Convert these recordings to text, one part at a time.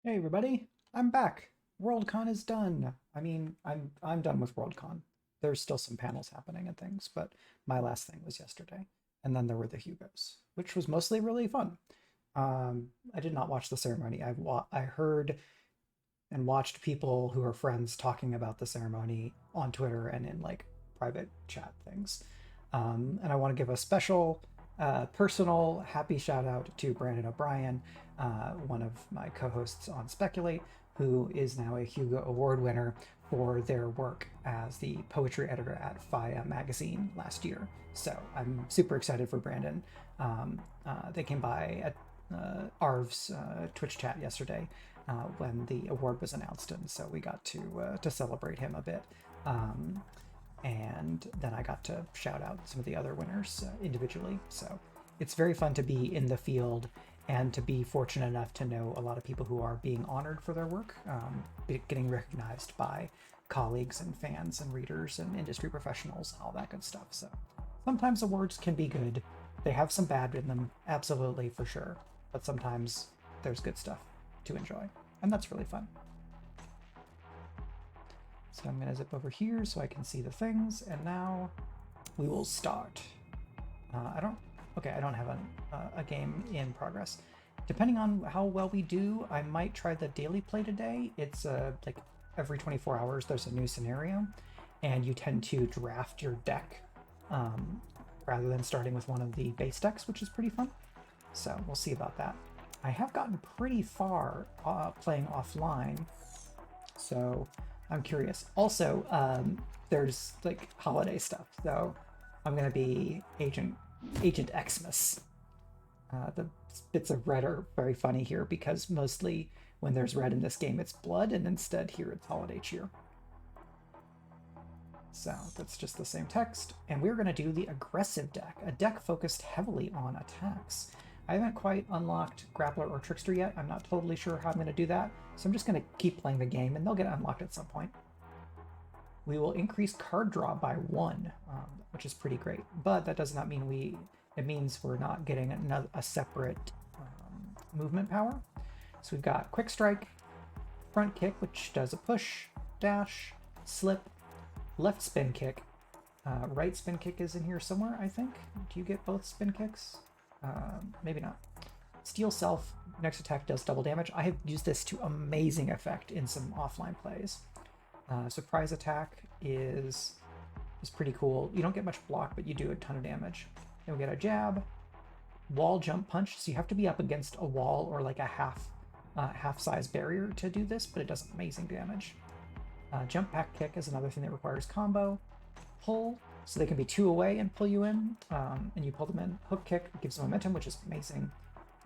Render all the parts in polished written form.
Hey everybody, I'm back. Worldcon is done. I mean, I'm done with Worldcon. There's still some panels happening and things, but my last thing was yesterday. And then there were the Hugos, which was mostly really fun. I did not watch the ceremony. I heard and watched people who are friends talking about the ceremony on Twitter and in like private chat things. And I want to give a special personal happy shout out to Brandon O'Brien, one of my co-hosts on Speculate, who is now a Hugo Award winner for their work as the poetry editor at Faya magazine last year. So I'm super excited for Brandon. They came by at Arv's Twitch chat yesterday when the award was announced, and so we got to celebrate him a bit. And then I got to shout out some of the other winners individually. So it's very fun to be in the field and to be fortunate enough to know a lot of people who are being honored for their work, getting recognized by colleagues and fans and readers and industry professionals and all that good stuff. So sometimes awards can be good. They have some bad in them, absolutely, for sure. But sometimes there's good stuff to enjoy, and that's really fun. So I'm going to zip over here so I can see the things, and now we will start. I don't have a game in progress. Depending on how well we do, I might try the daily play today. It's like every 24 hours there's a new scenario, and you tend to draft your deck rather than starting with one of the base decks, which is pretty fun. So we'll see about that. I have gotten pretty far playing offline, so I'm curious. Also, there's like holiday stuff, so I'm gonna be Agent Xmas. The bits of red are very funny here because mostly when there's red in this game, it's blood, and instead here it's holiday cheer. So that's just the same text, and we're gonna do the aggressive deck, a deck focused heavily on attacks. I haven't quite unlocked Grappler or Trickster yet. I'm not totally sure how I'm going to do that, so I'm just going to keep playing the game, and they'll get unlocked at some point. We will increase card draw by 1, which is pretty great, but that does not mean it means we're not getting a separate movement power. So we've got Quick Strike, Front Kick, which does a push, dash, slip, left spin kick, right spin kick is in here somewhere, I think. Do you get both spin kicks? Maybe not. Steel Self, next attack does double damage. I have used this to amazing effect in some offline plays. Surprise attack is pretty cool. You don't get much block, but you do a ton of damage. Then we get a jab, wall jump punch. So you have to be up against a wall or like a half size barrier to do this, but it does amazing damage. Jump back kick is another thing that requires combo. Pull, so they can be 2 away and pull you in, and you pull them in. Hook kick gives them momentum, which is amazing.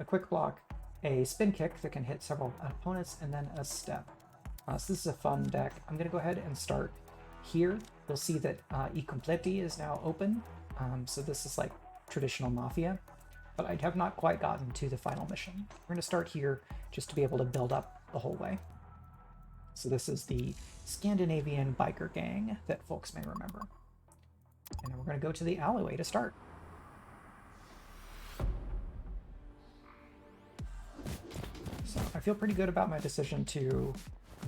A quick block, a spin kick that can hit several opponents, and then a step. So this is a fun deck. I'm going to go ahead and start here. You'll see that I Completi is now open, so this is like traditional Mafia, but I have not quite gotten to the final mission. We're going to start here just to be able to build up the whole way. So this is the Scandinavian biker gang that folks may remember. And then we're going to go to the alleyway to start. So I feel pretty good about my decision to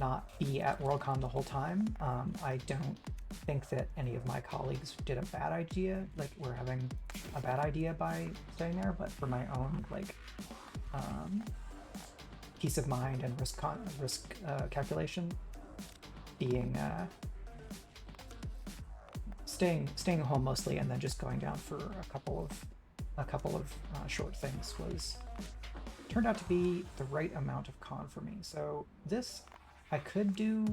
not be at Worldcon the whole time. I don't think that any of my colleagues did a bad idea, like we're having a bad idea by staying there, but for my own like peace of mind and risk calculation, being staying home mostly and then just going down for a couple of short things turned out to be the right amount of con for me. So this I could do.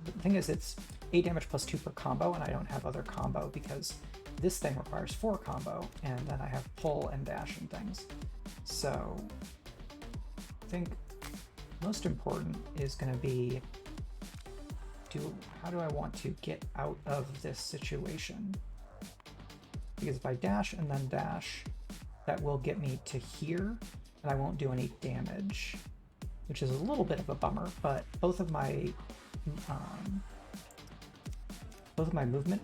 The thing is, it's 8 damage plus 2 per combo, and I don't have other combo because this thing requires 4 combo, and then I have pull and dash and things. So I think most important is going to be how do I want to get out of this situation? Because if I dash and then dash, that will get me to here, and I won't do any damage, which is a little bit of a bummer, but both of my movement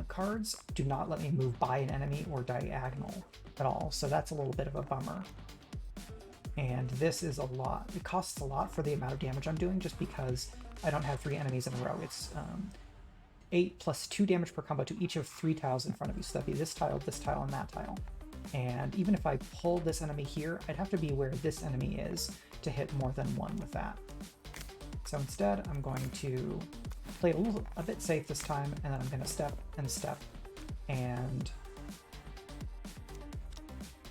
cards do not let me move by an enemy or diagonal at all, so that's a little bit of a bummer. And this is a lot. It costs a lot for the amount of damage I'm doing just because I don't have 3 enemies in a row. It's 8 plus 2 damage per combo to each of 3 tiles in front of you. So that'd be this tile, and that tile. And even if I pull this enemy here, I'd have to be where this enemy is to hit more than one with that. So instead, I'm going to play a bit safe this time, and then I'm going to step and step, and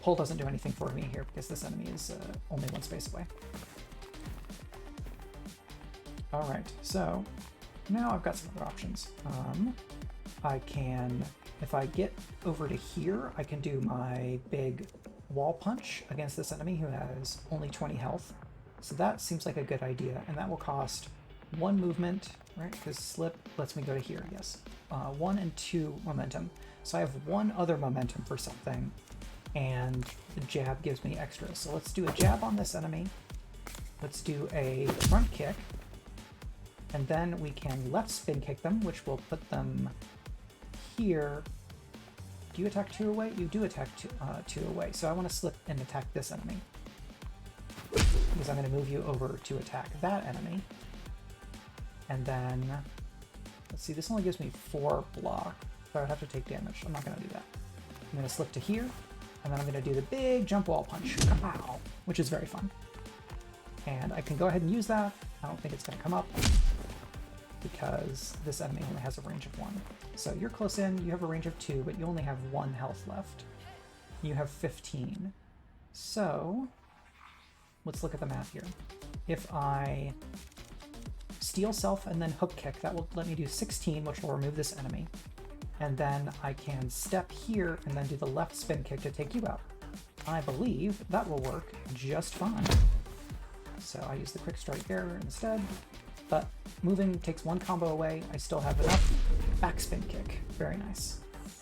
pull doesn't do anything for me here because this enemy is only 1 space away. All right, so now I've got some other options. I can, if I get over to here, I can do my big wall punch against this enemy who has only 20 health. So that seems like a good idea, and that will cost 1 movement, right? Because slip lets me go to here, yes. 1 and 2 momentum. So I have 1 other momentum for something, and the jab gives me extra. So let's do a jab on this enemy. Let's do a front kick, and then we can left spin kick them, which will put them here. Do you attack 2 away? You do attack 2 away. So I want to slip and attack this enemy, because I'm going to move you over to attack that enemy. And then, let's see, this only gives me 4 block, so I would have to take damage. I'm not going to do that. I'm going to slip to here, and then I'm going to do the big jump wall punch, Kapow! Which is very fun. And I can go ahead and use that. I don't think it's going to come up, because this enemy only has a range of 1. So you're close in, you have a range of 2, but you only have 1 health left. You have 15. So let's look at the math here. If I steal self and then hook kick, that will let me do 16, which will remove this enemy. And then I can step here and then do the left spin kick to take you out. I believe that will work just fine. So I use the quick strike there instead, but moving takes 1 combo away. I still have enough. Back spin kick, very nice.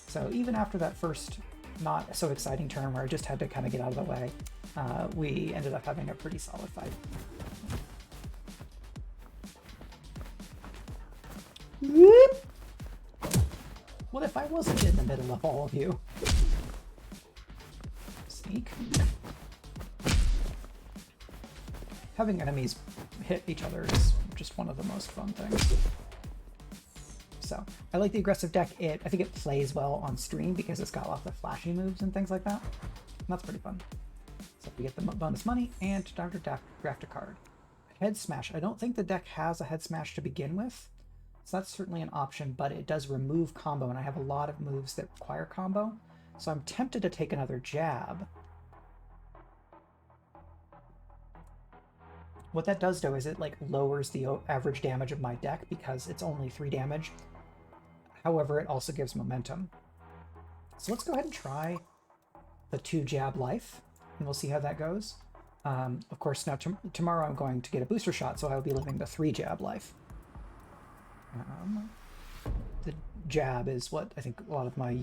So even after that first not so exciting turn where I just had to kind of get out of the way, we ended up having a pretty solid fight. Whoop! What if I wasn't in the middle of all of you? Sneak. Having enemies hit each other is just one of the most fun things. So I like the aggressive deck. I think it plays well on stream because it's got lots of flashy moves and things like that. And that's pretty fun. So we get the bonus money and time to draft a card. Head Smash. I don't think the deck has a Head Smash to begin with. So that's certainly an option, but it does remove combo, and I have a lot of moves that require combo. So I'm tempted to take another jab. What that does, though, is it like lowers the average damage of my deck because it's only 3 damage. However, it also gives momentum. So let's go ahead and try the 2 jab life, and we'll see how that goes. Of course, now tomorrow I'm going to get a booster shot, so I'll be living the 3 jab life. The jab is what I think a lot of my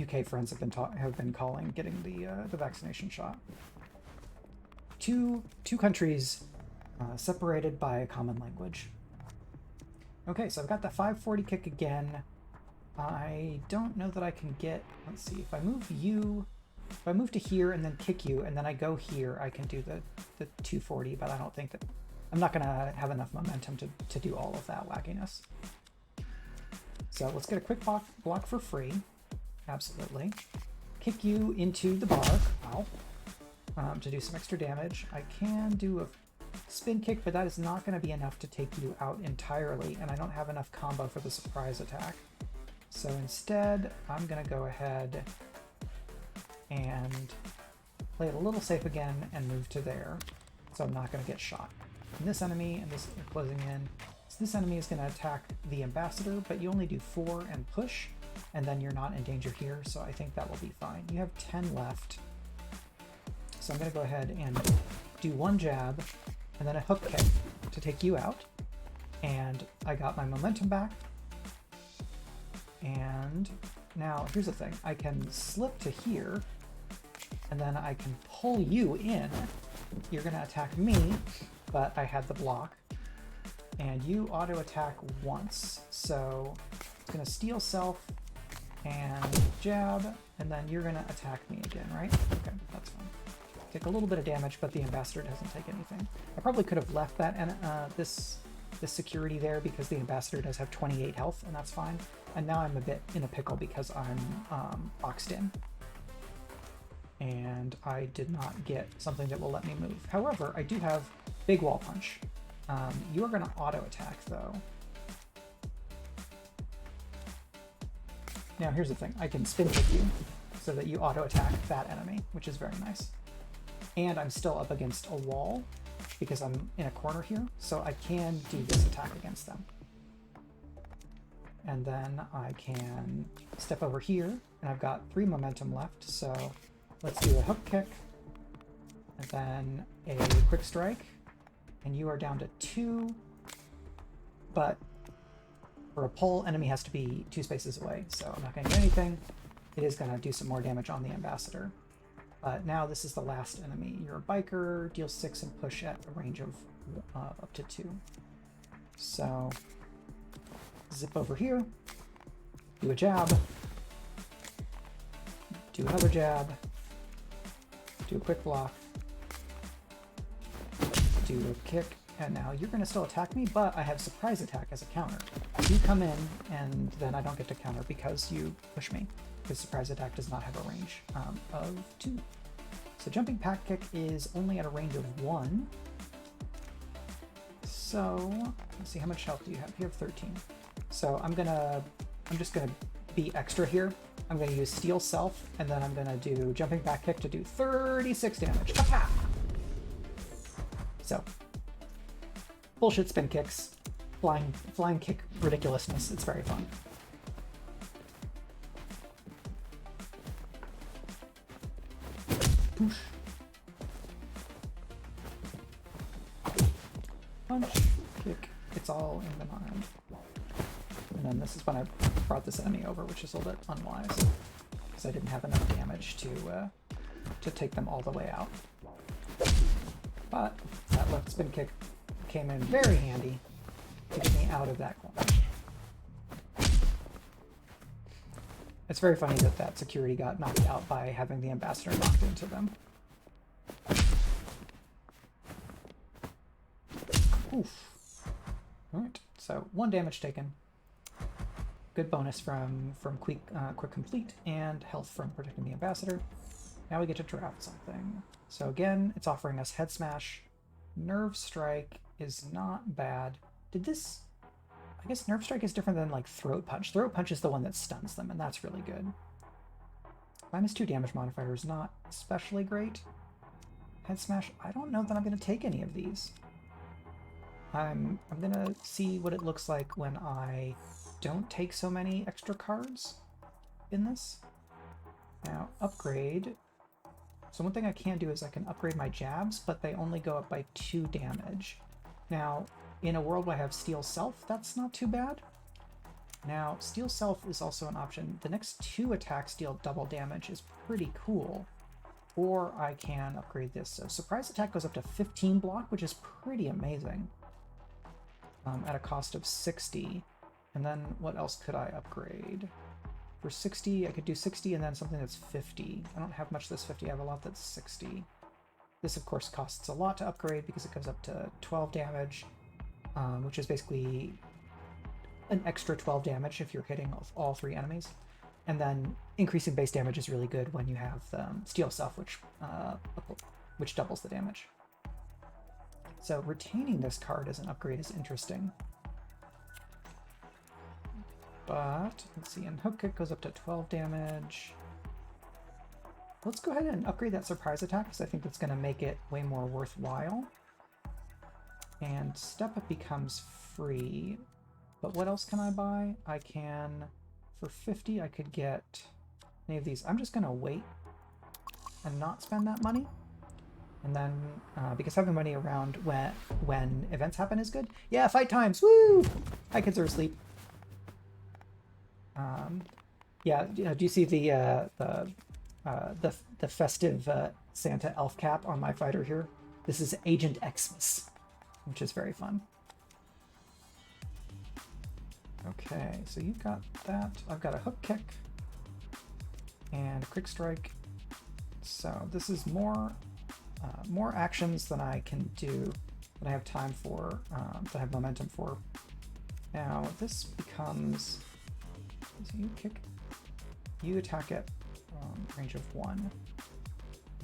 UK friends have been calling getting the vaccination shot. Two countries separated by a common language. Okay, so I've got the 540 kick again. I don't know that I can get. Let's see, if I move to here and then kick you, and then I go here, I can do the 240. But I don't think that. I'm not going to have enough momentum to do all of that wackiness. So let's get a quick block for free. Absolutely. Kick you into the bar. Wow. To do some extra damage. I can do a spin kick, but that is not going to be enough to take you out entirely, and I don't have enough combo for the surprise attack. So instead, I'm going to go ahead and play it a little safe again and move to there, so I'm not going to get shot. And this enemy, and this are closing in. So this enemy is going to attack the ambassador, but you only do 4 and push, and then you're not in danger here, so I think that will be fine. You have 10 left. So I'm going to go ahead and do 1 jab, and then a hook kick to take you out. And I got my momentum back. And now, here's the thing. I can slip to here, and then I can pull you in. You're going to attack me, but I had the block. And you auto-attack once. So it's going to steal self and jab, and then you're going to attack me again, right? Okay, that's fine. take a little bit of damage, but the ambassador doesn't take anything. I probably could have left that this security there because the ambassador does have 28 health, and that's fine. And now I'm a bit in a pickle because I'm boxed in. And I did not get something that will let me move. However, I do have Big Wall Punch. You are going to auto attack though. Now here's the thing, I can spin kick you so that you auto attack that enemy, which is very nice. And I'm still up against a wall because I'm in a corner here, so I can do this attack against them. And then I can step over here, and I've got 3 momentum left, so let's do a hook kick, and then a quick strike, and you are down to 2, but for a pull, enemy has to be 2 spaces away, so I'm not going to get anything. It is going to do some more damage on the ambassador. But now this is the last enemy. You're a biker, deal 6 and push at a range of up to 2. So zip over here, do a jab, do another jab, do a quick block, do a kick, and now you're going to still attack me, but I have surprise attack as a counter. You come in, and then I don't get to counter because you push me, because surprise attack does not have a range of 2. So jumping pack kick is only at a range of 1. So let's see, how much health do you have? You have 13. So I'm just gonna be extra here. I'm gonna use Steel Self, and then I'm gonna do jumping back kick to do 36 damage. Ha-ha! So bullshit spin kicks, flying kick ridiculousness. It's very fun. Push. Punch, kick. It's all in the mind. And then this is when I brought this enemy over, which is a little bit unwise because I didn't have enough damage to take them all the way out. But that left spin kick came in very handy to get me out of that corner. It's very funny that that security got knocked out by having the ambassador knocked into them. Oof. Alright, so 1 damage taken. Good bonus from quick complete, and health from protecting the ambassador. Now we get to draft something. So again, it's offering us Head Smash. Nerve Strike is not bad. Did this... I guess Nerve Strike is different than like Throat Punch. Throat Punch is the one that stuns them, and that's really good. -2 damage modifier is not especially great. Head Smash, I don't know that I'm going to take any of these. I'm going to see what it looks like when I don't take so many extra cards in this. Now, upgrade. So one thing I can do is I can upgrade my jabs, but they only go up by 2 damage. Now, in a world where I have Steel Self, that's not too bad. Now, Steel Self is also an option. The next 2 attacks deal double damage is pretty cool. Or I can upgrade this. So Surprise Attack goes up to 15 block, which is pretty amazing. At a cost of 60. And then what else could I upgrade? For 60, I could do 60 and then something that's 50. I don't have much that's 50, I have a lot that's 60. This, of course, costs a lot to upgrade because it goes up to 12 damage, which is basically an extra 12 damage if you're hitting all 3 enemies. And then increasing base damage is really good when you have Steel Self, which doubles the damage. So retaining this card as an upgrade is interesting. But, let's see, and Hook Kick goes up to 12 damage. Let's go ahead and upgrade that Surprise Attack, because I think that's going to make it way more worthwhile. And Step Up becomes free. But what else can I buy? I can, for 50, I could get any of these. I'm just going to wait and not spend that money. And then, because having money around when events happen is good. Yeah, fight times! Woo! Hi, kids are asleep. Yeah, do you see the festive Santa elf cap on my fighter here? This is Agent Xmas, which is very fun. Okay, so you've got that. I've got a Hook Kick and a Quick Strike. So this is more more actions than I can do, that I have time for, that I have momentum for. Now this becomes, so you attack at range of 1.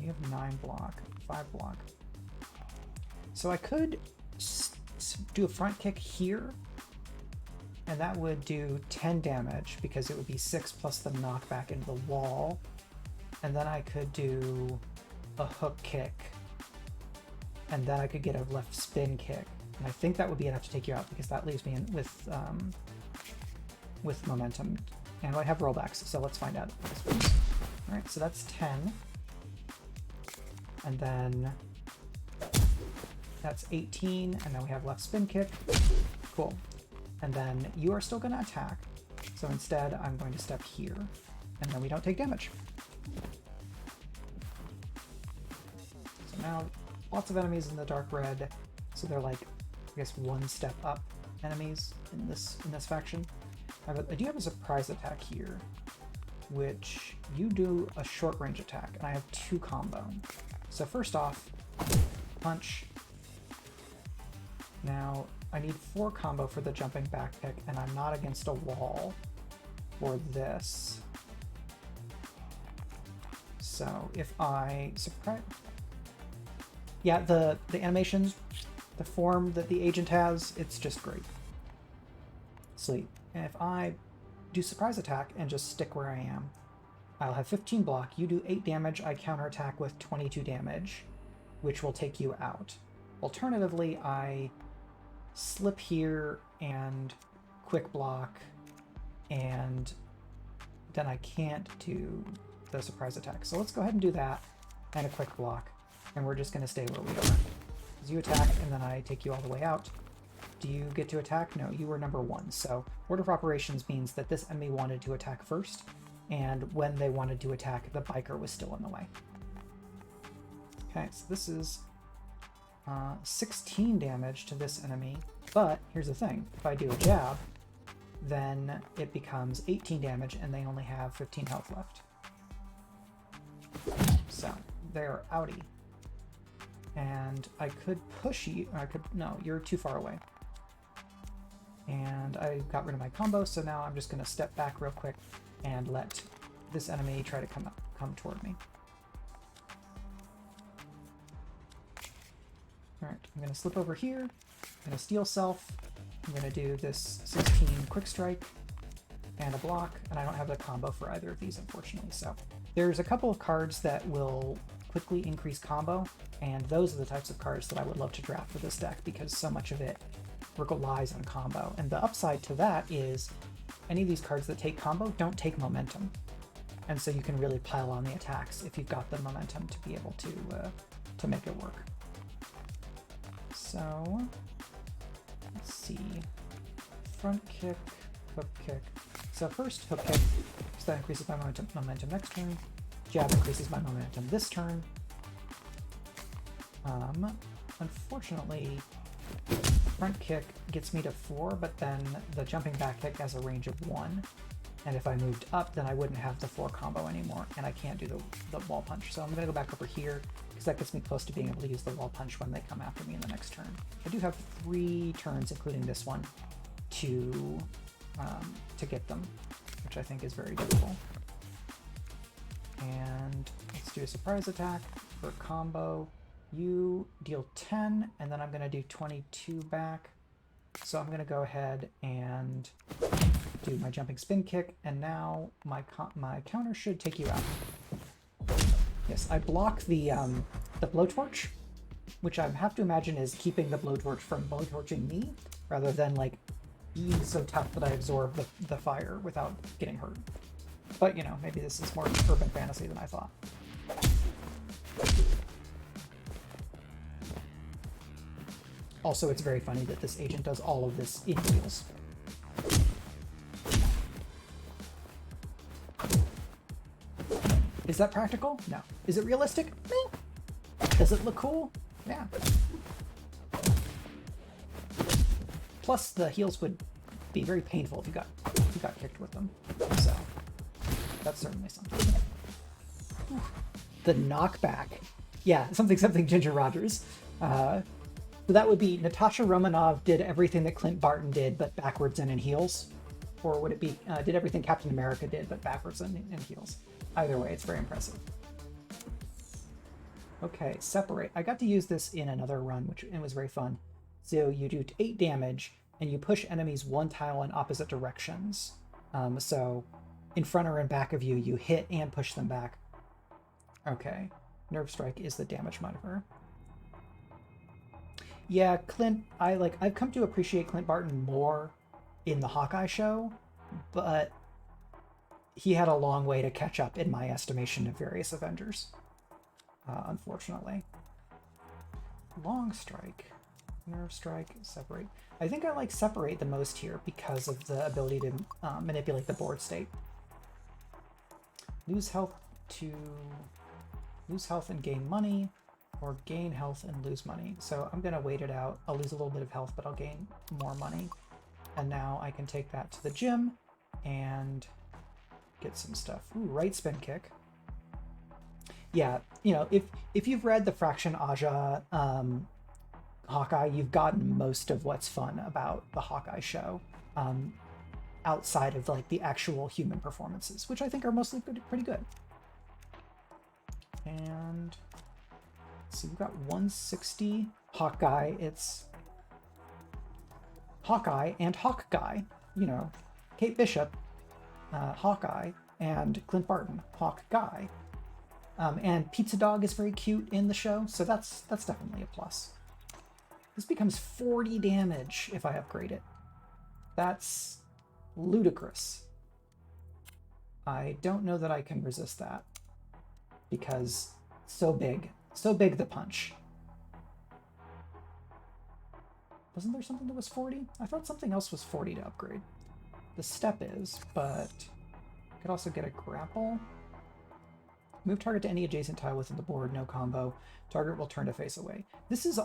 You have 9 block, 5 block. So I could do a front kick here, and that would do 10 damage because it would be 6 plus the knockback into the wall. And then I could do a hook kick, and then I could get a left spin kick. And I think that would be enough to take you out because that leaves me in with momentum. And I have rollbacks, so let's find out. All right, so that's 10. And then that's 18, and then we have left spin kick. Cool. And then you are still going to attack. So instead, I'm going to step here, and then we don't take damage. So now, lots of enemies in the dark red. So they're like, I guess, 1 step up enemies in this faction. I do have a surprise attack here, which you do a short range attack, and I have 2 combo. So first off, punch. Now, I need 4 combo for the jumping back pick, and I'm not against a wall for this. So if I surprise... Yeah, the animations, the form that the agent has, it's just great. Sweet. And if I do surprise attack and just stick where I am, I'll have 15 block, you do 8 damage, I counterattack with 22 damage, which will take you out. Alternatively, I slip here and quick block, and then I can't do the surprise attack. So let's go ahead and do that, and a quick block, and we're just going to stay where we are. As you attack, and then I take you all the way out. Do you get to attack? No, you were number 1. So order of operations means that this enemy wanted to attack first, and when they wanted to attack, the biker was still in the way. Okay, so this is 16 damage to this enemy, but here's the thing. If I do a jab, then it becomes 18 damage, and they only have 15 health left. So they're outie. And I could push you, no, you're too far away. And I got rid of my combo, so now I'm just going to step back real quick and let this enemy try to come toward me. Alright, I'm going to slip over here, I'm going to steal self, I'm going to do this 16 quick strike, and a block, and I don't have the combo for either of these, unfortunately. So there's a couple of cards that will quickly increase combo, and those are the types of cards that I would love to draft for this deck because so much of it relies on combo. And the upside to that is any of these cards that take combo don't take momentum, and so you can really pile on the attacks if you've got the momentum to be able to make it work. So let's see, front kick, hook kick. So first hook kick, so that increases my momentum next turn. Jab increases my momentum this turn. Unfortunately, front kick gets me to 4, but then the jumping back kick has a range of 1. And if I moved up, then I wouldn't have the 4 combo anymore, and I can't do the wall punch. So I'm going to go back over here, because that gets me close to being able to use the wall punch when they come after me in the next turn. I do have 3 turns, including this one, to get them, which I think is very doable. And let's do a surprise attack for combo. You deal 10, and then I'm going to do 22 back. So I'm going to go ahead and do my jumping spin kick, and now my counter should take you out. Yes, I block the blowtorch, which I have to imagine is keeping the blowtorch from blowtorching me, rather than like being so tough that I absorb the fire without getting hurt. But, you know, maybe this is more urban fantasy than I thought. Also, it's very funny that this agent does all of this in heals. Is that practical? No. Is it realistic? No. Does it look cool? Yeah. Plus, the heals would be very painful if you got kicked with them. So that's certainly something. The knockback Yeah, something Ginger Rogers. So that would be Natasha Romanoff did everything that Clint Barton did, but backwards and in heels. Or would it be did everything Captain America did, but backwards and in heels? Either way, it's very impressive. Okay, separate. I got to use this in another run, which it was very fun. So you do 8 damage, and you push enemies 1 tile in opposite directions. So in front or in back of you, you hit and push them back. Okay, Nerve Strike is the damage modifier. Yeah, Clint, I've come to appreciate Clint Barton more in the Hawkeye show, but he had a long way to catch up in my estimation of various Avengers, unfortunately. Long Strike, Nerve Strike, Separate. I think I like Separate the most here because of the ability to manipulate the board state. Lose health and gain money, or gain health and lose money. So I'm gonna wait it out. I'll lose a little bit of health, but I'll gain more money. And now I can take that to the gym and get some stuff. Ooh, right spin kick. Yeah, you know, if you've read the Fraction Aja Hawkeye, you've gotten most of what's fun about the Hawkeye show, outside of like the actual human performances, which I think are mostly pretty good. And so we've got 160 Hawkeye. It's Hawkeye and Hawkeye, you know, Kate Bishop, Hawkeye, and Clint Barton, Hawkeye. And Pizza Dog is very cute in the show, so that's definitely a plus. This becomes 40 damage if I upgrade it. That's ludicrous. I don't know that I can resist that, because so big the punch. Wasn't there something that was 40? I thought something else was 40 to upgrade. The step is, but I could also get a grapple. Move target to any adjacent tile within the board, no combo. Target will turn to face away. This is,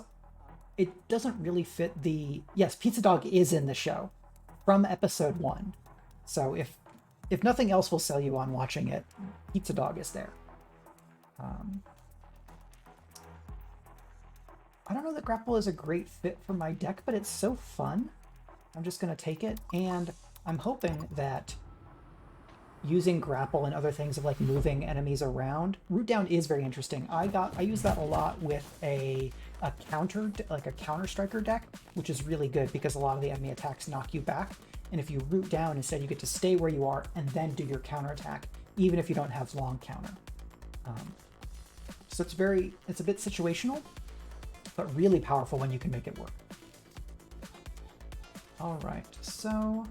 it doesn't really fit the, yes, Pizza Dog is in the show from episode 1. So if nothing else will sell you on watching it, Pizza Dog is there. I don't know that grapple is a great fit for my deck, but it's so fun. I'm just going to take it, and I'm hoping that using grapple and other things of like moving enemies around, root down is very interesting. I use that a lot with a counter striker deck, which is really good because a lot of the enemy attacks knock you back, and if you root down instead, you get to stay where you are and then do your counter attack, even if you don't have long counter. So it's a bit situational, but really powerful when you can make it work. All right, so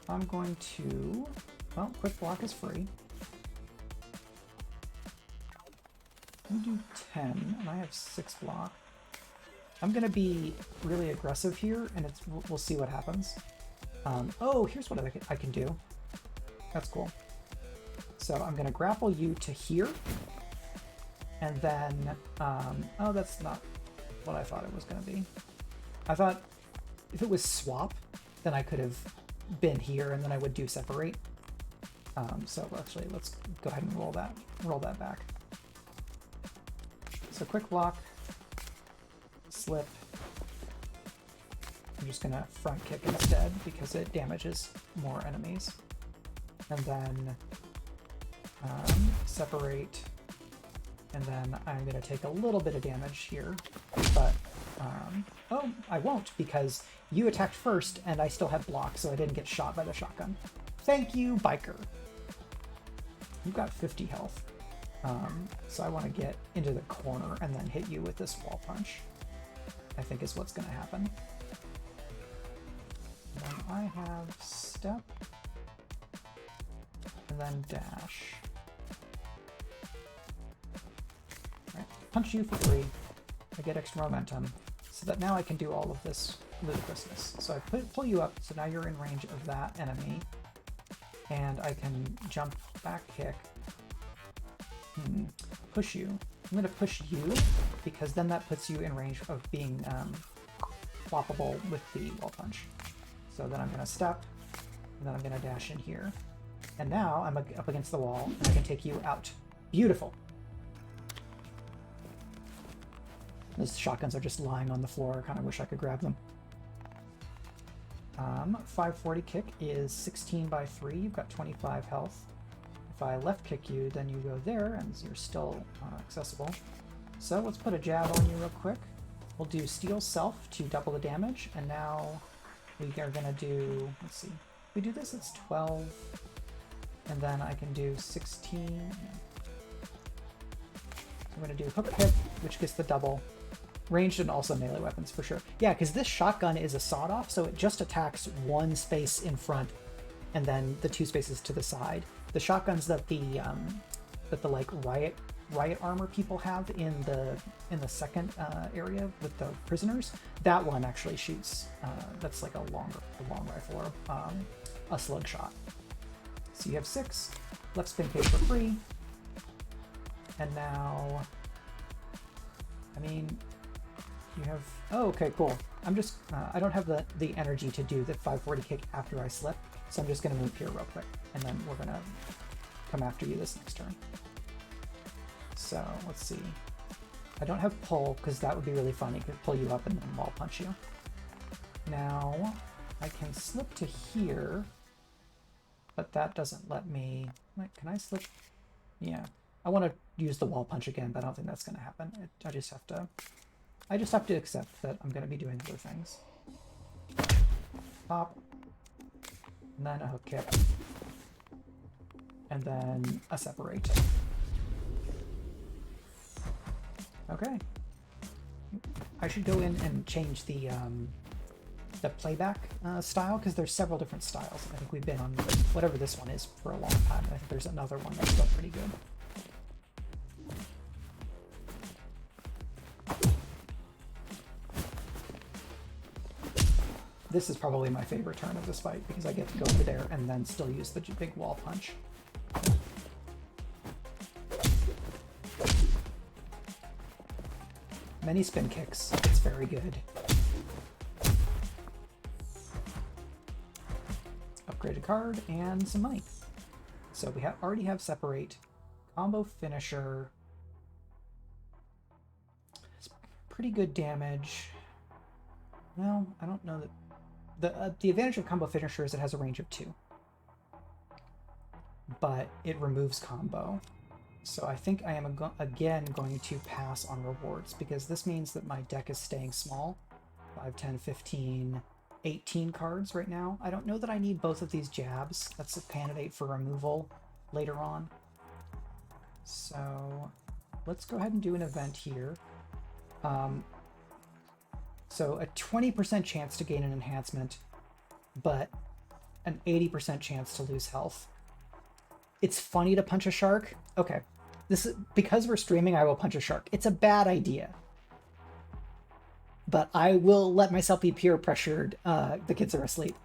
I'm going to, well, quick block is free. I'm gonna do 10, and I have 6 block. I'm gonna be really aggressive here, and we'll see what happens. Oh, here's what I can do. That's cool. So I'm gonna grapple you to here, and then, oh, that's not what I thought it was gonna be. I thought if it was swap, then I could have been here, and then I would do separate. So actually, let's go ahead and roll that back. So quick block, slip. I'm just gonna front kick instead because it damages more enemies. And then separate, and then I'm gonna take a little bit of damage here, but oh, I won't because you attacked first and I still have block, so I didn't get shot by the shotgun. Thank you, biker. You've got 50 health. So I want to get into the corner and then hit you with this wall punch, I think is what's going to happen. And then I have step, and then dash. All right, punch you for free. I get extra momentum, so that now I can do all of this ludicrousness. So I pull you up, so now you're in range of that enemy, and I can jump, back kick, push you. I'm going to push you, because then that puts you in range of being floppable with the wall punch. So then I'm going to step, and then I'm going to dash in here. And now I'm up against the wall, and I can take you out. Beautiful. Those shotguns are just lying on the floor. I kind of wish I could grab them. 540 kick is 16 by 3. You've got 25 health. If I left kick you, then you go there, and you're still accessible. So let's put a jab on you real quick. We'll do Steel Self to double the damage, and now we are going to do, let's see, if we do this, it's 12, and then I can do 16. I'm going to do Hook Kick, which gets the double. Ranged and also melee weapons, for sure. Yeah, because this shotgun is a sawed-off, so it just attacks one space in front, and then the 2 spaces to the side. The shotguns that the like riot armor people have in the second area with the prisoners, that one actually shoots. That's like a long rifle or a slug shot. So you have 6 left spin cage for free, and now, I mean, you have. Oh, okay, cool. I'm just I don't have the energy to do the 540 kick after I slip, so I'm just gonna move here real quick, and then we're gonna come after you this next turn. So let's see. I don't have pull because that would be really funny. Could pull you up and then wall punch you. Now I can slip to here, but that doesn't let me. Can I slip? Yeah, I want to use the wall punch again, but I don't think that's going to happen. I just have to accept that I'm going to be doing other things. Pop, and then a hook kick, and then a separate. Okay. I should go in and change the playback style, because there's several different styles. I think we've been on whatever this one is for a long time. I think there's another one that's still pretty good. This is probably my favorite turn of this fight, because I get to go over there and then still use the big wall punch. Many spin kicks. It's very good. Upgrade a card and some money. So we already have separate. Combo finisher. It's pretty good damage. Well, I don't know that the advantage of combo finisher is it has a range of 2, but it removes combo. So I think I am again going to pass on rewards, because this means that my deck is staying small. 5, 10, 15, 18 cards right now. I don't know that I need both of these jabs. That's a candidate for removal later on. So let's go ahead and do an event here. So a 20% chance to gain an enhancement, but an 80% chance to lose health. It's funny to punch a shark. Okay, this is because we're streaming. I will punch a shark. It's a bad idea, but I will let myself be peer pressured. The kids are asleep.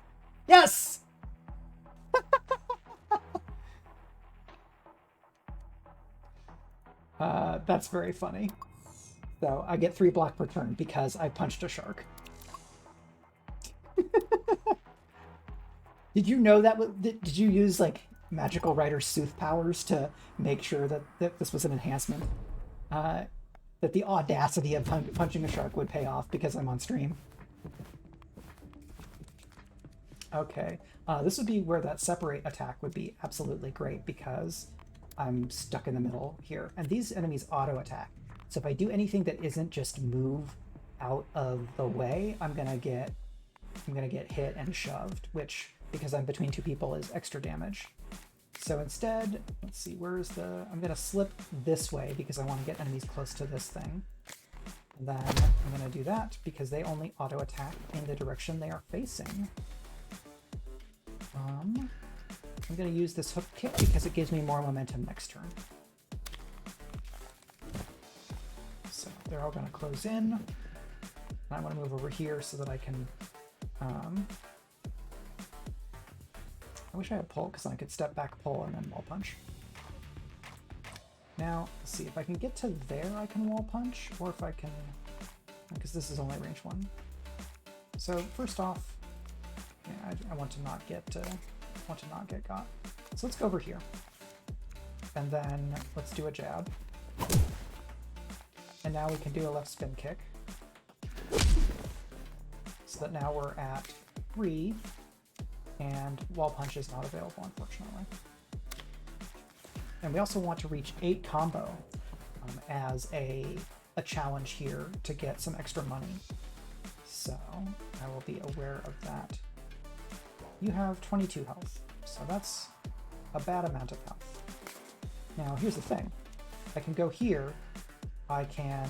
Yes. That's very funny. So I get 3 block per turn because I punched a shark. Did you know that? Did you use like magical writer sooth powers to make sure that this was an enhancement? That the audacity of punching a shark would pay off because I'm on stream. Okay, this would be where that separate attack would be absolutely great, because I'm stuck in the middle here, and these enemies auto attack. So if I do anything that isn't just move out of the way, I'm gonna get hit and shoved, which, because I'm between 2 people, is extra damage. So instead, let's see, I'm gonna slip this way because I want to get enemies close to this thing. And then I'm gonna do that because they only auto attack in the direction they are facing. I'm gonna use this hook kick because it gives me more momentum next turn. So they're all gonna close in. And I want to move over here so that I can. I wish I had pull, because I could step back, pull, and then wall punch. Now, let's see, if I can get to there, I can wall punch, or if I can, because this is only range 1. So first off, yeah, I want to not get got. So let's go over here, and then let's do a jab. And now we can do a left spin kick. So that now we're at 3, and wall punch is not available, unfortunately. And we also want to reach 8 combo as a challenge here to get some extra money. So I will be aware of that. You have 22 health, so that's a bad amount of health. Now here's the thing. I can go here. I can...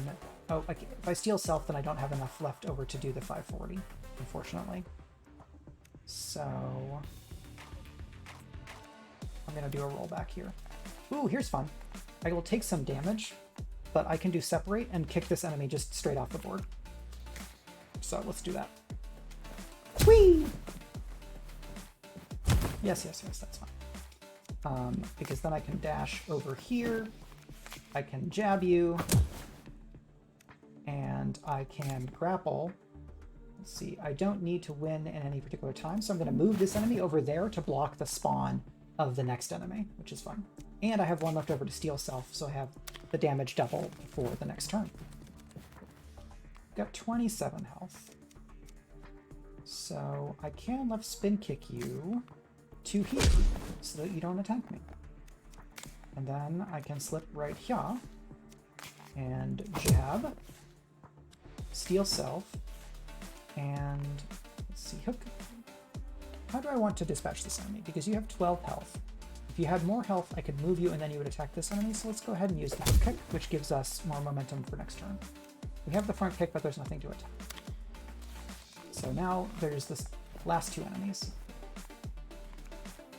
Oh, if I steal self, then I don't have enough left over to do the 540, unfortunately. So I'm going to do a rollback here. Ooh, here's fun. I will take some damage, but I can do separate and kick this enemy just straight off the board. So let's do that. Whee! Yes, that's fine. Because then I can dash over here. I can jab you. And I can grapple. Let's see, I don't need to win in any particular time, so I'm going to move this enemy over there to block the spawn of the next enemy, which is fun. And I have 1 left over to steal self, so I have the damage double for the next turn. Got 27 health. So I can left spin kick you to here so that you don't attack me. And then I can slip right here and jab, steal self, and let's see, hook. How do I want to dispatch this enemy? Because you have 12 health. If you had more health, I could move you and then you would attack this enemy. So let's go ahead and use the hook kick, which gives us more momentum for next turn. We have the front kick, but there's nothing to attack. So now there's this last 2 enemies.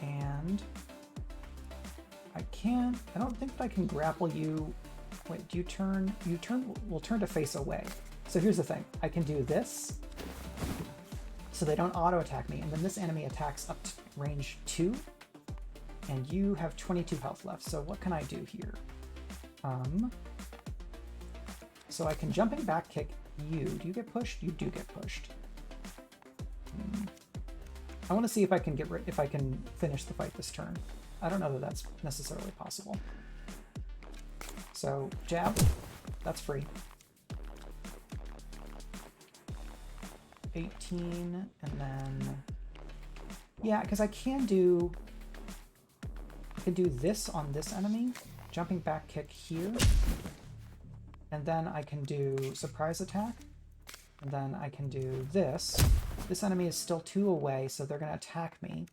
And I don't think that I can grapple you. Wait, do you turn? We'll turn to face away. So here's the thing. I can do this, so they don't auto-attack me, and then this enemy attacks up to range 2, and you have 22 health left. So what can I do here? So I can jumping back kick you. Do you get pushed? You do get pushed. I want to see if I can if I can finish the fight this turn. I don't know that that's necessarily possible. So jab, that's free. 18, and then yeah, because I can do this on this enemy, jumping back kick here, and then I can do surprise attack, and then I can do this. This enemy is still 2 away, so they're going to attack me,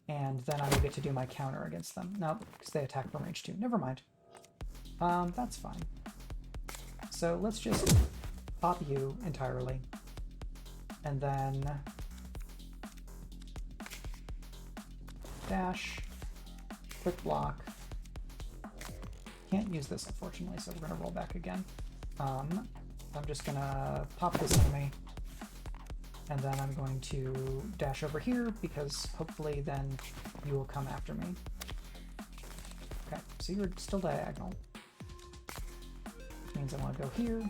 and then I will get to do my counter against them. No, because they attack from range 2. Never mind. That's fine. So let's just pop you entirely. And then dash, quick block. Can't use this, unfortunately, so we're going to roll back again. I'm just going to pop this enemy, and then I'm going to dash over here, because hopefully then you will come after me. Okay, so you're still diagonal. Which means I want to go here,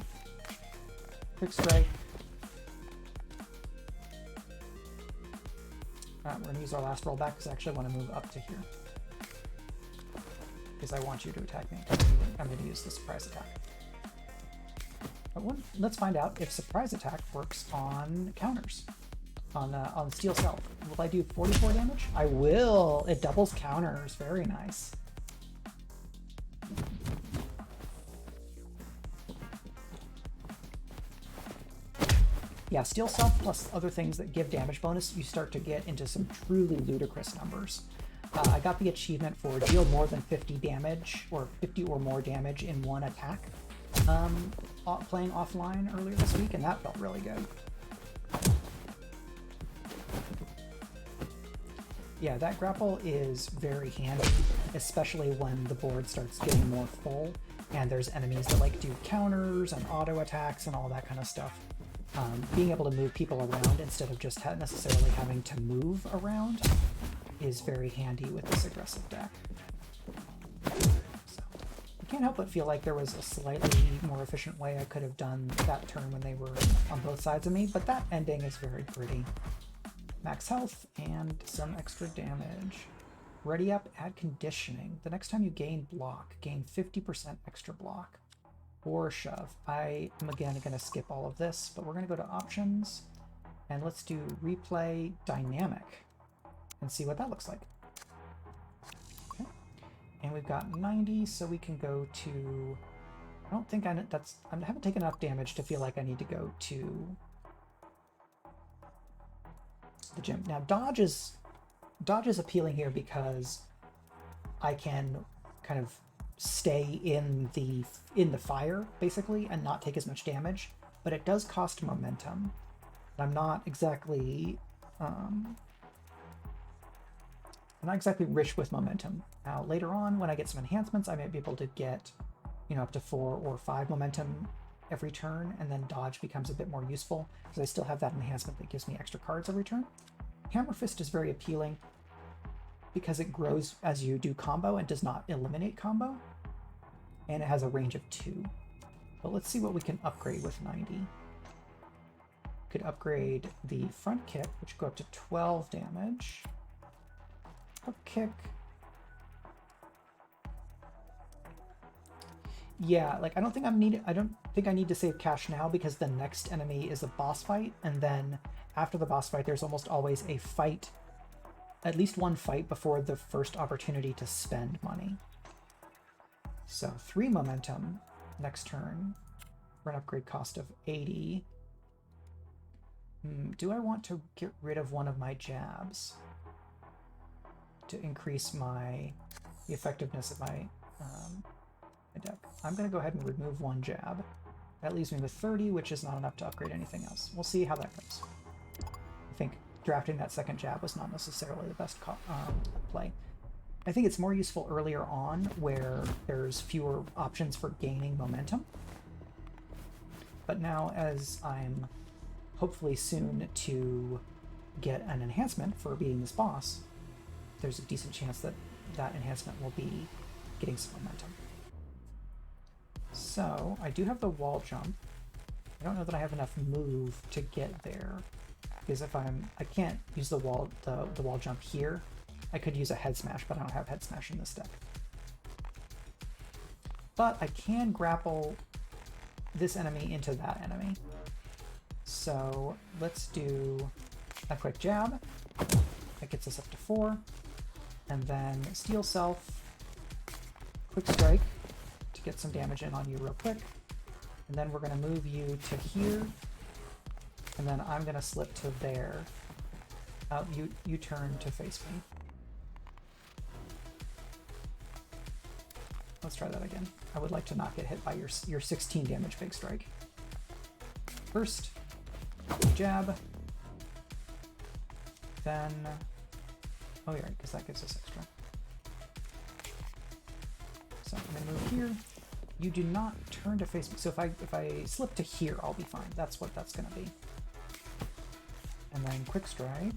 quick strike. We're going to use our last rollback because I actually want to move up to here. Because I want you to attack me. I'm going to use the surprise attack. But let's find out if surprise attack works on counters. On steal self. Will I do 44 damage? I will! It doubles counters. Very nice. Yeah, steal self plus other things that give damage bonus, you start to get into some truly ludicrous numbers. I got the achievement for deal more than 50 damage, or 50 or more damage in one attack, playing offline earlier this week, and that felt really good. Yeah, that grapple is very handy, especially when the board starts getting more full, and there's enemies that like do counters and auto attacks and all that kind of stuff. Being able to move people around instead of just necessarily having to move around is very handy with this aggressive deck. So, I can't help but feel like there was a slightly more efficient way I could have done that turn when they were on both sides of me, but that ending is very pretty. Max health and some extra damage. Ready up, add conditioning. The next time you gain block, gain 50% extra block. or shove. I am again going to skip all of this, but we're going to go to options and let's do replay dynamic and see what that looks like. Okay. And we've got 90, so we can go to, I don't think I haven't taken enough damage to feel like I need to go to the gym. Now dodge is appealing here because I can kind of stay in the fire basically and not take as much damage, but it does cost momentum. I'm not exactly rich with momentum. Now later on when I get some enhancements, I might be able to get, you know, up to 4 or 5 momentum every turn, and then dodge becomes a bit more useful because I still have that enhancement that gives me extra cards every turn. Hammer Fist is very appealing because it grows as you do combo and does not eliminate combo, and it has a range of 2. But let's see what we can upgrade with 90. Could upgrade the front kick, which go up to 12 damage. Hook kick. Yeah, like I don't think I need to save cash now because the next enemy is a boss fight, and then after the boss fight there's almost always a fight, at least one fight before the first opportunity to spend money. So 3 momentum next turn for an upgrade cost of 80. Do I want to get rid of one of my jabs to increase the effectiveness of my deck? I'm going to go ahead and remove 1 jab. That leaves me with 30, which is not enough to upgrade anything else. We'll see how that goes. I think drafting that second jab was not necessarily the best play. I think it's more useful earlier on where there's fewer options for gaining momentum. But now as I'm hopefully soon to get an enhancement for beating this boss, there's a decent chance that that enhancement will be getting some momentum. So I do have the wall jump. I don't know that I have enough move to get there, because if I can't use the wall jump here. I could use a head smash, but I don't have head smash in this deck. But I can grapple this enemy into that enemy. So let's do a quick jab. That gets us up to 4. And then Steel Self, quick strike to get some damage in on you real quick. And then we're going to move you to here. And then I'm going to slip to there. You turn to face me. Let's try that again. I would like to not get hit by your 16 damage big strike. First, jab. Then, oh yeah, because that gives us extra. So I'm gonna move here. You do not turn to face me. So if I slip to here, I'll be fine. That's what that's gonna be. And then quick strike.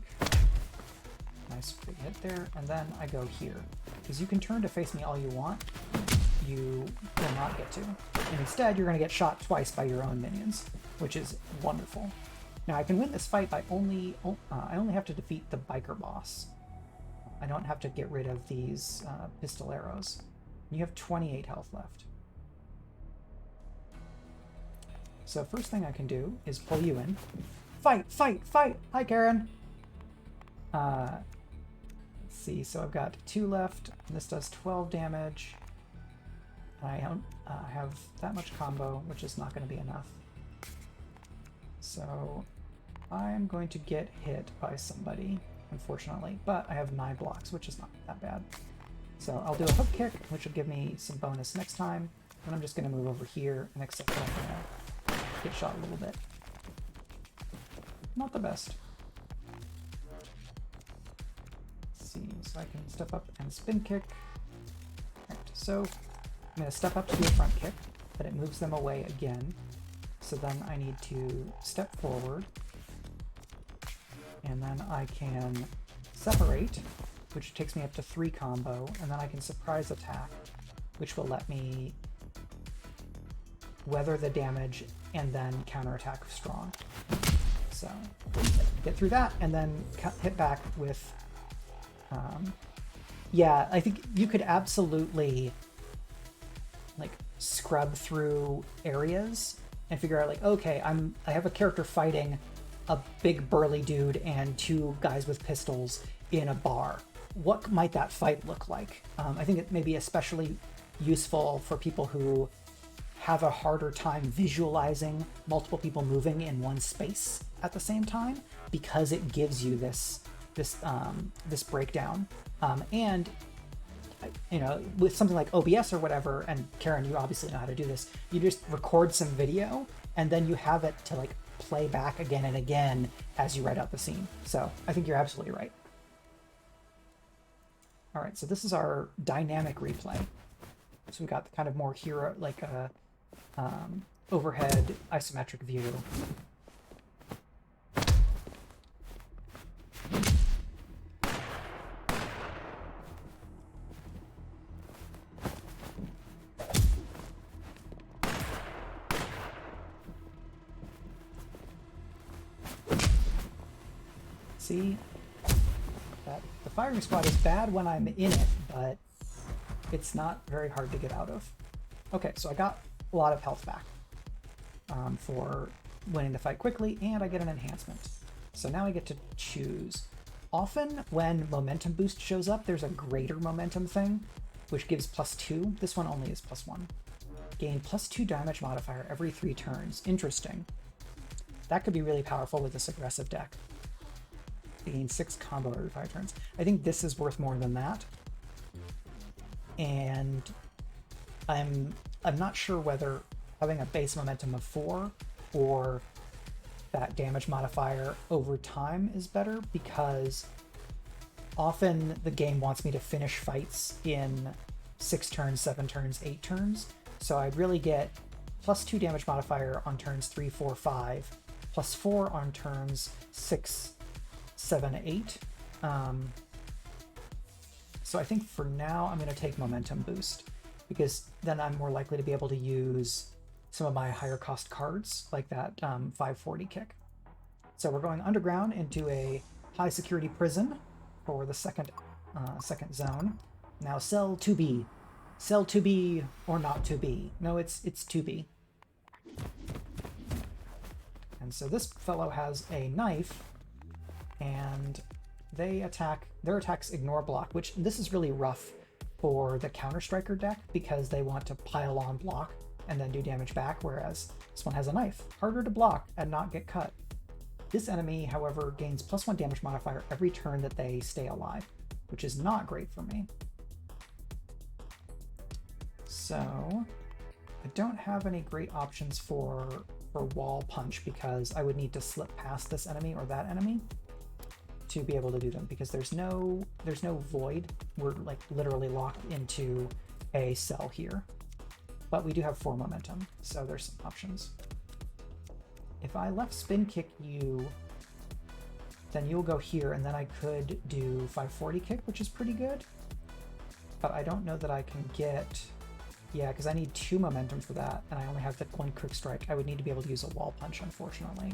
Nice big hit there. And then I go here. Because you can turn to face me all you want. You will not get to. And instead, you're going to get shot twice by your own minions, which is wonderful. Now, I can win this fight by I only have to defeat the biker boss. I don't have to get rid of these pistol arrows. You have 28 health left. So first thing I can do is pull you in. Fight, fight, fight! Hi, Karen! Let's see, so I've got 2 left, and this does 12 damage. I don't have that much combo, which is not going to be enough. So I'm going to get hit by somebody, unfortunately, but I have 9 blocks, which is not that bad. So I'll do a hook kick, which will give me some bonus next time, and I'm just going to move over here and accept that I'm going to get shot a little bit. Not the best. Let's see, so I can step up and spin kick. Right, so I'm going to step up to do a front kick, but it moves them away again. So then I need to step forward, and then I can separate, which takes me up to 3 combo, and then I can surprise attack, which will let me weather the damage and then counterattack strong. So get through that, and then hit back with, yeah, I think you could absolutely like scrub through areas and figure out like, okay, I have a character fighting a big burly dude and two guys with pistols in a bar. What might that fight look like? I think it may be especially useful for people who have a harder time visualizing multiple people moving in one space at the same time, because it gives you this breakdown. And you know, with something like OBS or whatever, and Karen, you obviously know how to do this, you just record some video and then you have it to like play back again and again as you write out the scene. So I think you're absolutely right. All right, so this is our dynamic replay. So we've got the kind of more hero, like a overhead isometric view. See, that the firing squad is bad when I'm in it, but it's not very hard to get out of. Okay, so I got a lot of health back for winning the fight quickly, and I get an enhancement. So now I get to choose. Often when momentum boost shows up, there's a greater momentum thing, which gives +2. This one only is +1. Gain +2 damage modifier every 3 turns. Interesting. That could be really powerful with this aggressive deck. Gain 6 combo every 5 turns. I think this is worth more than that. And I'm not sure whether having a base momentum of 4 or that damage modifier over time is better, because often the game wants me to finish fights in 6 turns, 7 turns, 8 turns. So I'd really get +2 damage modifier on turns 3, 4, 5, +4 on turns 6, 7, 8. So I think for now I'm going to take momentum boost, because then I'm more likely to be able to use some of my higher cost cards, like that 540 kick. So we're going underground into a high security prison for the second zone. Now sell to be. Sell to be or not to be. No, it's to be. And so this fellow has a knife, and their attacks ignore block, which this is really rough for the Counter Striker deck, because they want to pile on block and then do damage back, whereas this one has a knife. Harder to block and not get cut. This enemy, however, gains +1 damage modifier every turn that they stay alive, which is not great for me. So I don't have any great options for wall punch, because I would need to slip past this enemy or that enemy to be able to do them, because there's no void. We're like literally locked into a cell here, but we do have 4 momentum, so there's some options. If I left spin kick you, then you'll go here, and then I could do 540 kick, which is pretty good, but I don't know that I can get, yeah, because I need 2 momentum for that, and I only have the 1 quick strike. I would need to be able to use a wall punch, unfortunately.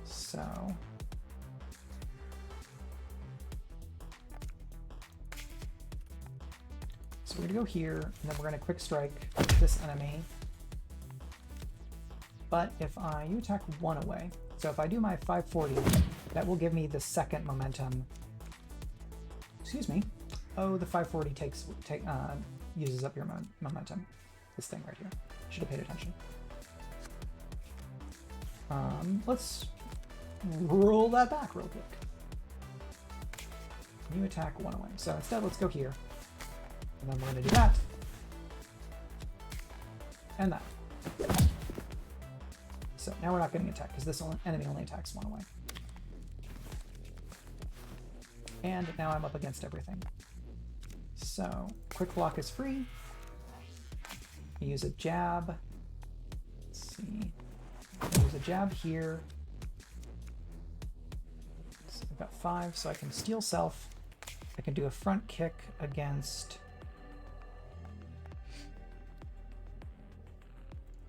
So we're gonna go here, and then we're gonna quick strike this enemy. But if you attack 1 away, so if I do my 540, that will give me the second momentum. Excuse me. Oh, the 540 uses up your momentum. This thing right here. Should have paid attention. Let's roll that back real quick. You attack 1 away. So instead, let's go here. And then we're going to do that. And that. So now we're not getting attacked, because this enemy only attacks 1 away. And now I'm up against everything. So quick block is free. I use a jab. Let's see. I use a jab here. So I've got 5, so I can steal self. I can do a front kick against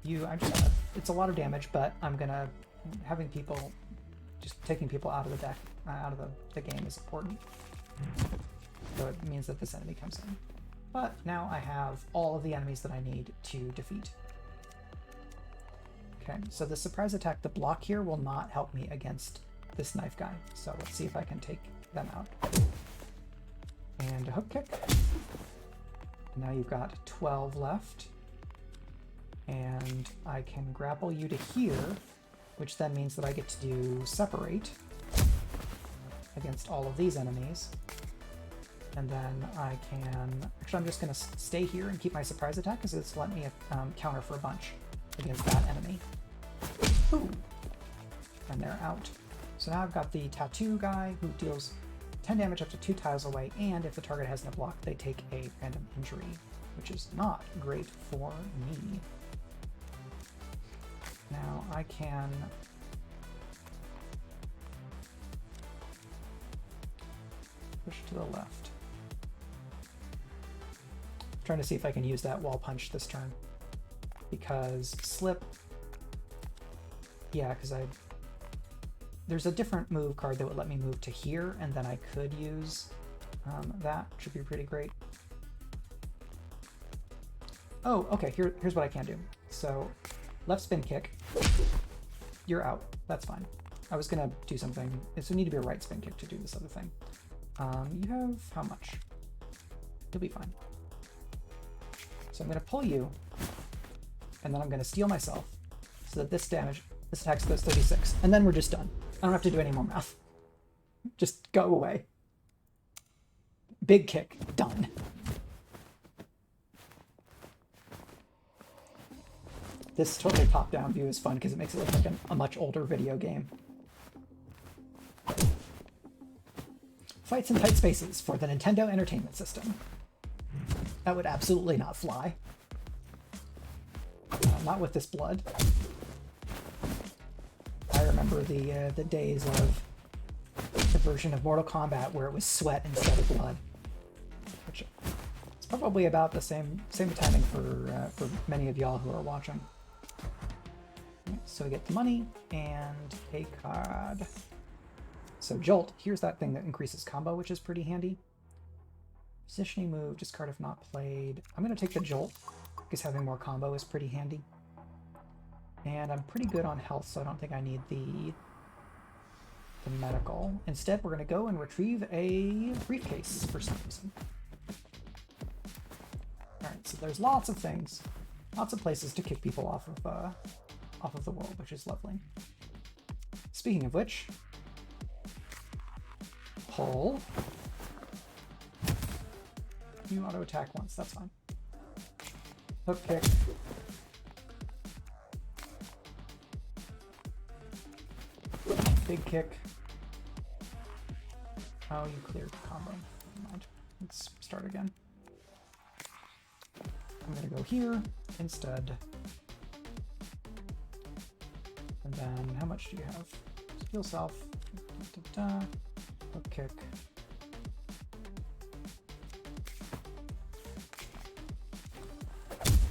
you. It's a lot of damage, but I'm gonna, just taking people out of the deck, out of the game is important. So it means that this enemy comes in. but now I have all of the enemies that I need to defeat. Okay, so the surprise attack, the block here, will not help me against this knife guy. So let's see if I can take them out. And a hook kick. Now you've got 12 left. And I can grapple you to here, which then means that I get to do separate against all of these enemies. And then I can... Actually, I'm just going to stay here and keep my surprise attack because it's let me counter for a bunch against that enemy. Ooh. And they're out. So now I've got the tattoo guy who deals 10 damage up to 2 tiles away, and if the target has no block, they take a random injury, which is not great for me. Now I can... push to the left. I'm trying to see if I can use that wall punch this turn. Because slip... Yeah, because there's a different move card that would let me move to here, and then I could use that, which would be pretty great. Oh, okay, here's what I can do. So, left spin kick, you're out. That's fine. I was gonna do something. This would need to be a right spin kick to do this other thing. You have how much? You'll be fine. So I'm gonna pull you, and then I'm gonna steal myself, so that this attack does 36, and then we're just done. I don't have to do any more math. Just go away. Big kick, done. This totally top-down view is fun because it makes it look like a much older video game. Fights in tight spaces for the Nintendo Entertainment System. That would absolutely not fly. Not with this blood. I remember the days of the version of Mortal Kombat where it was sweat instead of blood, which is probably about the same timing for many of y'all who are watching. Right, so we get the money and a card. So Jolt, here's that thing that increases combo, which is pretty handy. Positioning move, discard if not played. I'm going to take the Jolt because having more combo is pretty handy. And I'm pretty good on health, so I don't think I need the medical. Instead, we're going to go and retrieve a briefcase for some reason. Alright, so there's lots of things, lots of places to kick people off of the world, which is lovely. Speaking of which, pull. You auto attack once, that's fine. Hook kick. Big kick. Oh, you cleared the combo. Never mind. Let's start again. I'm gonna go here instead. And then, how much do you have? Heal self. Hook kick.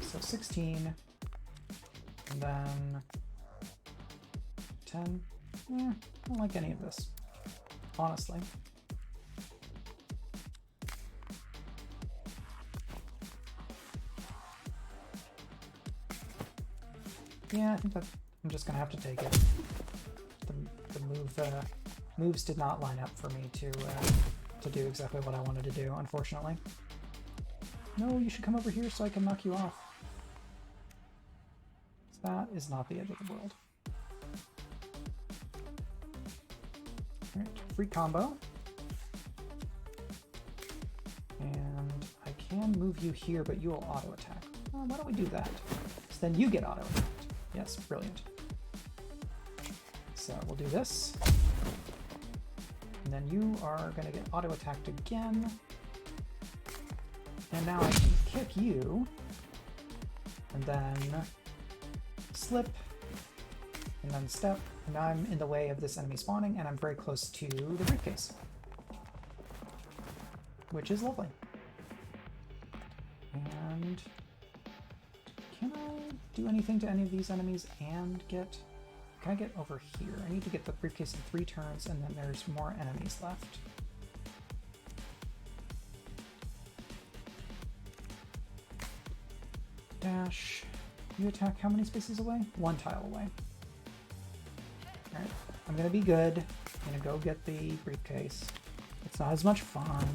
So 16. And then 10. I don't like any of this, honestly. Yeah, I think that I'm just gonna have to take it. The moves did not line up for me to do exactly what I wanted to do, unfortunately. No, you should come over here so I can knock you off. That is not the end of the world. Alright, free combo. And I can move you here, but you will auto attack. Why don't we do that? So then you get auto attacked. Yes, brilliant. So we'll do this. And then you are going to get auto attacked again. And now I can kick you. And then slip. And then step. And now I'm in the way of this enemy spawning, and I'm very close to the briefcase. Which is lovely. And can I do anything to any of these enemies and get... Can I get over here? I need to get the briefcase in 3 turns, and then there's more enemies left. Dash. You attack how many spaces away? 1 tile away. Alright, I'm gonna be good. I'm gonna go get the briefcase. It's not as much fun.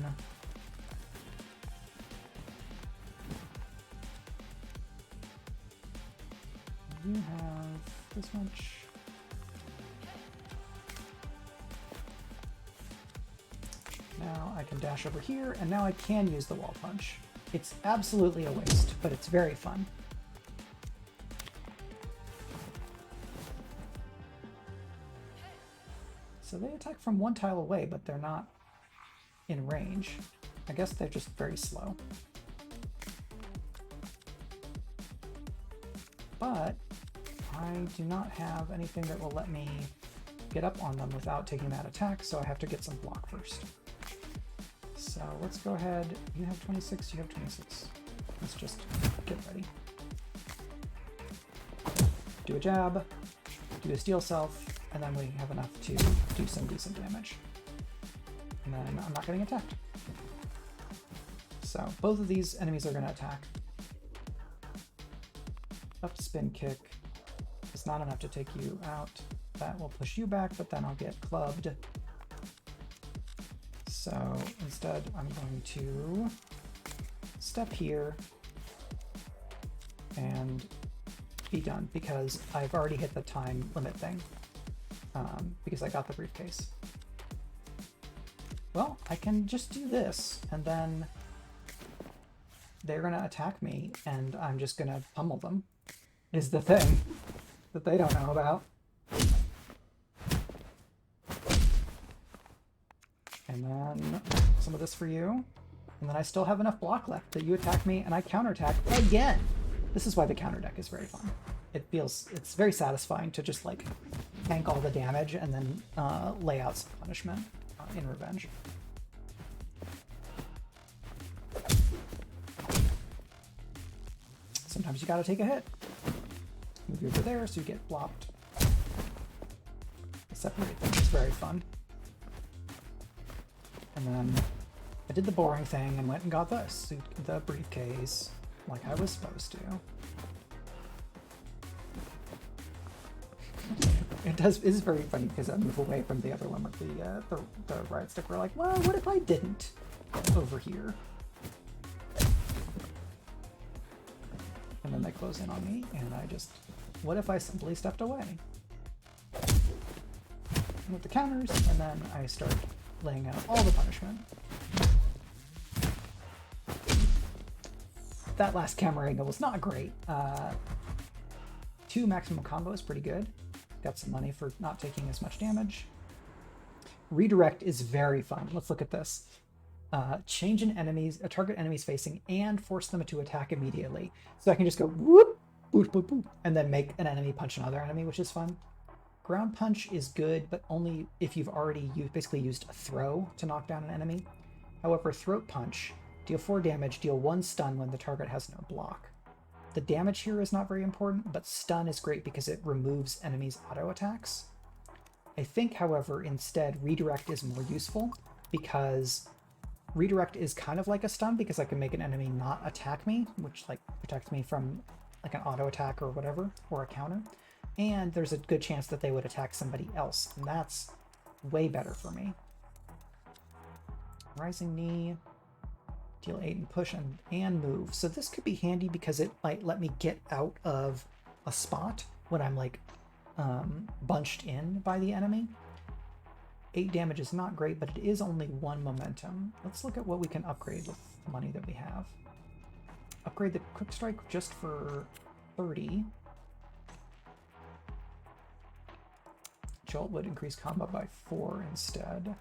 You have this much. Now I can dash over here, and now I can use the wall punch. It's absolutely a waste, but it's very fun. So they attack from 1 tile away, but they're not in range. I guess they're just very slow. But I do not have anything that will let me get up on them without taking that attack, so I have to get some block first. So let's go ahead. You have 26, you have 26. Let's just get ready. Do a jab, do a steel self, and then we have enough to do some decent damage. And then I'm not getting attacked. So both of these enemies are going to attack. Up spin kick is not enough to take you out. That will push you back, but then I'll get clubbed. So instead, I'm going to step here and be done because I've already hit the time limit thing because I got the briefcase. Well, I can just do this and then they're going to attack me and I'm just going to pummel them, is the thing that they don't know about. And then some of this for you. And then I still have enough block left that you attack me and I counterattack again. This is why the counter deck is very fun. It's very satisfying to just like tank all the damage and then lay out some punishment in revenge. Sometimes you gotta take a hit. Move you over there so you get blocked. Separate them, it's very fun. And then I did the boring thing and went and got this, the briefcase, like I was supposed to. It's very funny because I move away from the other one with the right stick. We're like, well, what if I didn't over here? And then they close in on me, and I just, what if I simply stepped away? And with the counters, and then I start laying out all the punishment. That last camera angle was not great. 2 maximum combo is pretty good. Got some money for not taking as much damage. Redirect is very fun. Let's look at this. Change a target enemies facing and force them to attack immediately. So I can just go whoop, boop, boop, boop, and then make an enemy punch another enemy, which is fun. Ground punch is good, but only if you've already basically used a throw to knock down an enemy. However, throat punch, deal 4 damage, deal 1 stun when the target has no block. The damage here is not very important, but stun is great because it removes enemies' auto attacks. I think, however, instead redirect is more useful because redirect is kind of like a stun because I can make an enemy not attack me, which like protects me from like an auto attack or whatever, or a counter. And there's a good chance that they would attack somebody else, and that's way better for me. Rising knee, deal 8 and push and move. So this could be handy because it might let me get out of a spot when I'm like bunched in by the enemy. 8 damage is not great, but it is only 1 momentum. Let's look at what we can upgrade with the money that we have. Upgrade the quick strike just for 30. Jolt would increase combat by 4 instead.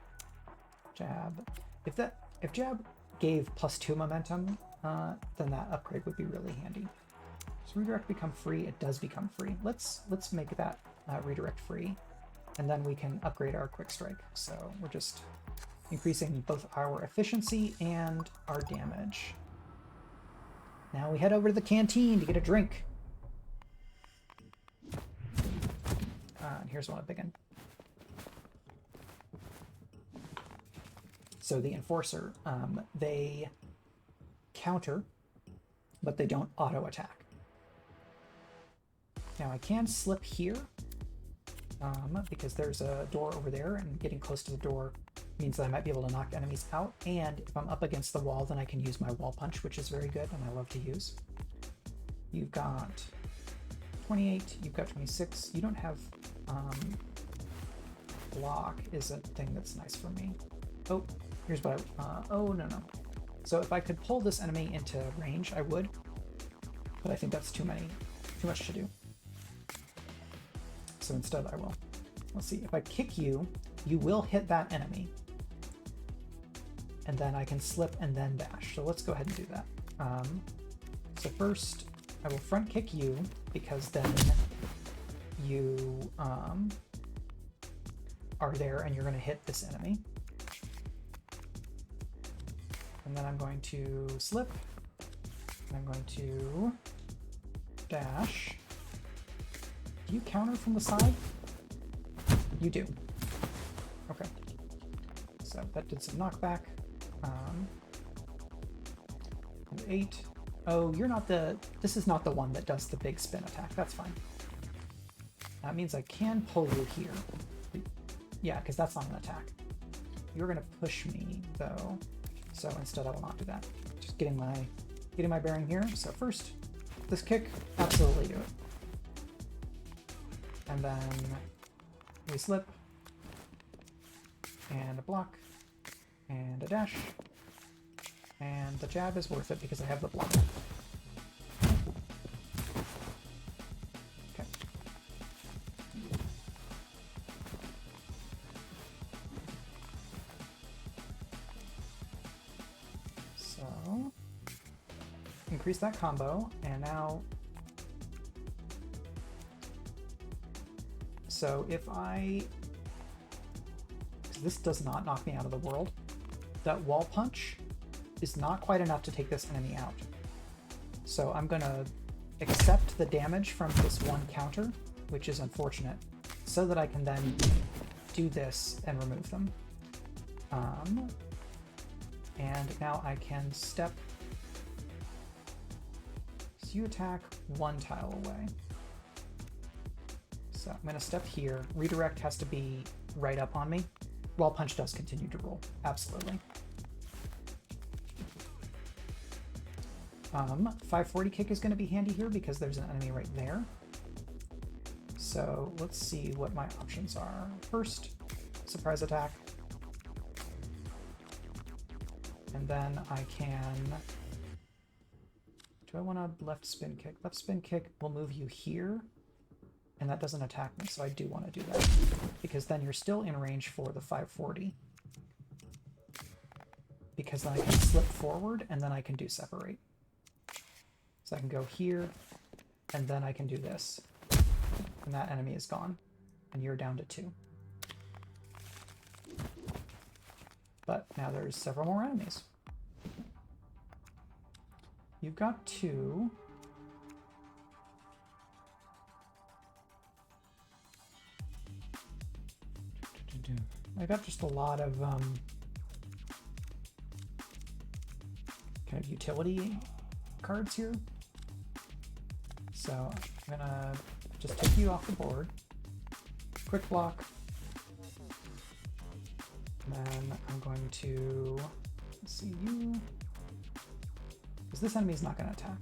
Jab. If jab gave +2 momentum, then that upgrade would be really handy. Does redirect become free? It does become free. Let's make that redirect free, and then we can upgrade our quick strike. So we're just increasing both our efficiency and our damage. Now we head over to the canteen to get a drink. And here's one big one. So the Enforcer, they counter, but they don't auto attack. Now I can slip here because there's a door over there, and getting close to the door means that I might be able to knock enemies out. And if I'm up against the wall, then I can use my wall punch, which is very good and I love to use. You've got 28, you've got 26. You don't have block is a thing that's nice for me. Oh, here's what oh, no. So if I could pull this enemy into range, I would, but I think that's too much to do. So instead I will. Let's see, if I kick you, you will hit that enemy. And then I can slip and then dash. So let's go ahead and do that. So first, I will front kick you, because then you are there and you're going to hit this enemy. And then I'm going to slip. And I'm going to dash. Do you counter from the side? You do. Okay. So that did some knockback. 8. Oh, you're not this is not the one that does the big spin attack. That's fine. That means I can pull you here. Yeah, because that's not an attack. You're going to push me, though. So instead I will not do that. Just getting my bearing here. So first, this kick, absolutely do it. And then we slip, and a block, and a dash, and the jab is worth it because I have the block. Okay. So, increase that combo, and now so if this does not knock me out of the world, that wall punch is not quite enough to take this enemy out. So I'm going to accept the damage from this one counter, which is unfortunate, so that I can then do this and remove them. And now I can step. So you attack one tile away. So I'm going to step here. Redirect has to be right up on me. Wall punch does continue to roll. Absolutely. 540 kick is going to be handy here because there's an enemy right there. So let's see what my options are. First, surprise attack. And then I can... Do I want to left spin kick? Left spin kick will move you here. And that doesn't attack me, so I do want to do that. Because then you're still in range for the 540. Because then I can slip forward, and then I can do separate. So I can go here, and then I can do this. And that enemy is gone. And you're down to 2. But now there's several more enemies. You've got 2. I got just a lot of kind of utility cards here. So I'm gonna just take you off the board. Quick block. And then I'm going to see you. Because this enemy is not going to attack.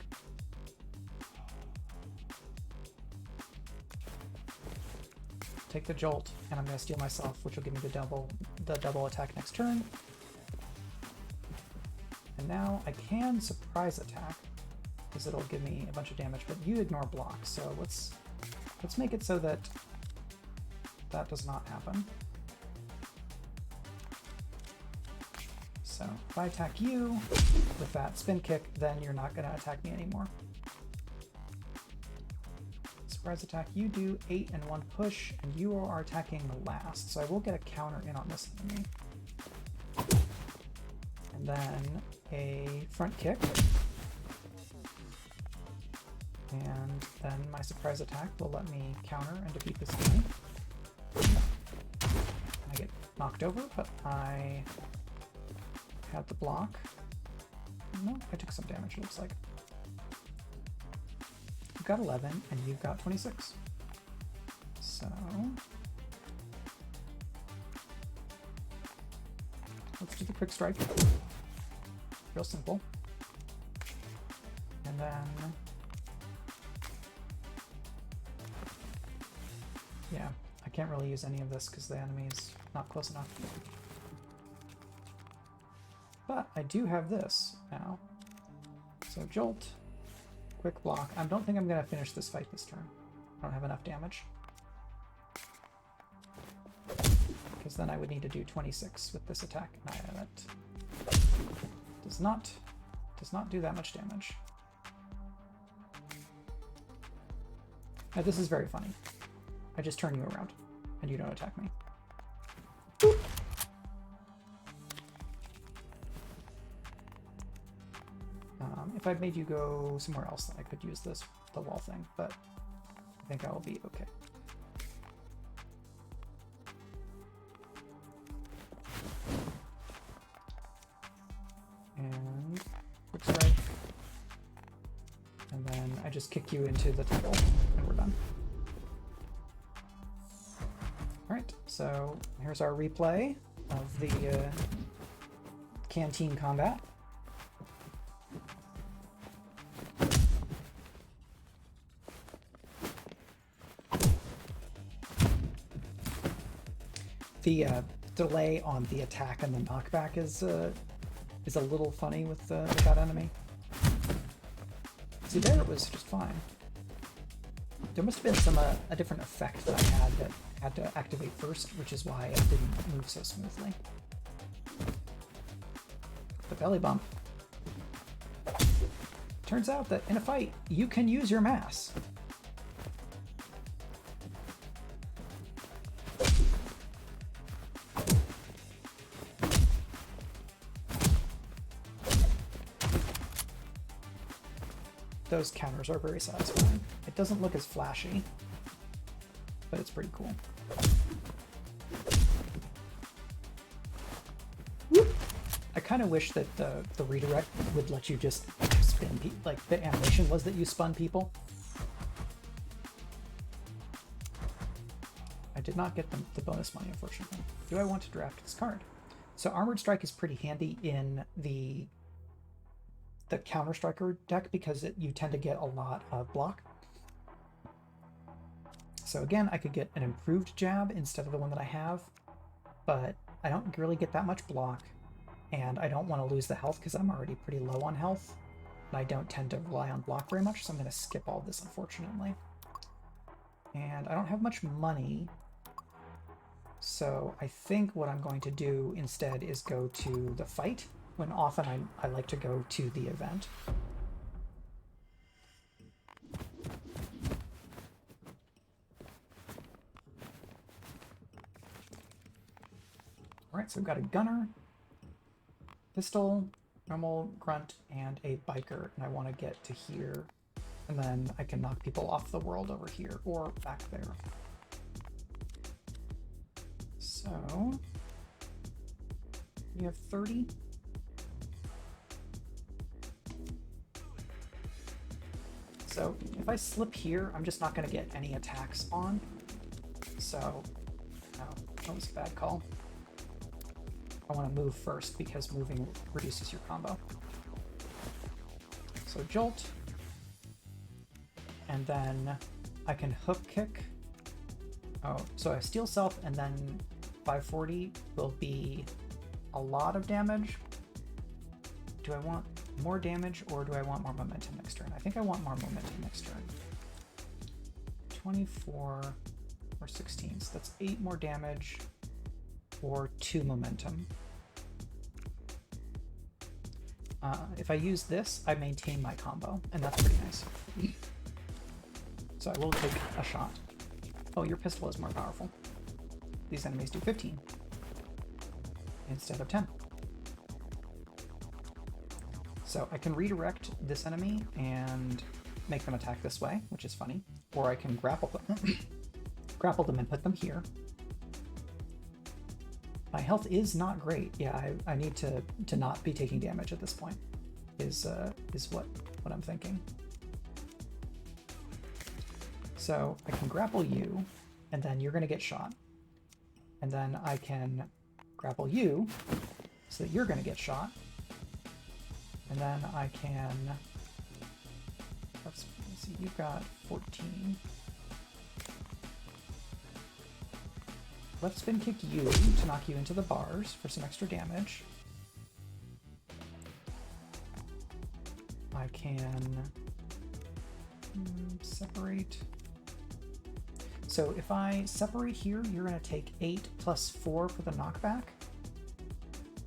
Take the jolt, and I'm going to steal myself, which will give me the double attack next turn. And now I can surprise attack, because it'll give me a bunch of damage, but you ignore block, so let's make it so that that does not happen. So if I attack you with that spin kick, then you're not going to attack me anymore. Surprise attack, you do 8 and 1 push, and you are attacking the last, so I will get a counter in on this enemy. And then a front kick. And then my surprise attack will let me counter and defeat this enemy. I get knocked over, but I had the block. No, I took some damage, it looks like. got 11 and you've got 26. So let's do the quick strike. Real simple. And then, yeah, I can't really use any of this because the enemy is not close enough. But I do have this now. So Jolt, quick block. I don't think I'm going to finish this fight this turn. I don't have enough damage. Because then I would need to do 26 with this attack. And that does not do that much damage. Now this is very funny. I just turn you around and you don't attack me. Boop. If I'd made you go somewhere else, then I could use the wall thing, but I think I will be okay. And quick strike. And then I just kick you into the temple, and we're done. Alright, so here's our replay of the canteen combat. The delay on the attack and the knockback is a little funny with that enemy. See, there it was just fine. There must have been a different effect that I had that had to activate first, which is why it didn't move so smoothly. The belly bump. Turns out that in a fight, you can use your mass. Those counters are very satisfying. It doesn't look as flashy, but it's pretty cool. Whoop. I kind of wish that the redirect would let you just spin people, like the animation was that you spun people. I did not get the bonus money, unfortunately. Do I want to draft this card? So Armored Strike is pretty handy in the Counter Striker deck because you tend to get a lot of block. So again, I could get an improved jab instead of the one that I have, but I don't really get that much block, and I don't want to lose the health because I'm already pretty low on health, and I don't tend to rely on block very much, so I'm going to skip all this, unfortunately. And I don't have much money, so I think what I'm going to do instead is go to the fight, when often I like to go to the event. Alright, so we've got a gunner, pistol, normal, grunt, and a biker, and I want to get to here, and then I can knock people off the world over here, or back there. So, we have 30. So if I slip here, I'm just not going to get any attacks on. So, no, that was a bad call. I want to move first because moving reduces your combo. So Jolt. And then I can hook kick. Oh, so I steal self and then 540 will be a lot of damage. Do I want more damage or do I want more momentum next turn? I think I want more momentum next turn. 24 or 16, so that's 8 more damage or 2 momentum. If I use this, I maintain my combo, and that's pretty nice. So I will take a shot. Oh, your pistol is more powerful. These enemies do 15 instead of 10. So I can redirect this enemy and make them attack this way, which is funny. Or I can grapple them, grapple them and put them here. My health is not great. Yeah, I need to not be taking damage at this point, is what I'm thinking. So I can grapple you, and then you're going to get shot. And then I can grapple you, so that you're going to get shot. And then I can... Let's see, you've got 14. Left spin kick you to knock you into the bars for some extra damage. I can separate. So if I separate here, you're going to take 8 plus 4 for the knockback,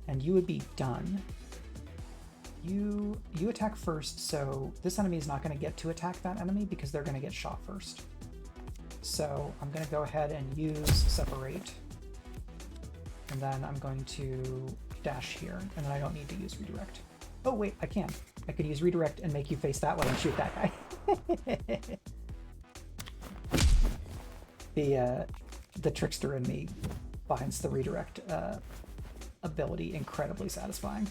and you would be done. You attack first, so this enemy is not going to get to attack that enemy because they're going to get shot first. So I'm going to go ahead and use separate, and then I'm going to dash here, and then I don't need to use redirect. Oh wait, I can. I could use redirect and make you face that way and shoot that guy. The trickster in me finds the redirect ability incredibly satisfying.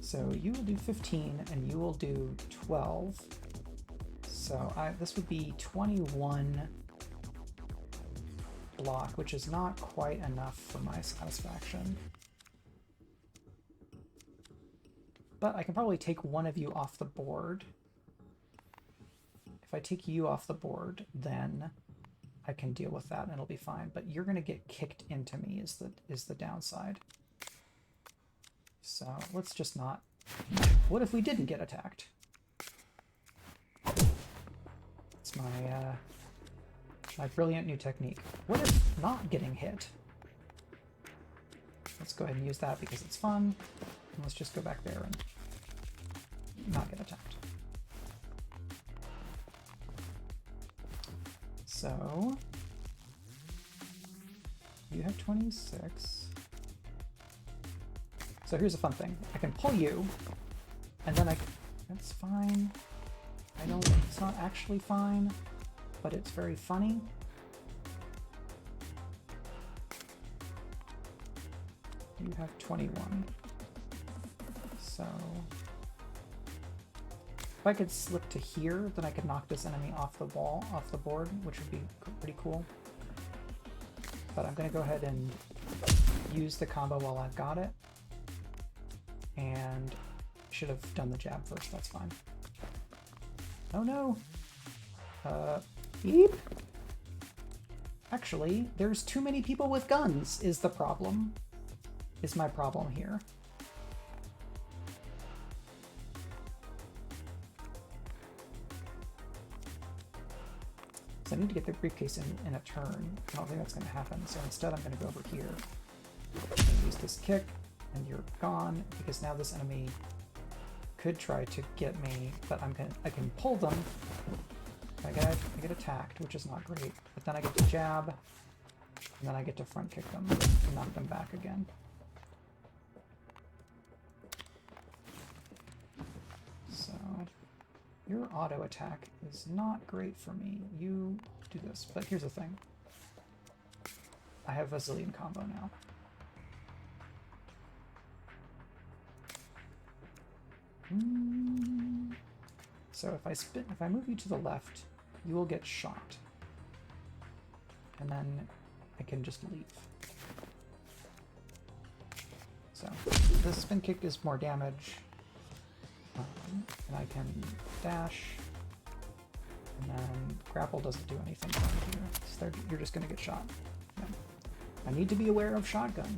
So you will do 15 and you will do 12. So this would be 21 block, which is not quite enough for my satisfaction. But I can probably take one of you off the board. If I take you off the board, then I can deal with that and it'll be fine. But you're going to get kicked into me is the downside. So let's just not... What if we didn't get attacked? It's my brilliant new technique. What if not getting hit? Let's go ahead and use that because it's fun. And let's just go back there and not get attacked. So you have 26. So here's a fun thing. I can pull you, and then that's fine. It's not actually fine, but it's very funny. You have 21. So if I could slip to here, then I could knock this enemy off the board, which would be pretty cool. But I'm gonna go ahead and use the combo while I've got it. And should have done the jab first, that's fine. Oh no! Beep! Actually, there's too many people with guns is the problem. Is my problem here. So I need to get the briefcase in a turn. I don't think that's going to happen, so instead I'm going to go over here. I'm going to use this kick, and you're gone, because now this enemy could try to get me, but I can pull them. I get attacked, which is not great, but then I get to jab, and then I get to front kick them and knock them back again. So your auto attack is not great for me. You do this, but here's the thing. I have a zillion combo now. So if I move you to the left, you will get shot. And then I can just leave. So the spin kick is more damage. And I can dash. And then grapple doesn't do anything for me here. So you're just going to get shot. Yeah. I need to be aware of shotgun.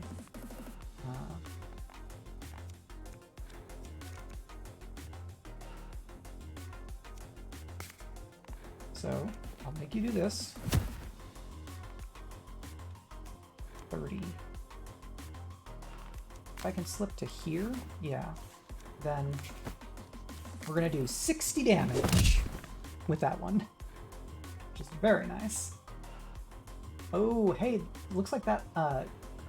So I'll make you do this. 30. If I can slip to here, yeah, then we're gonna do 60 damage with that one, which is very nice. Oh, hey, looks like that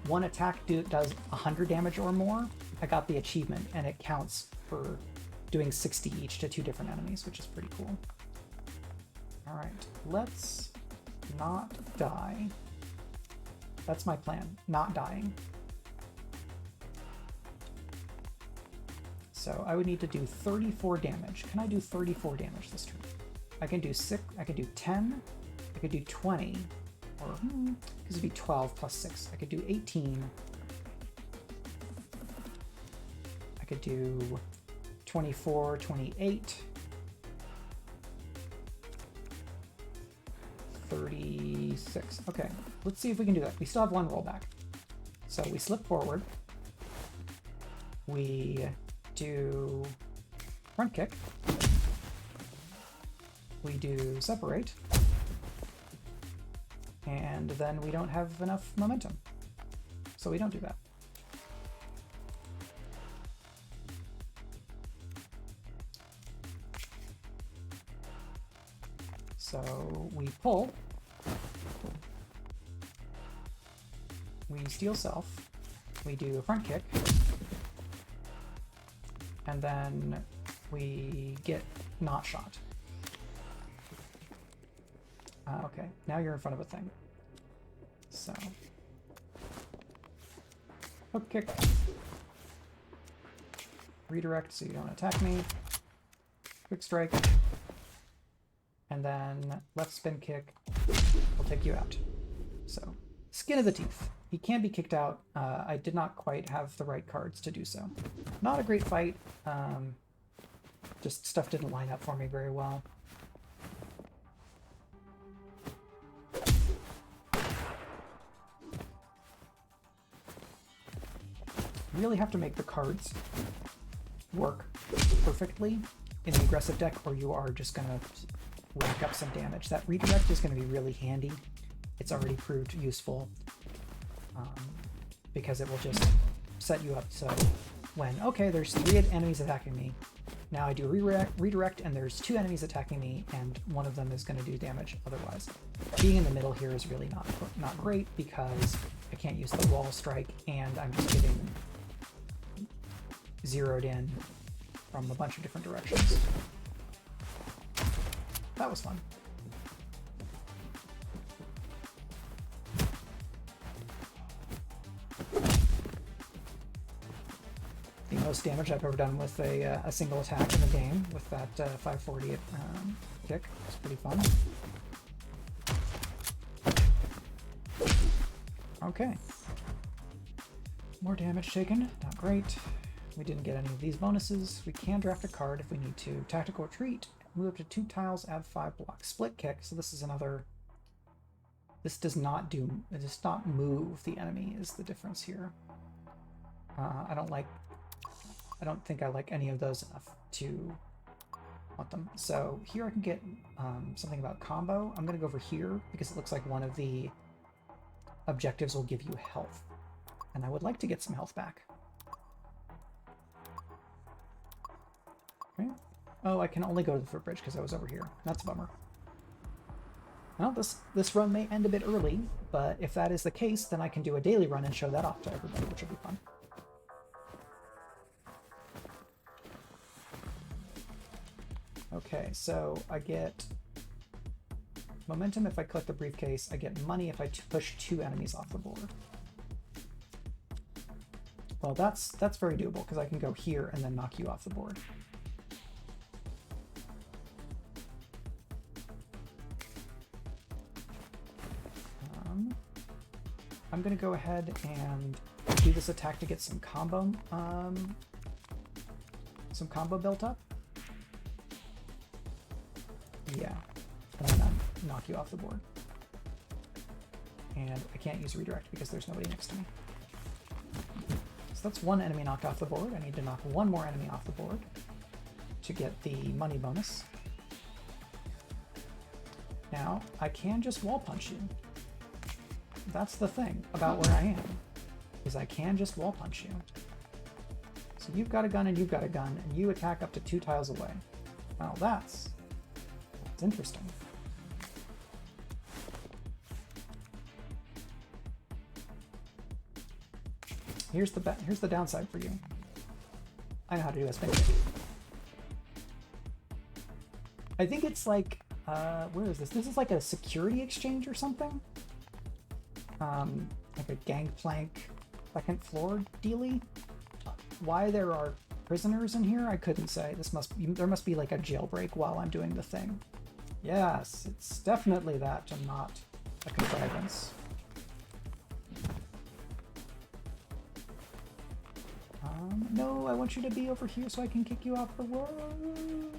one attack does 100 damage or more. I got the achievement, and it counts for doing 60 each to 2 different enemies, which is pretty cool. All right, let's not die. That's my plan, not dying. So I would need to do 34 damage. Can I do 34 damage this turn? I can do 6, I can do 10, I could do 20, or, because it'd be 12 plus 6. I could do 18. I could do 24, 28, 36. Okay, let's see if we can do that. We still have one rollback. So we slip forward. We do front kick. We do separate. And then we don't have enough momentum. So we don't do that. So we pull. We steal self. We do a front kick. And then we get not shot. Okay, now you're in front of a thing. So, hook kick, redirect so you don't attack me, quick strike, and then left spin kick will take you out. So, skin of the teeth. He can be kicked out. I did not quite have the right cards to do so. Not a great fight. Just stuff didn't line up for me very well. Really have to make the cards work perfectly in the aggressive deck, or you are just going to rack up some damage. That redirect is going to be really handy. It's already proved useful because it will just set you up so when, okay, there's 3 enemies attacking me, now I do redirect and there's 2 enemies attacking me and one of them is going to do damage otherwise. Being in the middle here is really not great because I can't use the wall strike and I'm just getting zeroed in from a bunch of different directions. That was fun. The most damage I've ever done with a single attack in the game with that 540 kick. It's pretty fun. Okay. More damage taken. Not great. We didn't get any of these bonuses. We can draft a card if we need to. Tactical retreat. Move up to 2 tiles, add 5 blocks. Split kick. So this is another... This does not do... It does not move the enemy is the difference here. I don't think I like any of those enough to want them. So here I can get something about combo. I'm going to go over here because it looks like one of the objectives will give you health. And I would like to get some health back. Okay. Oh, I can only go to the footbridge because I was over here. That's a bummer. Well, this run may end a bit early, but if that is the case, then I can do a daily run and show that off to everybody, which will be fun. Okay, so I get momentum if I collect the briefcase. I get money if I push 2 enemies off the board. Well, that's very doable because I can go here and then knock you off the board. I'm going to go ahead and do this attack to get some combo built up. Yeah, and then I'll knock you off the board. And I can't use redirect because there's nobody next to me. So that's 1 enemy knocked off the board. I need to knock 1 more enemy off the board to get the money bonus. Now, I can just wall punch you. That's the thing about where I am, is I can just wall punch you. So you've got a gun and you've got a gun, and you attack up to 2 tiles away. Now that's interesting. Here's the downside for you. I know how to do a spin kick. I think it's like, where is this? This is like a security exchange or something? Like a gangplank 2nd floor dealie? Why there are prisoners in here, I couldn't say. There must be like a jailbreak while I'm doing the thing. Yes, it's definitely that and not a contrivance. No, I want you to be over here so I can kick you off the world.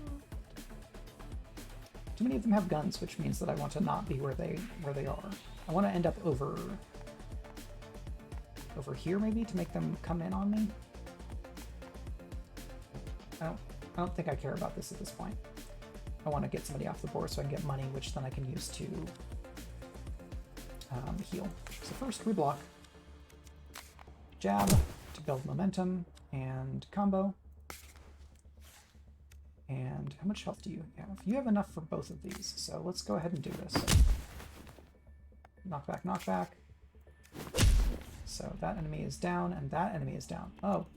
Too many of them have guns, which means that I want to not be where they are. I want to end up over here maybe to make them come in on me. I don't think I care about this at this point. I want to get somebody off the board so I can get money, which then I can use to heal. So first, reblock. Jab to build momentum, and combo. And how much health do you have? You have enough for both of these, so let's go ahead and do this. Knockback, knockback. So that enemy is down, and that enemy is down. Oh,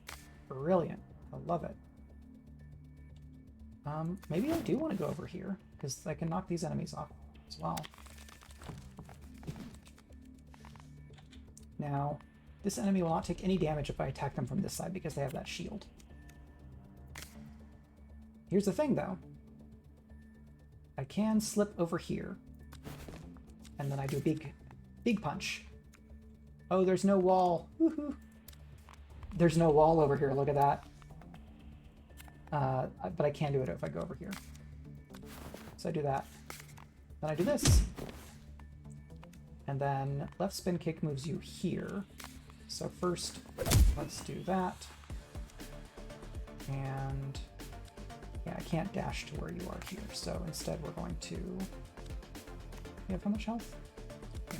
brilliant. I love it. Maybe I do want to go over here, because I can knock these enemies off as well. Now, this enemy will not take any damage if I attack them from this side, because they have that shield. Here's the thing, though. I can slip over here, and then I do a big punch. Oh, there's no wall. Woohoo! There's no wall over here, look at that. But I can do it if I go over here. So I do that. Then I do this. And then left spin kick moves you here. So first, let's do that. And yeah, I can't dash to where you are here. So instead we're going to... You have how much health? Yeah.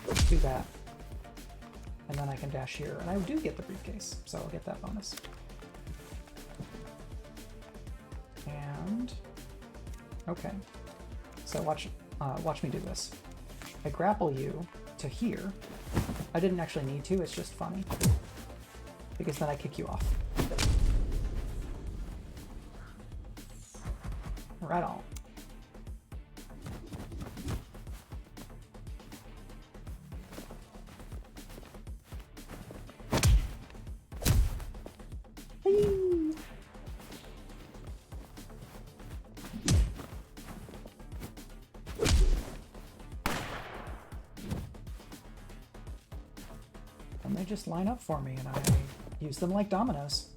Let's do that. And then I can dash here. And I do get the briefcase, so I'll get that bonus. And... Okay. So watch me do this. I grapple you to here. I didn't actually need to, it's just funny. Because then I kick you off. Right on. And they just line up for me, and I use them like dominoes.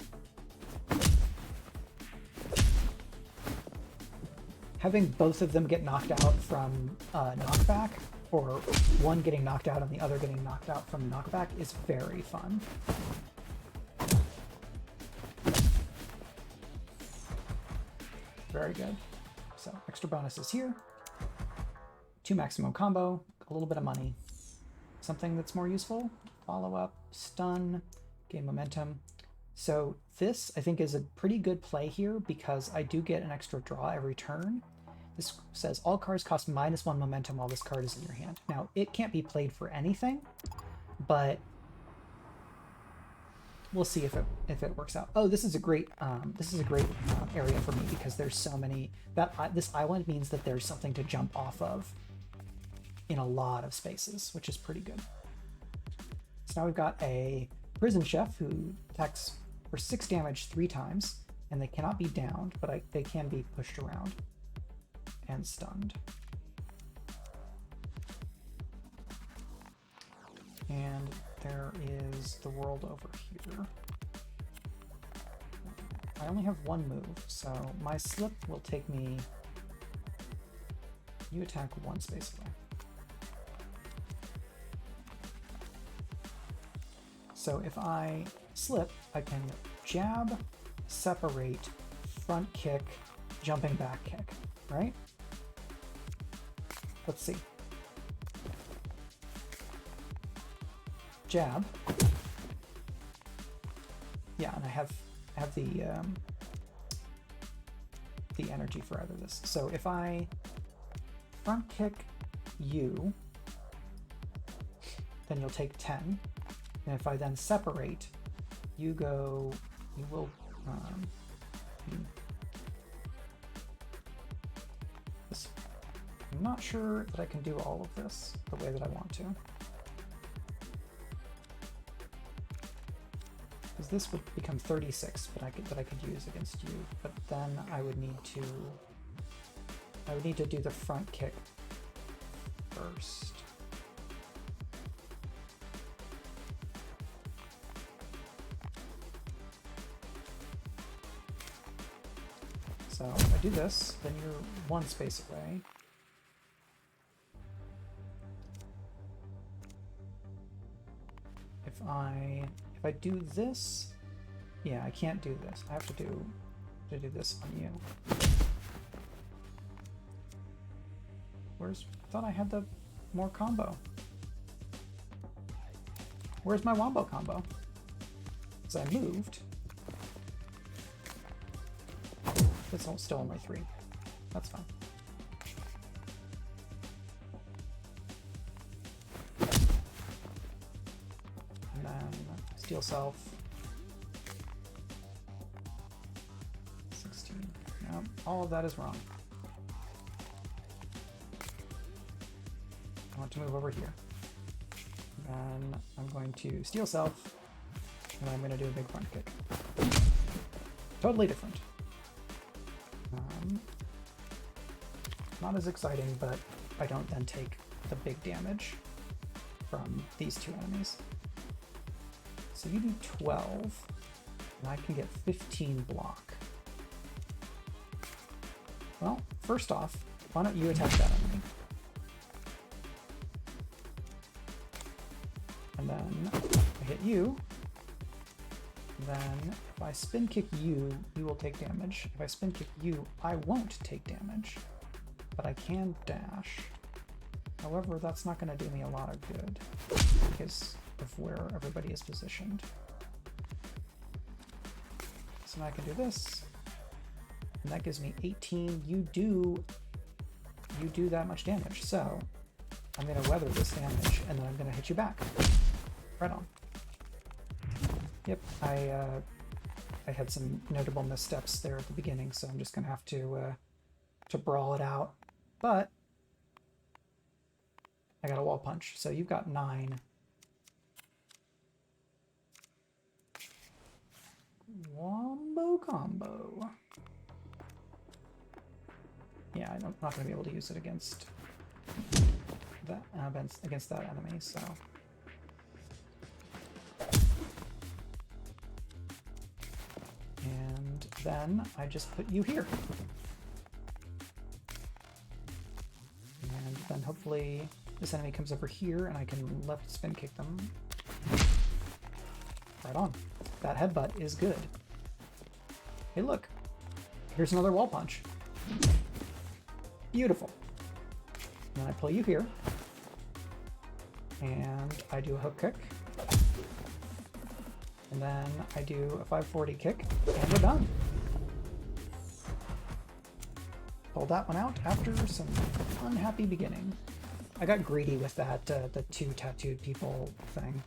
Having both of them get knocked out from knockback, or one getting knocked out and the other getting knocked out from knockback, is very fun. Very good. So extra bonuses here. 2 maximum combo, a little bit of money. Something that's more useful, follow up, stun, gain momentum. So this, I think, is a pretty good play here because I do get an extra draw every turn. This says all cards cost -1 momentum while this card is in your hand. Now, it can't be played for anything, but we'll see if it works out. Oh, this is a great area for me because there's so many. This island means that there's something to jump off of in a lot of spaces, which is pretty good. So now we've got a prison chef who attacks for 6 damage 3 times, and they cannot be downed, but they can be pushed around and stunned. And there is the world over here. I only have 1 move, so my slip will take me... You attack 1 space away. So if I slip, I can jab, separate, front kick, jumping back kick, right? Let's see. Jab. Yeah, and I have the energy for either of this. So if I front kick you, then you'll take 10. And if I then separate, you will this. I'm not sure that I can do all of this the way that I want to. Because this would become 36, but that I could use against you. But then I would need to I would need to do the front kick first. So if I do this, then you're one space away. If I do this, yeah, I can't do this. I have to do this on you. I thought I had the more combo. Where's my wombo combo? Because I moved. It's still only 3. That's fine. And then steel self. 16. No, all of that is wrong. I want to move over here. Then I'm going to steel self, and I'm going to do a big front kick. Totally different. Not as exciting, but I don't then take the big damage from these 2 enemies. So you do 12, and I can get 15 block. Well, first off, why don't you attack that enemy? And then I hit you. Then if I spin kick you, you will take damage. If I spin kick you, I won't take damage. But I can dash. However, that's not going to do me a lot of good because of where everybody is positioned. So now I can do this. And that gives me 18. You do that much damage. So I'm going to weather this damage and then I'm going to hit you back. Right on. Yep, I had some notable missteps there at the beginning, so I'm just going to have to brawl it out. But I got a wall punch, so you've got 9. Wombo combo. Yeah, I'm not going to be able to use it against that enemy, so. And then I just put you here. And then hopefully this enemy comes over here and I can left spin kick them. Right on. That headbutt is good. Hey look, here's another wall punch. Beautiful. And then I pull you here. And I do a hook kick. And then I do a 540 kick, and we're done. Pulled that one out after some unhappy beginning. I got greedy with that, the 2 tattooed people thing.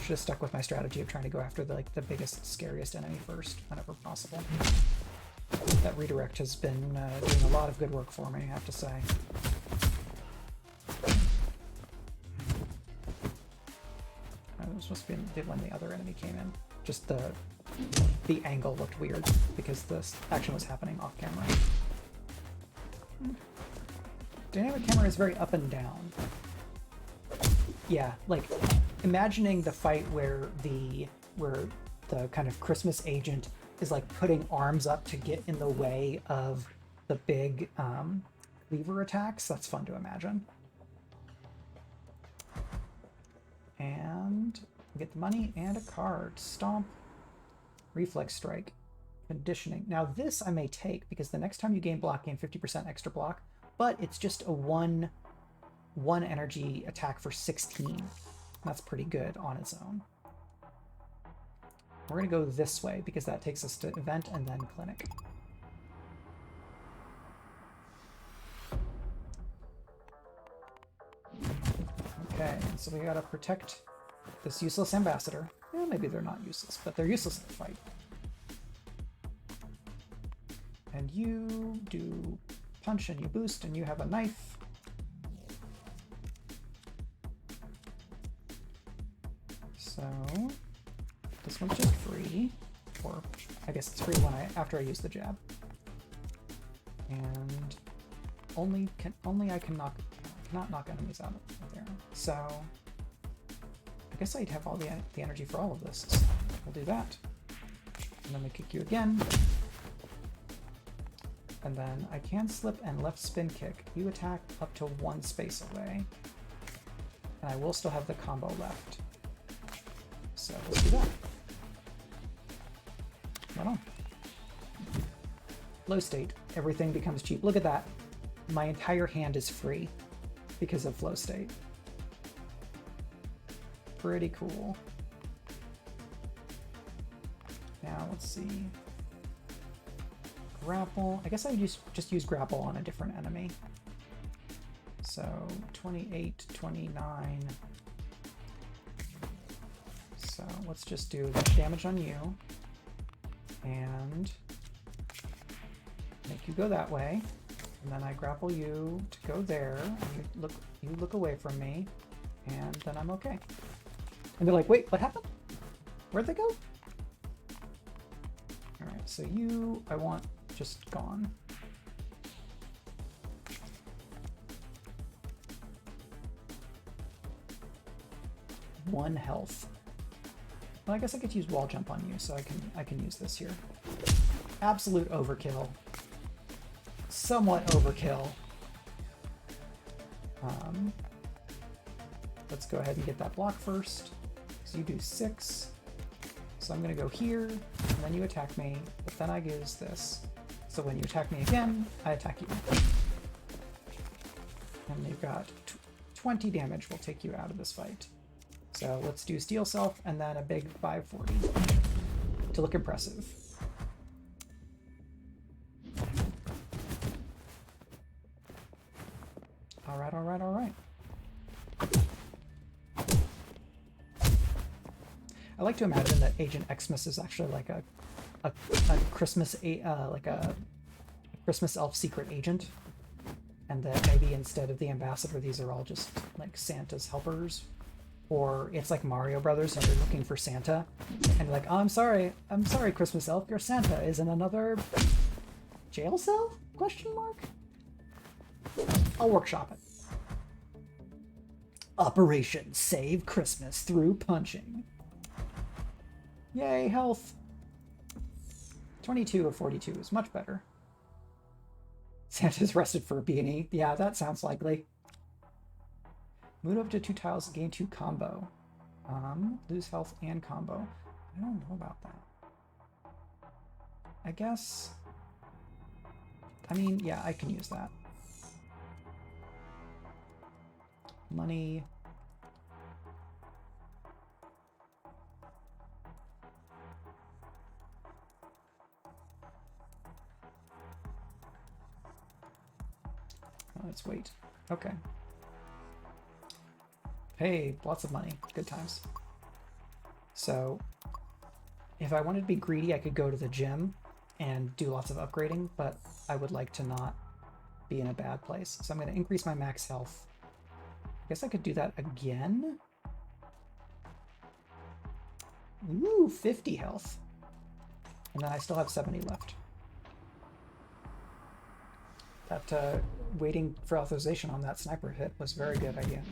Should have stuck with my strategy of trying to go after the biggest, scariest enemy first, whenever possible. That redirect has been doing a lot of good work for me, I have to say. It was supposed to be when the other enemy came in. Just the angle looked weird because the action was happening off camera. Dynamic camera is very up and down. Yeah, like imagining the fight where the kind of Christmas agent is like putting arms up to get in the way of the big lever attacks. That's fun to imagine. And get the money and a card. Stomp, reflex strike, conditioning. Now this I may take because the next time you gain block, gain 50% extra block, but it's just a one energy attack for 16. That's pretty good on its own. We're gonna go this way because that takes us to event and then clinic. Okay, so we gotta protect this useless ambassador. Yeah, maybe they're not useless, but they're useless in the fight. And you do punch and you boost and you have a knife. So this one's just free, or I guess it's free when after I use the jab. And only I cannot knock enemies out of there. So I guess I'd have all the energy for all of this. So we'll do that. And then we kick you again. And then I can slip and left spin kick. You attack up to 1 space away. And I will still have the combo left. So let's do that. Right on. Flow state. Everything becomes cheap. Look at that. My entire hand is free because of flow state. Pretty cool. Now let's see. Grapple. I guess I would just use grapple on a different enemy. So 28, 29. So let's just do damage on you and make you go that way. And then I grapple you to go there. And you look away from me, and then I'm okay. And they're like, wait, what happened? Where'd they go? All right, so you, I want just gone. One health. Well, I guess I could use wall jump on you, so I can use this here. Absolute overkill. Somewhat overkill. Let's go ahead and get that block first. So you do 6. So I'm going to go here, and then you attack me, but then I use this. So when you attack me again, I attack you. And you've got 20 damage will take you out of this fight. So let's do Steel Self and then a big 540 to look impressive. All right, all right, all right. I like to imagine that Agent Xmas is actually like a Christmas like a Christmas elf secret agent, and that maybe instead of the ambassador, these are all just like Santa's helpers, or it's like Mario Brothers and they're looking for Santa, and you're like, oh, I'm sorry, Christmas elf, your Santa is in another jail cell? Question mark. I'll workshop it. Operation Save Christmas through punching. Yay, health. 22 of 42 is much better. Santa's rested for a beanie. Yeah, that sounds likely. Move up to 2 tiles, gain 2 combo. Lose health and combo. I don't know about that. I guess... I mean, yeah, I can use that. Money... Let's wait. Okay. Hey, lots of money. Good times. So, if I wanted to be greedy, I could go to the gym and do lots of upgrading, but I would like to not be in a bad place. So I'm going to increase my max health. I guess I could do that again. Ooh, 50 health. And then I still have 70 left. That waiting for authorization on that sniper hit was a very good idea.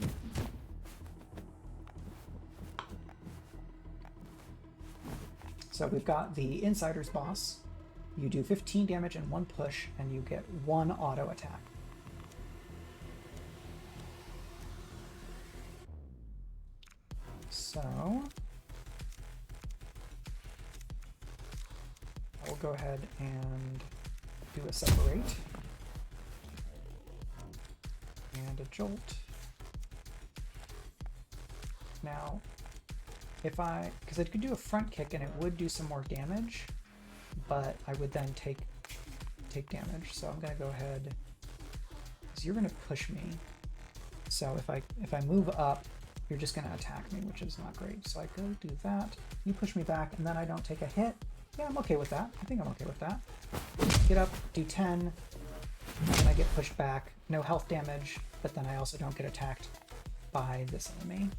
So we've got the Insider's boss. You do 15 damage in 1 push, and you get 1 auto attack. So I will go ahead and do a separate. And a jolt. Now, because I could do a front kick and it would do some more damage, but I would then take damage. So I'm gonna go ahead, because you're gonna push me. So if I move up, you're just gonna attack me, which is not great. So I go do that. You push me back, and then I don't take a hit. Yeah, I'm okay with that. I think I'm okay with that. Get up, do 10, and I get pushed back. No health damage, but then I also don't get attacked by this enemy. And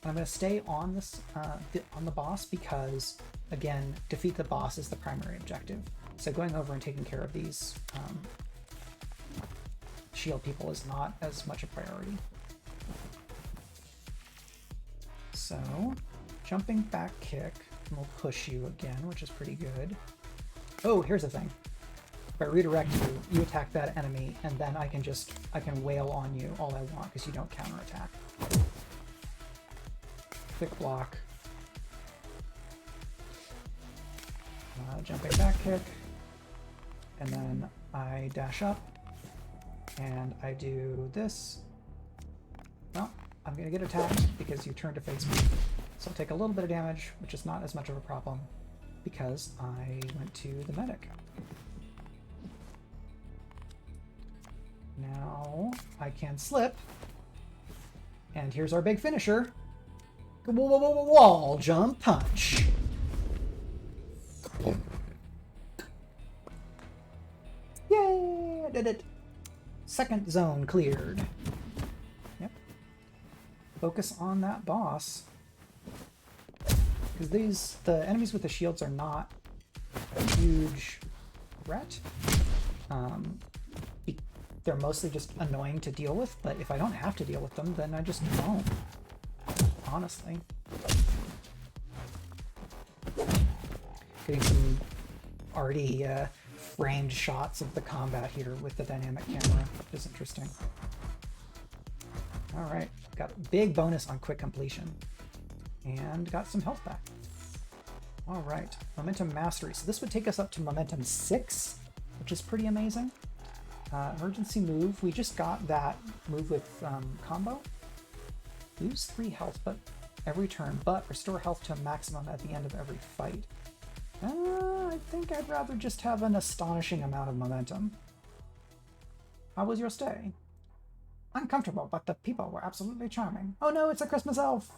I'm going to stay on this on the boss because, again, defeat the boss is the primary objective. So going over and taking care of these shield people is not as much a priority. So, jumping back kick will push you again, which is pretty good. Oh, here's the thing. If I redirect you, you attack that enemy, and then I can wail on you all I want because you don't counterattack. Quick block. Jumping back kick. And then I dash up. And I do this. Well, I'm going to get attacked because you turn to face me. So I'll take a little bit of damage, which is not as much of a problem because I went to the medic. Now I can slip. And here's our big finisher. Wall jump punch. Yay! I did it. Second zone cleared. Yep. Focus on that boss. Because the enemies with the shields are not a huge threat. They're mostly just annoying to deal with, but if I don't have to deal with them, then I just don't. Honestly. Getting some already framed shots of the combat here with the dynamic camera, which is interesting. Alright, got a big bonus on quick completion. And got some health back. Alright, Momentum Mastery. So this would take us up to Momentum 6, which is pretty amazing. Emergency move. We just got that move with combo. Lose 3 health but every turn, but restore health to a maximum at the end of every fight. I think I'd rather just have an astonishing amount of momentum. How was your stay? Uncomfortable, but the people were absolutely charming. Oh no, it's a Christmas elf!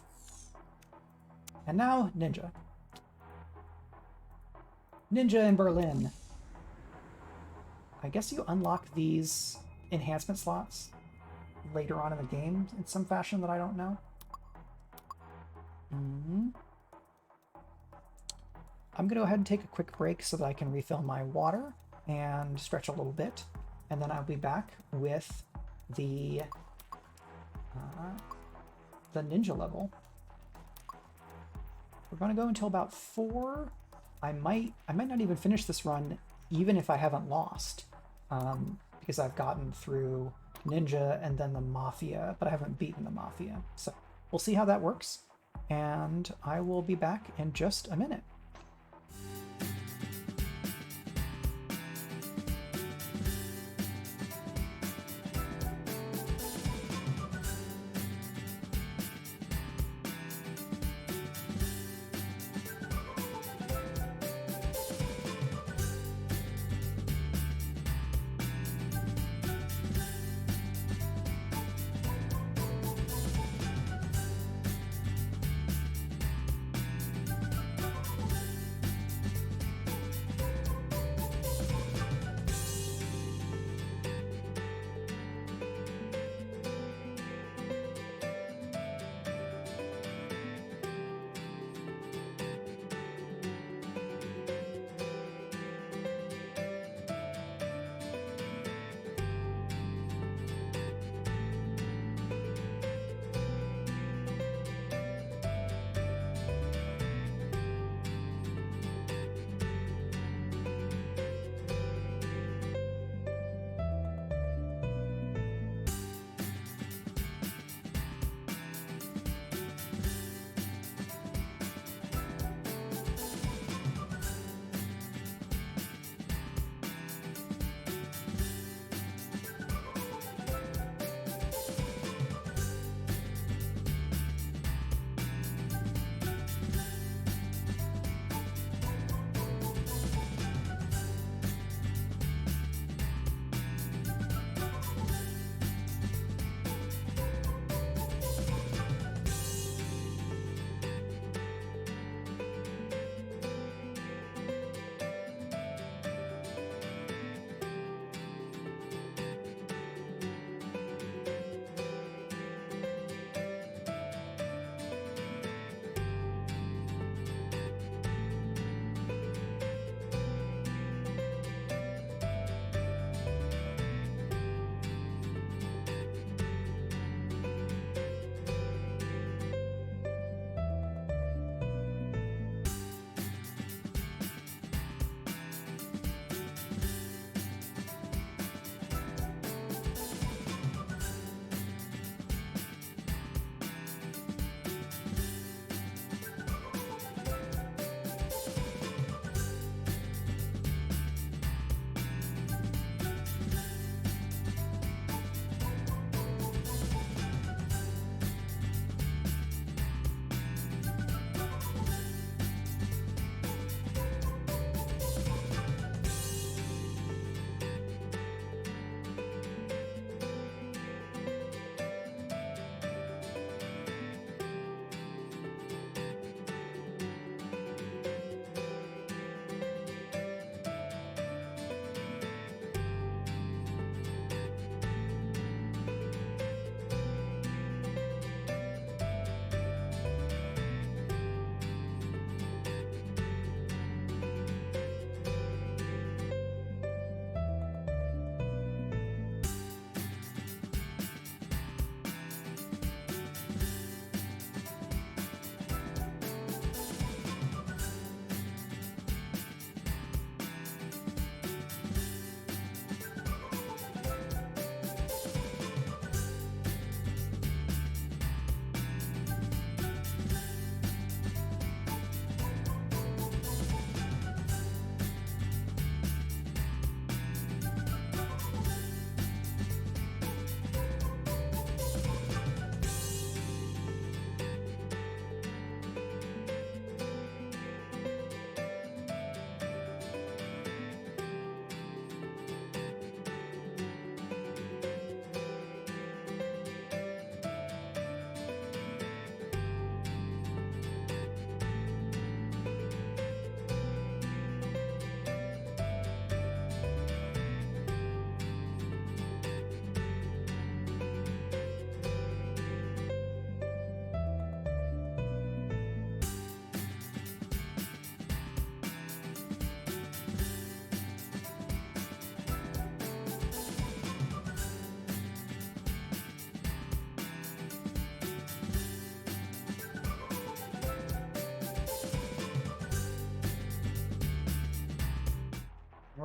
And now, Ninja. Ninja in Berlin. I guess you unlock these enhancement slots later on in the game in some fashion that I don't know. I'm going to go ahead and take a quick break so that I can refill my water and stretch a little bit. And then I'll be back with the ninja level. We're going to go until about 4. I might not even finish this run even if I haven't lost. Because I've gotten through Ninja and then the Mafia, but I haven't beaten the Mafia. So we'll see how that works, and I will be back in just a minute.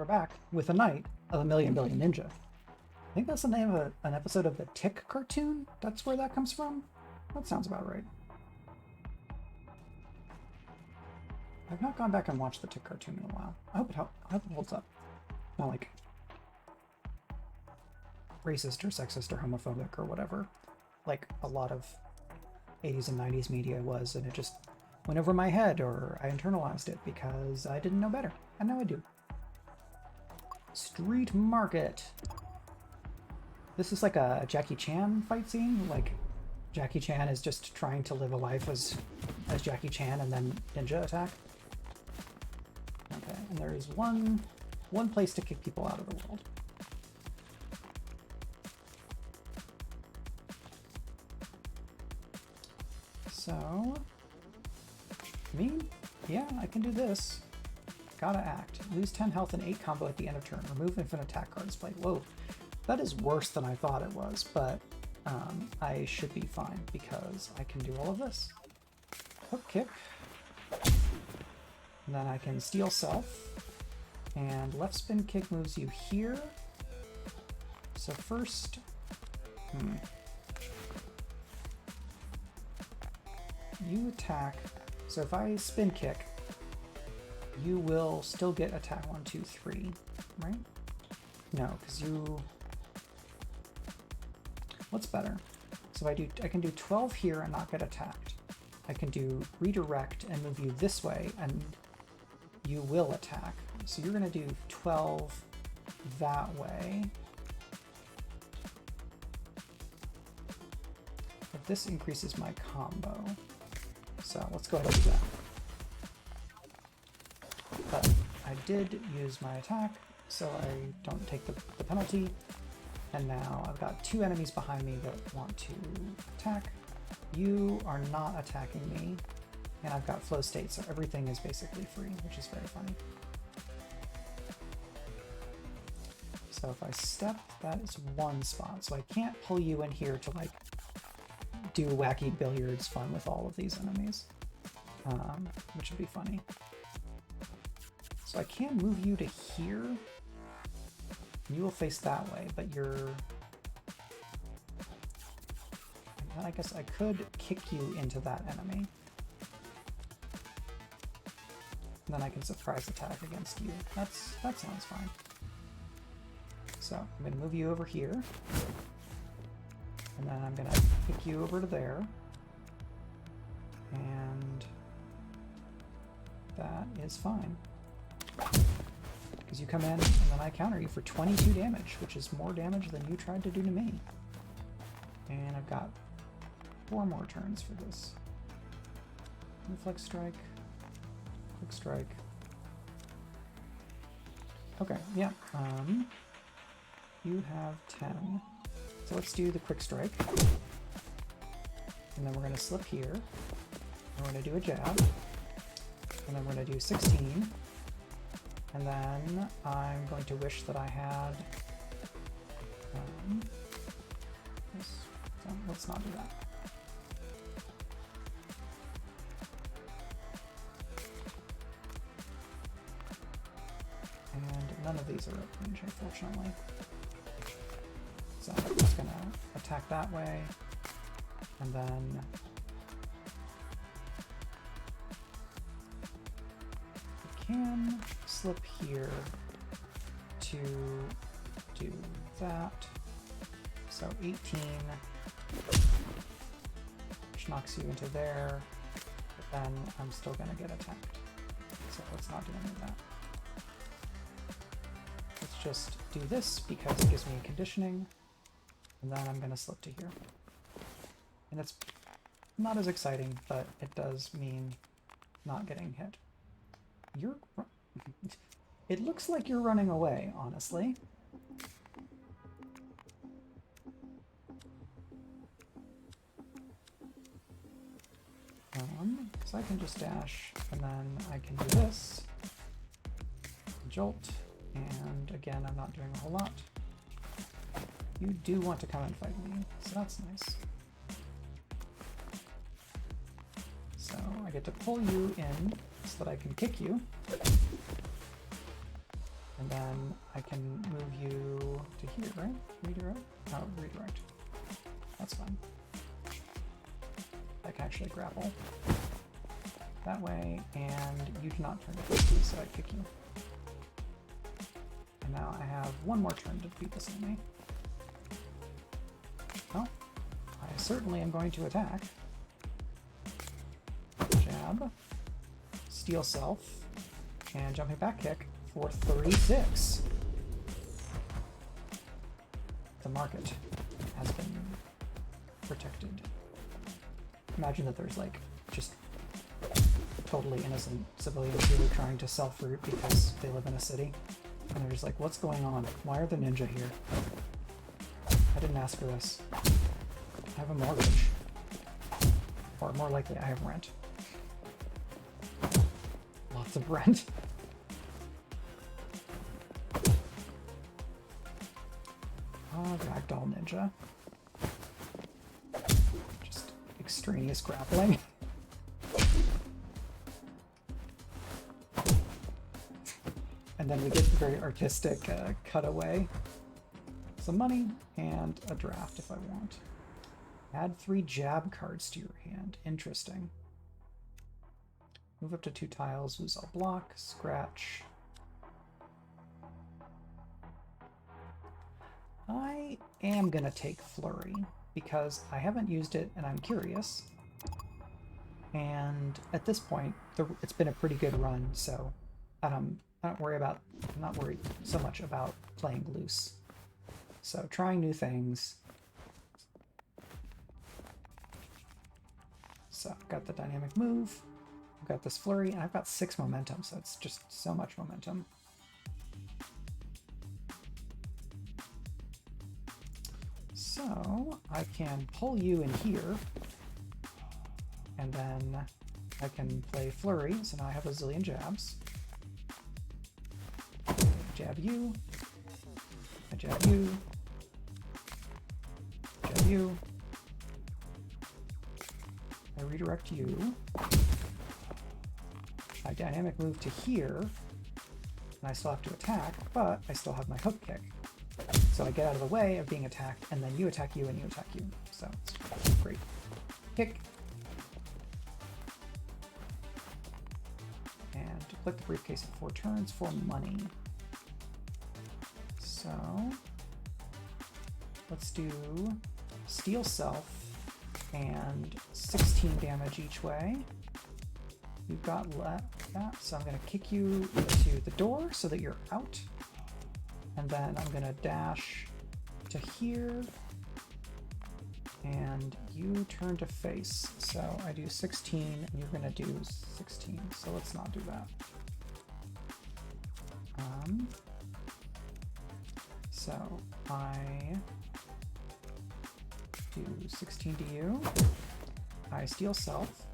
back with a night of a million billion ninja. I think that's the name of an episode of the Tick cartoon. That's where that comes from. That sounds about right. I've not gone back and watched the Tick cartoon in a while. I hope it holds up. Not like racist or sexist or homophobic or whatever, like a lot of 80s and 90s media was, and it just went over my head, or I internalized it because I didn't know better, and now I do. Street market. This is like a Jackie Chan fight scene. Like Jackie Chan is just trying to live a life as Jackie Chan, and then ninja attack. Okay, and there is one place to kick people out of the world. So, me? Yeah, I can do this. Gotta act. Lose 10 health and 8 combo at the end of turn. Remove infinite attack cards played. Whoa, that is worse than I thought it was, but I should be fine because I can do all of this. Hook kick. And then I can steal self. And left spin kick moves you here. So first... You attack, so if I spin kick, you will still get attack 1, 2, 3, right? No, because you... What's better? So if I can do 12 here and not get attacked. I can do redirect and move you this way, and you will attack. So you're going to do 12 that way. But this increases my combo. So let's go ahead and do that. But I did use my attack, so I don't take the penalty. And now I've got 2 enemies behind me that want to attack. You are not attacking me, and I've got flow state, so everything is basically free, which is very funny. So if I step, that is 1 spot. So I can't pull you in here to like do wacky billiards fun with all of these enemies, which would be funny. So I can move you to here. You will face that way, but you're... I guess I could kick you into that enemy. And then I can surprise attack against you. That sounds fine. So I'm going to move you over here. And then I'm going to kick you over to there. And that is fine. Because you come in, and then I counter you for 22 damage, which is more damage than you tried to do to me. And I've got 4 more turns for this. Reflex strike. Quick strike. Okay, yeah. You have 10. So let's do the quick strike. And then we're going to slip here. And we're going to do a jab. And then we're going to do 16. And then I'm going to wish that I had this. So let's not do that. And none of these are at range, unfortunately. So I'm just going to attack that way, and then I can slip here to do that. So 18, which knocks you into there, but then I'm still going to get attacked. So let's not do any of that. Let's just do this because it gives me conditioning. And then I'm going to slip to here. And it's not as exciting, but it does mean not getting hit. It looks like you're running away, honestly. So I can just dash, and then I can do this. Jolt, and again, I'm not doing a whole lot. You do want to come and fight me, so that's nice. So I get to pull you in so that I can kick you. And then I can move you to here, right? Redirect? Oh, redirect. That's fine. I can actually grapple that way, and you do not turn to 50, so I kick you. And now I have one more turn to beat this enemy. Well, I certainly am going to attack. Jab, steal self, and jumping back kick for 36. The market has been protected. Imagine that there's like just totally innocent civilians who are trying to sell fruit because they live in a city. And they're just like, what's going on? Why are the ninja here? I didn't ask for this. I have a mortgage. Or more likely, I have rent. Lots of rent. Oh, ragdoll ninja. Just extraneous grappling. And then we get the very artistic cutaway. Some money and a draft if I want. Add 3 jab cards to your hand. Interesting. Move up to 2 tiles, lose all block, scratch. I am gonna take Flurry because I haven't used it and I'm curious. And at this point, it's been a pretty good run, so I'm not worried so much about playing loose. So trying new things. So I've got the dynamic move, I've got this flurry, and I've got 6 momentum, so it's just so much momentum. So I can pull you in here, and then I can play flurry, so now I have a zillion jabs. Jab you, I jab you, jab you, I redirect you, I dynamic move to here, and I still have to attack, but I still have my hook kick. So I get out of the way of being attacked, and then you attack you, and you attack you. So it's great. Kick. And click the briefcase in 4 turns for money. So let's do steal self and 16 damage each way. You've got that, so I'm going to kick you into the door so that you're out. And then I'm going to dash to here. And you turn to face. So I do 16 and you're going to do 16. So let's not do that. So I do 16 to you. I steal self.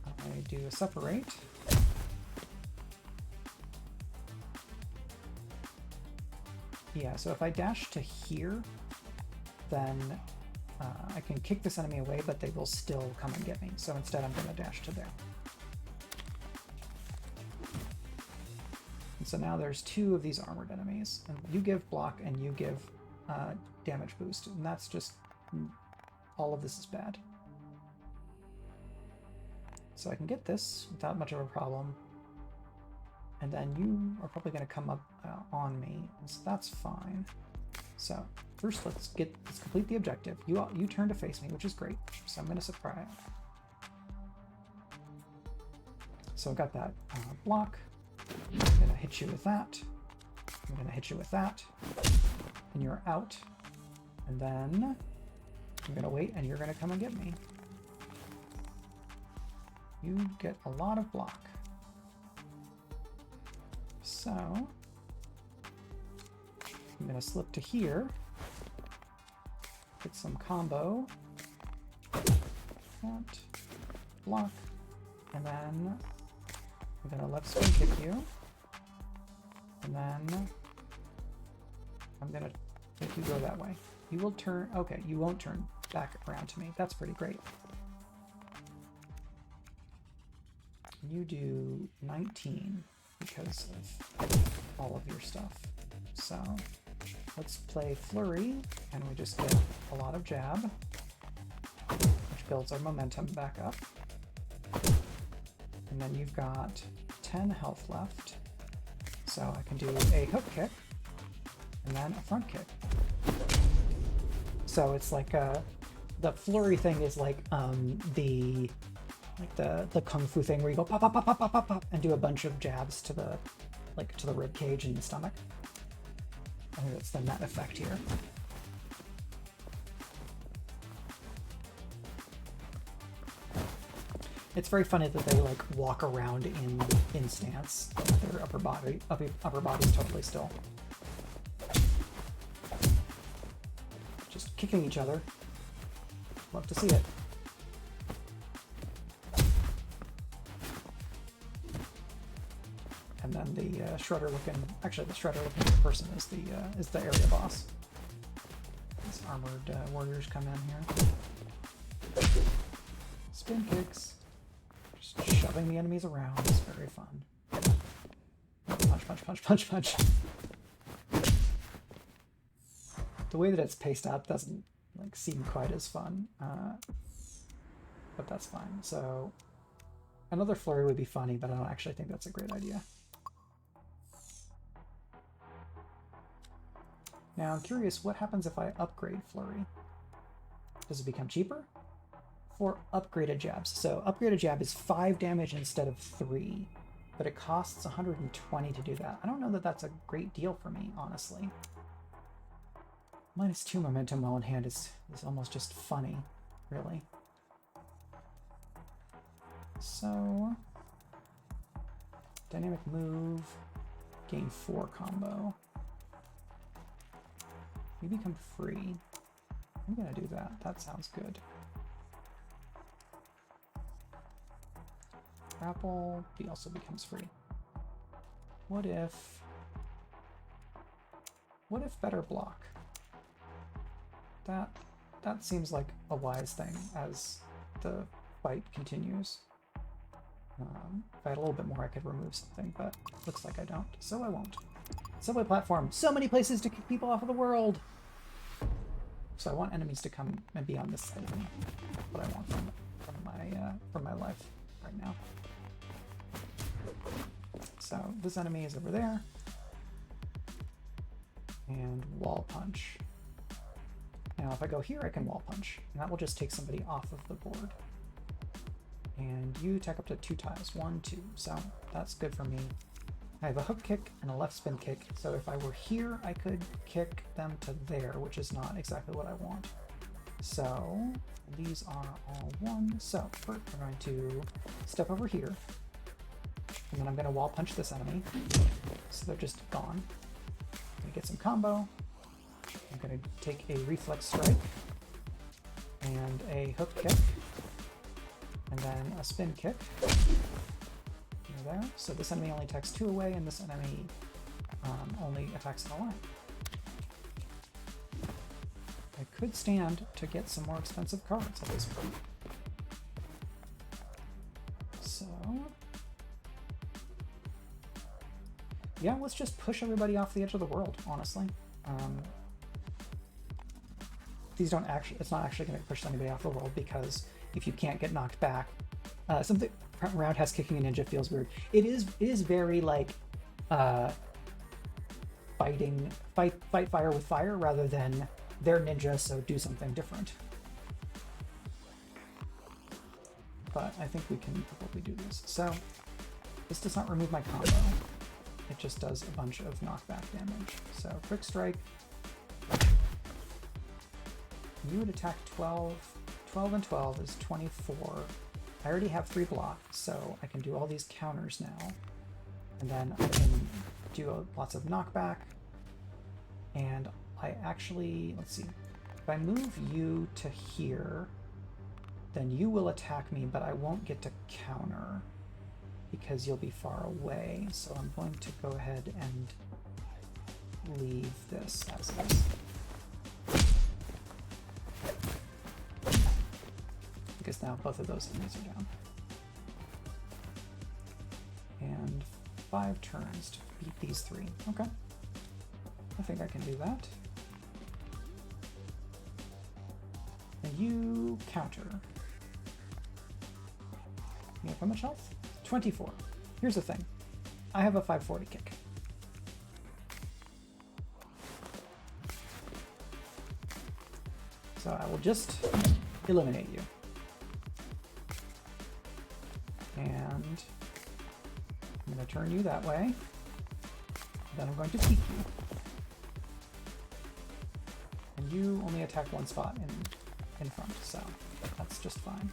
I do a separate. Yeah, so if I dash to here, then I can kick this enemy away, but they will still come and get me. So instead I'm going to dash to there. And so now there's 2 of these armored enemies. And you give block and you give damage boost. And that's just... all of this is bad. So I can get this without much of a problem. And then you are probably going to come up on me, so that's fine. So first let's complete the objective. You turn to face me, which is great. So I'm going to surprise. So I've got that block. I'm going to hit you with that. I'm going to hit you with that. And you're out. And then I'm going to wait, and you're going to come and get me. You get a lot of block. So I'm going to slip to here, get some combo, that, block, and then I'm going to left swing kick you, and then I'm going to make you go that way. You will turn, okay, you won't turn back around to me. That's pretty great. You do 19 because of all of your stuff. So let's play Flurry, and we just get a lot of jab, which builds our momentum back up. And then you've got 10 health left, so I can do a hook kick, and then a front kick. So it's like the Flurry thing is like the kung fu thing where you go pop pop pop pop pop pop pop and do a bunch of jabs to the rib cage and the stomach. I think that's the net effect here. It's very funny that they like walk around in stance. Their upper body's totally still. Just kicking each other. Love to see it. And then the shredder-looking person is the area boss. These armored warriors come in here. Spin kicks. Just shoving the enemies around is very fun. Punch, punch, punch, punch, punch. The way that it's paced out doesn't like seem quite as fun, but that's fine. So another Flurry would be funny, but I don't actually think that's a great idea. Now I'm curious, what happens if I upgrade Flurry? Does it become cheaper? For upgraded jabs. So upgraded jab is 5 damage instead of 3, but it costs 120 to do that. I don't know that that's a great deal for me, honestly. -2 momentum while in hand is almost just funny, really. So, dynamic move, gain 4 combo. You become free. I'm gonna do that. That sounds good. Grapple, he also becomes free. What if better block? That seems like a wise thing as the fight continues. If I had a little bit more, I could remove something, but looks like I don't, so I won't. Subway platform, so many places to kick people off of the world! So I want enemies to come and be on this side of me. What I want from my life right now. So this enemy is over there. And wall punch. Now if I go here, I can wall punch, and that will just take somebody off of the board. And you attack up to 2 tiles, 1, 2, so that's good for me. I have a hook kick and a left spin kick, so if I were here, I could kick them to there, which is not exactly what I want. So these are all 1. So first we're going to step over here, and then I'm going to wall punch this enemy, so they're just gone. I'm going to get some combo. I'm going to take a reflex strike and a hook kick, and then a spin kick. There. So this enemy only attacks 2 away, and this enemy only attacks in a line. I could stand to get some more expensive cards at this point. So yeah, let's just push everybody off the edge of the world, honestly. These don't actually, it's not actually going to push anybody off the world, because if you can't get knocked back, something roundhouse kicking a ninja feels weird. It is very like fight fire with fire, rather than they're ninja, so do something different. But I think we can probably do this. So this does not remove my combo. It just does a bunch of knockback damage. So quick strike. You would attack 12. 12 and 12 is 24. I already have 3 blocks, so I can do all these counters now. And then I can do lots of knockback. And I actually, let's see, if I move you to here, then you will attack me, but I won't get to counter because you'll be far away. So I'm going to go ahead and leave this as is. Because now both of those enemies are down. And 5 turns to beat these 3. Okay. I think I can do that. And you counter. You have how much health? 24. Here's the thing. I have a 540 kick. So I will just eliminate you. And I'm going to turn you that way. Then I'm going to peek you. And you only attack one spot in front, so that's just fine.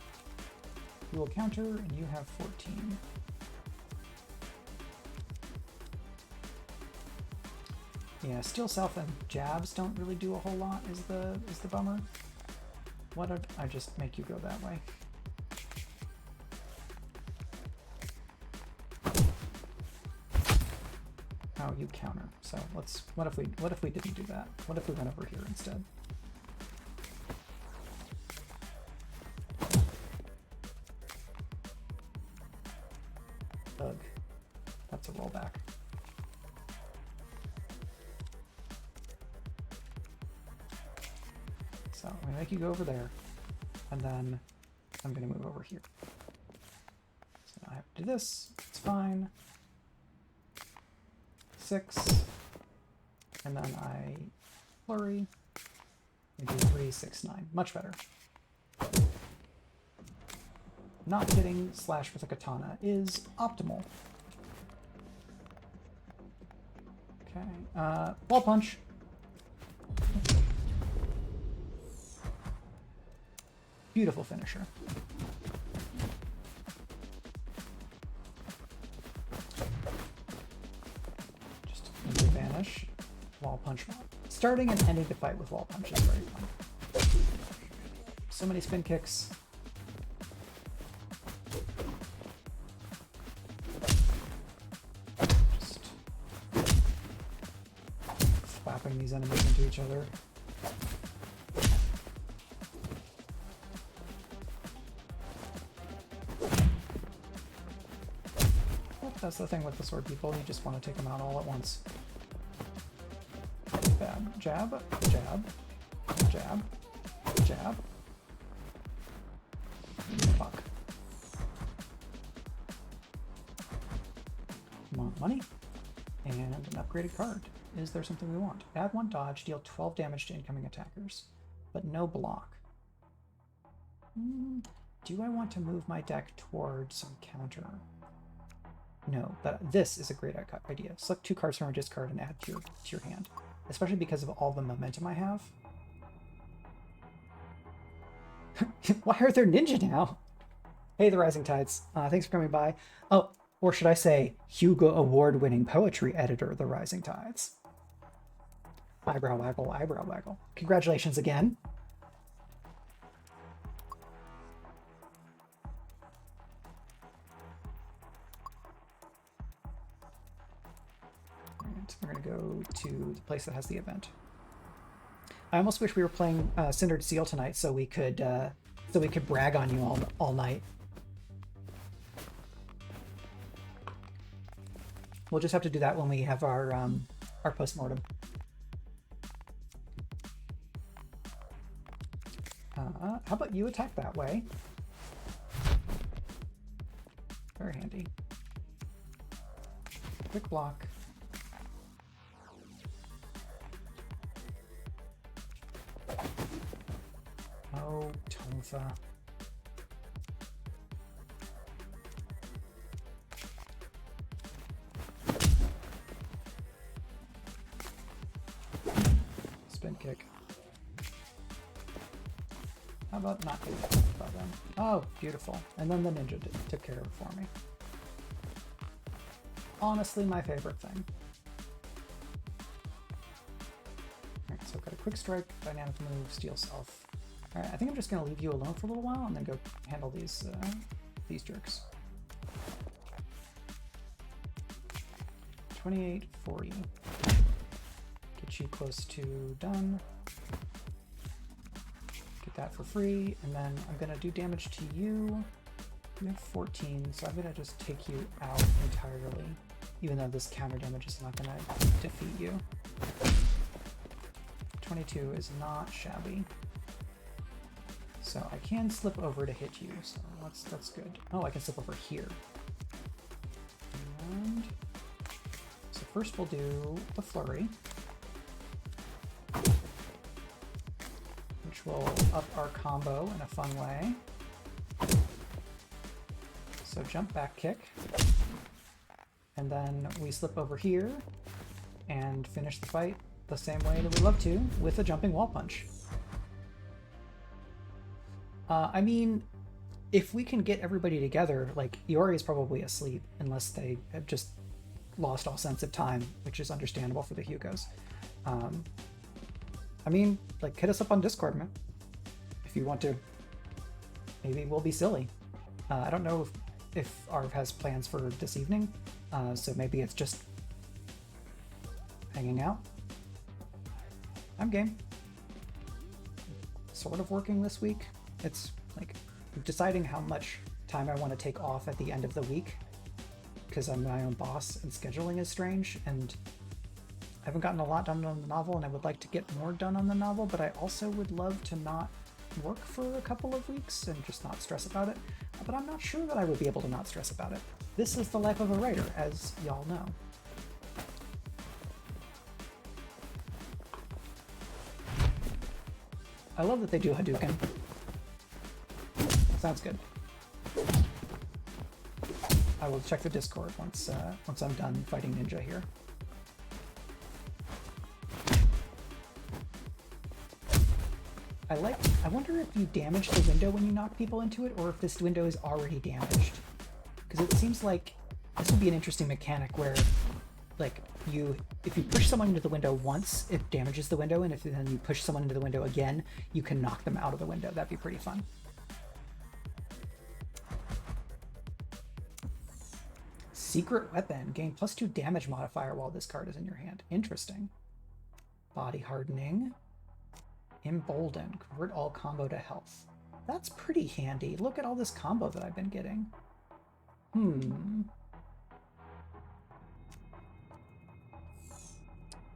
You will counter, and you have 14. Yeah, Steel Self and jabs don't really do a whole lot is the bummer. Why don't I just make you go that way? Oh, you counter. So what if we didn't do that? What if we went over here instead? Ugh. That's a rollback. So I'm gonna make you go over there, and then I'm gonna move over here. So I have to do this, it's fine. 6, and then I flurry, and do 3, 6, 9. Much better. Not hitting slash with a katana is optimal. Okay, wall punch. Beautiful finisher. Just vanish. Wall punch. Starting and ending the fight with wall punch is very fun. So many spin kicks. Just slapping these enemies into each other. That's the thing with the sword people, you just want to take them out all at once. Bad. Jab, jab, jab, jab. Fuck. Want money? And an upgraded card. Is there something we want? Add 1 dodge, deal 12 damage to incoming attackers, but no block. Do I want to move my deck towards some counter? No, but this is a great idea. Select 2 cards from your discard and add to your hand, especially because of all the momentum I have. Why are there ninja now? Hey, the Rising Tides. Thanks for coming by. Oh, or should I say Hugo Award-winning poetry editor, the Rising Tides. Eyebrow waggle, eyebrow waggle. Congratulations again. We're going to go to the place that has the event. I almost wish we were playing Cindered Seal tonight so we could brag on you all night. We'll just have to do that when we have our postmortem. How about you attack that way? Very handy. Quick block. Oh, Tonfa. Spin kick. How about not getting attacked by them? Oh, beautiful. And then the ninja took care of it for me. Honestly, my favorite thing. Alright, so I've got a quick strike, dynamic move, steel self. Alright, I think I'm just going to leave you alone for a little while and then go handle these jerks. 28, 40. Get you close to done. Get that for free, and then I'm going to do damage to you. You have 14, so I'm going to just take you out entirely even though this counter damage is not going to defeat you. 22 is not shabby. So I can slip over to hit you, so that's good. Oh, I can slip over here. And so first we'll do the flurry, which will up our combo in a fun way. So jump back kick, and then we slip over here and finish the fight the same way that we love to, with a jumping wall punch. I mean, if we can get everybody together, like, Iori is probably asleep unless they have just lost all sense of time, which is understandable for the Hugos. I mean, like, hit us up on Discord, man, if you want to. Maybe we'll be silly. I don't know if Arv has plans for this evening, so maybe it's just hanging out. I'm game. Sort of working this week. It's like deciding how much time I want to take off at the end of the week, because I'm my own boss and scheduling is strange, and I haven't gotten a lot done on the novel, and I would like to get more done on the novel, but I also would love to not work for a couple of weeks and just not stress about it. But I'm not sure that I would be able to not stress about it. This is the life of a writer, as y'all know. I love that they do Hadouken. Sounds good. I will check the Discord once I'm done fighting Ninja here. I wonder if you damage the window when you knock people into it, or if this window is already damaged. Because it seems like this would be an interesting mechanic where, like, if you push someone into the window once, it damages the window, and if then you push someone into the window again, you can knock them out of the window. That'd be pretty fun. Secret weapon. Gain +2 damage modifier while this card is in your hand. Interesting. Body hardening. Embolden. Convert all combo to health. That's pretty handy. Look at all this combo that I've been getting.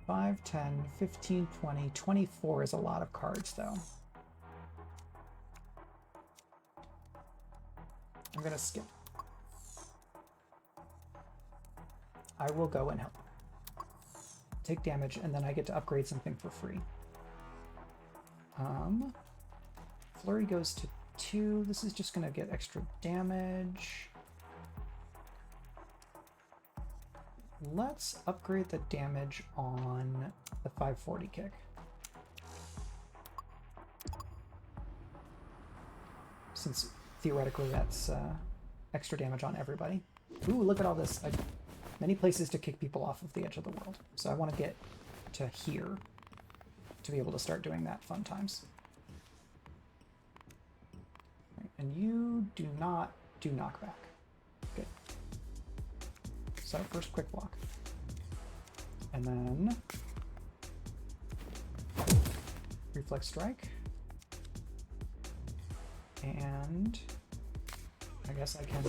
5, 10, 15, 20, 24 is a lot of cards, though. I'm gonna skip. I will go and help. Take damage, and then I get to upgrade something for free. Flurry goes to 2. This is just gonna get extra damage. Let's upgrade the damage on the 540 kick. Since theoretically that's extra damage on everybody. Ooh, look at all this. Many places to kick people off of the edge of the world. So I want to get to here to be able to start doing that fun times. Right, and you do not do knockback. Good. So first quick block. And then reflex strike. And I guess I can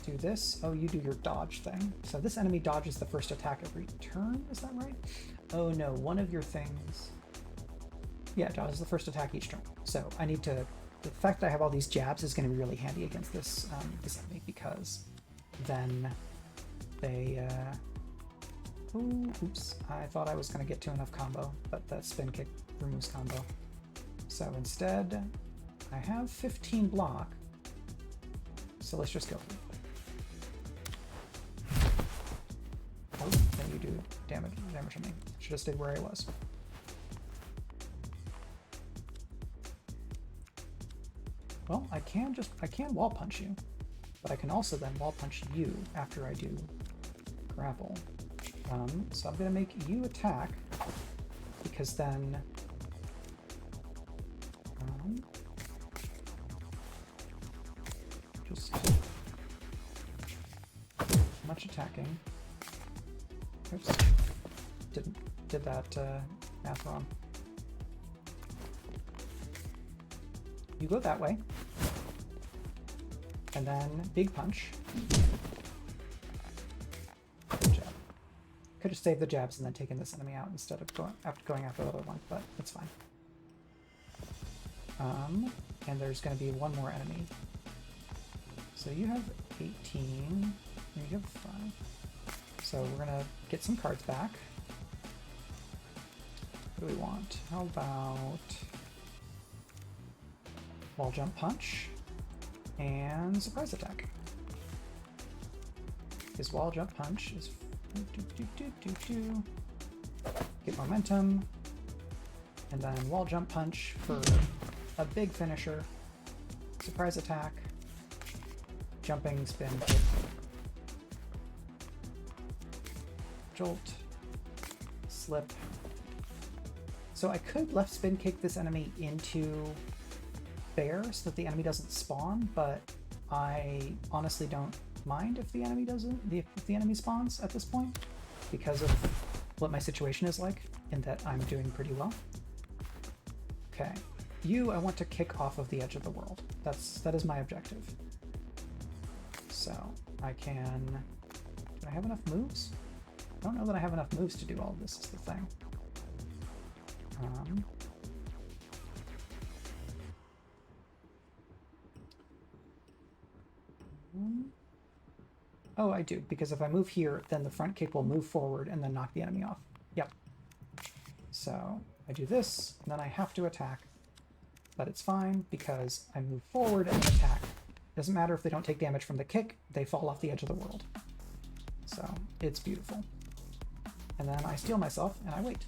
do this. Oh, you do your dodge thing. So this enemy dodges the first attack every turn, is that right? Oh no, one of your things... Yeah, dodges the first attack each turn. So I need to... The fact that I have all these jabs is going to be really handy against this, this enemy, because then they... Oh, oops. I thought I was going to get to enough combo, but that spin kick removes combo. So instead, I have 15 block. So let's just go for it. Oh, then you do damage on me. Should have stayed where I was. Well, I can wall punch you, but I can also then wall punch you after I do grapple. So I'm gonna make you attack, because then just much attacking. Oops, did that math wrong. You go that way, and then big punch. Could have saved the jabs and then taken this enemy out instead of going after the other one, but it's fine. And there's going to be one more enemy. So you have 18, and you have 5. So we're going to get some cards back. What do we want? How about wall jump punch and surprise attack? His wall jump punch is get momentum, and then wall jump punch for a big finisher, surprise attack, jumping spin kick, jolt, slip. So I could left spin kick this enemy into bear so that the enemy doesn't spawn, but I honestly don't mind if the enemy doesn't, if the enemy spawns at this point, because of what my situation is like, in that I'm doing pretty well. Okay, you I want to kick off of the edge of the world. That is my objective. So I can, do I have enough moves? I don't know that I have enough moves to do all of this, is the thing. Oh, I do, because if I move here, then the front kick will move forward and then knock the enemy off. Yep. So I do this, and then I have to attack, but it's fine because I move forward and attack. Doesn't matter if they don't take damage from the kick, they fall off the edge of the world. So it's beautiful. And then I steal myself and I wait.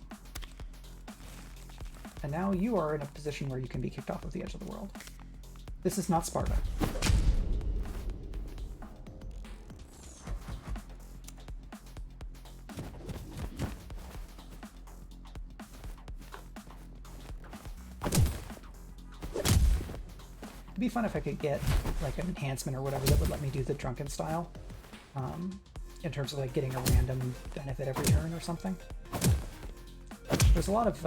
And now you are in a position where you can be kicked off of the edge of the world. This is not Sparta. It'd be fun if I could get like an enhancement or whatever that would let me do the drunken style, in terms of like getting a random benefit every turn or something. There's a lot of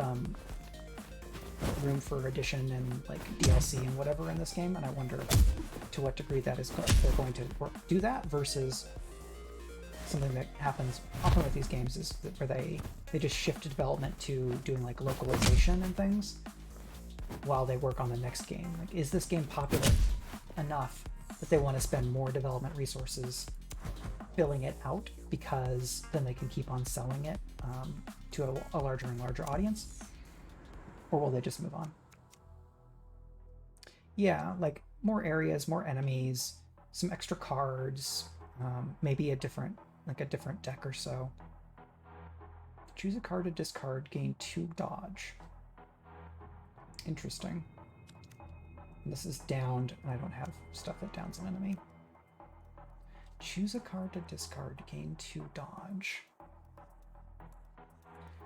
room for addition and like DLC and whatever in this game, and I wonder to what degree that is they're going to do that versus something that happens often with these games is that where they just shift development to doing like localization and things while they work on the next game. Like, is this game popular enough that they want to spend more development resources filling it out, because then they can keep on selling it to a larger and larger audience? Or will they just move on? Yeah, like more areas, more enemies, some extra cards, maybe a different deck or so. Choose a card to discard, gain 2 dodge. Interesting. And this is downed, and I don't have stuff that downs an enemy. Choose a card to discard, gain 2 dodge.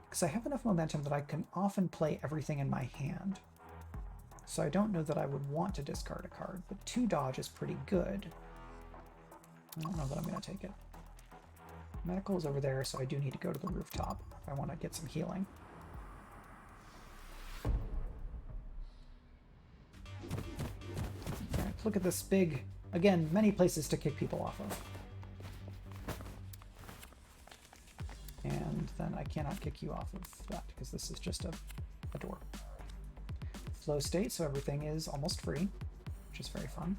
Because I have enough momentum that I can often play everything in my hand. So I don't know that I would want to discard a card, but 2 dodge is pretty good. I don't know that I'm going to take it. Medical is over there, so I do need to go to the rooftop if I want to get some healing. Alright, look at this big, again, many places to kick people off of. And then I cannot kick you off of that because this is just a door. Flow state, so everything is almost free, which is very fun.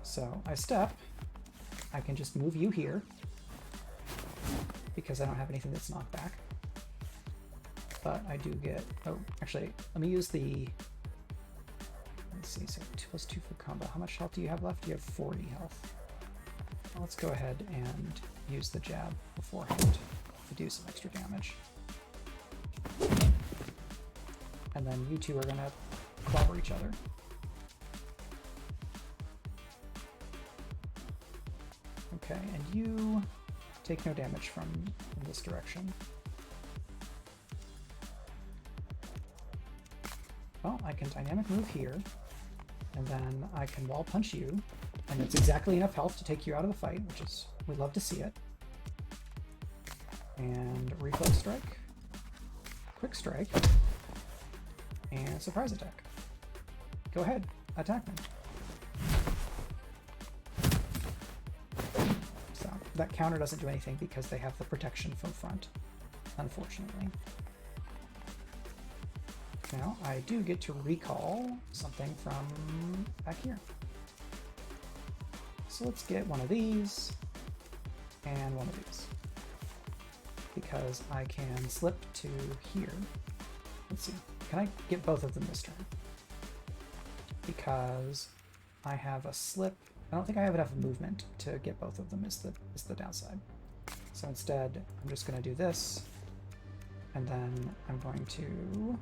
So I step, I can just move you here because I don't have anything that's knocked back. But I do get, oh, actually, let me use the, let's see, so 2+2 for combo. How much health do you have left? You have 40 health. Well, let's go ahead and use the jab beforehand to do some extra damage. And then you two are gonna clobber each other. Okay, and you take no damage from this direction. Well, I can dynamic move here, and then I can wall punch you, and it's exactly enough health to take you out of the fight, which is, we love to see it. And reflex strike, quick strike, and surprise attack. Go ahead, attack me. So that counter doesn't do anything because they have the protection from front, unfortunately. Now, I do get to recall something from back here. So let's get one of these and one of these. Because I can slip to here. Let's see. Can I get both of them this turn? Because I have a slip. I don't think I have enough movement to get both of them is the downside. So instead, I'm just going to do this. And then I'm going to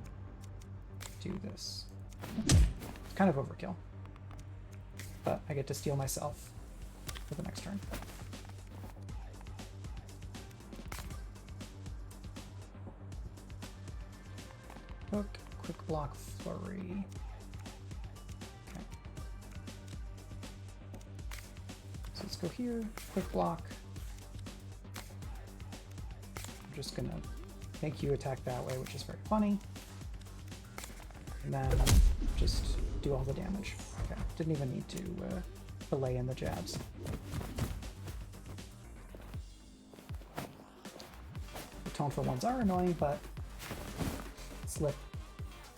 do this. It's kind of overkill. But I get to steal myself for the next turn. Hook, quick block, flurry. Okay. So let's go here, quick block. I'm just gonna make you attack that way, which is very funny. And then just do all the damage. Okay, didn't even need to delay in the jabs. The tone for ones are annoying, but slip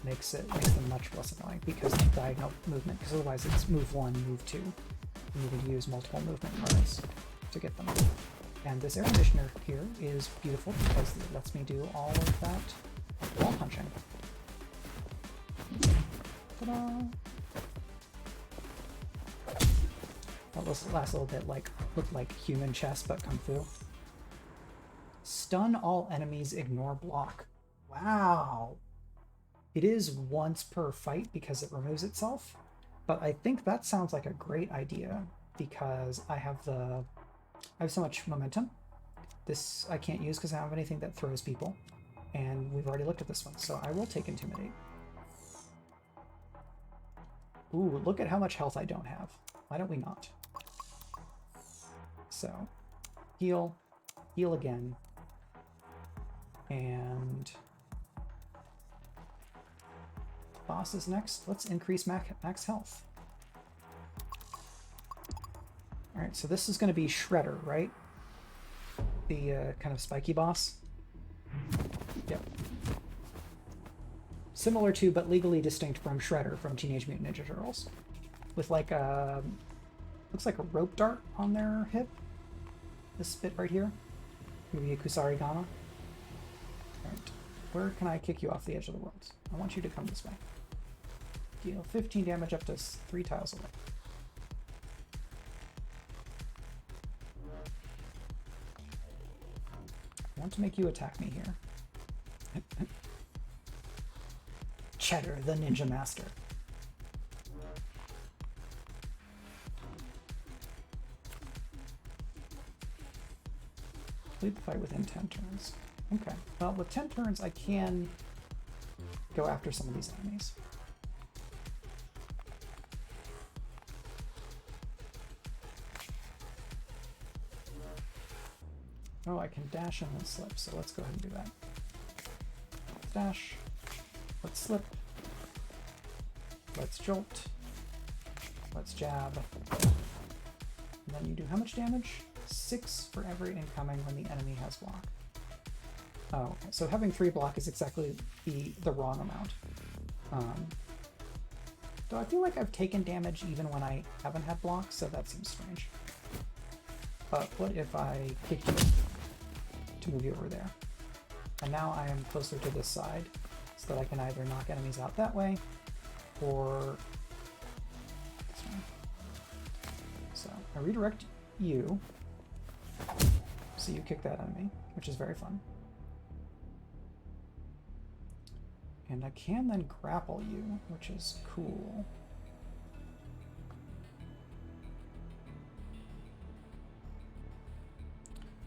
makes them much less annoying because of diagonal movement, because otherwise it's move 1, move 2. You need to use multiple movement cards to get them. And this air conditioner here is beautiful because it lets me do all of that wall punching. Ta-da! That was last little bit looked like human chess, but kung fu. Stun all enemies, ignore block. Wow! It is once per fight because it removes itself, but I think that sounds like a great idea because I have so much momentum. This I can't use because I don't have anything that throws people, and we've already looked at this one, so I will take Intimidate. Ooh, look at how much health I don't have. Why don't we not? So, heal again, and boss is next. Let's increase max health. Alright, so this is going to be Shredder, right? The kind of spiky boss. Yep. Similar to, but legally distinct from Shredder from Teenage Mutant Ninja Turtles. With like a... looks like a rope dart on their hip. This bit right here. Maybe a Kusari Gama. Alright. Where can I kick you off the edge of the world? I want you to come this way. Deal 15 damage up to 3 tiles away. I want to make you attack me here. Cheddar, the Ninja Master. Complete the fight within 10 turns. Okay, well, with 10 turns, I can go after some of these enemies. Oh, I can dash and then slip, so let's go ahead and do that. Let's dash. Let's slip. Let's jolt. Let's jab. And then you do how much damage? 6 for every incoming when the enemy has block. Oh, okay. So having 3 block is exactly the wrong amount. Though I feel like I've taken damage even when I haven't had block, so that seems strange. But what if I kick you to move you over there? And now I am closer to this side, so that I can either knock enemies out that way, or this way. So I redirect you, so you kick that enemy, which is very fun. And I can then grapple you, which is cool.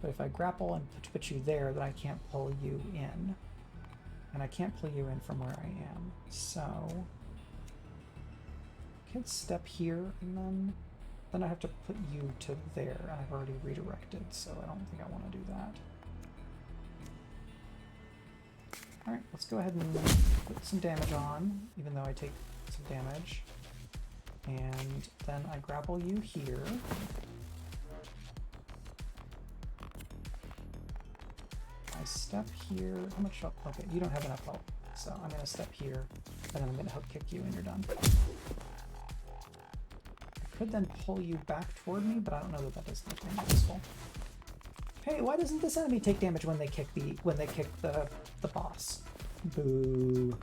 But if I grapple and put you there, then I can't pull you in. And I can't pull you in from where I am. So I can step here, and then I have to put you to there. And I've already redirected, so I don't think I want to do that. Alright, let's go ahead and put some damage on, even though I take some damage. And then I grapple you here. step here. How much help? Okay, you don't have enough help. So I'm going to step here, and then I'm going to help kick you, and you're done. I could then pull you back toward me, but I don't know that that does anything useful. Hey, why doesn't this enemy take damage when they kick the boss? Boo.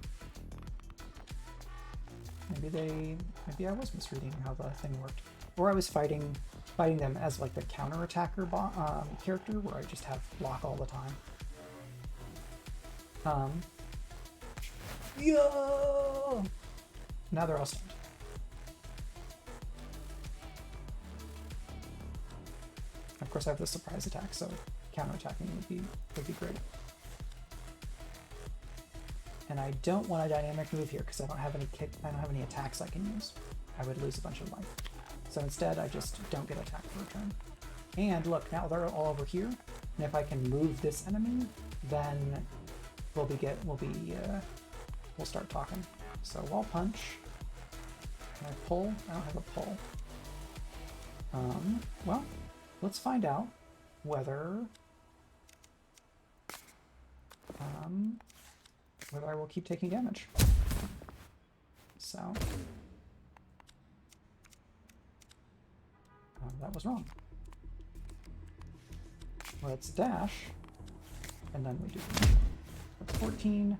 Maybe I was misreading how the thing worked, or I was fighting them as like the counter attacker character, where I just have block all the time. Yo! Now they're all stunned. Of course, I have the surprise attack, so counterattacking would be great. And I don't want a dynamic move here because I don't have any attacks I can use. I would lose a bunch of life. So instead, I just don't get attacked for a turn. And look, now they're all over here. And if I can move this enemy, then we'll start talking. So wall punch. Can I pull? I don't have a pull. Well, let's find out whether I will keep taking damage. So that was wrong. Let's dash, and then we do. That's 14.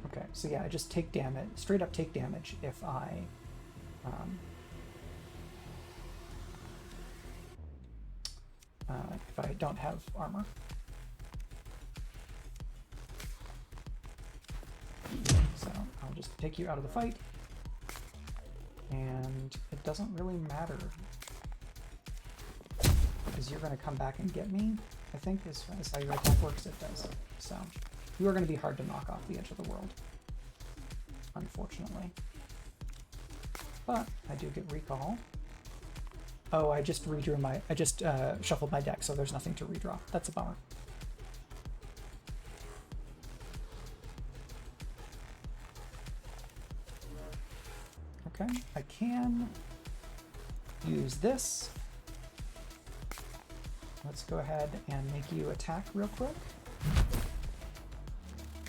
Okay, so yeah, I just take damage, straight up take damage if I don't have armor. So I'll just take you out of the fight, and it doesn't really matter because you're going to come back and get me. I think is how your attack works. It does. So you are going to be hard to knock off the edge of the world, unfortunately. But I do get recall. Oh, I just shuffled my deck, so there's nothing to redraw. That's a bummer. Okay, I can use this. Let's go ahead and make you attack real quick.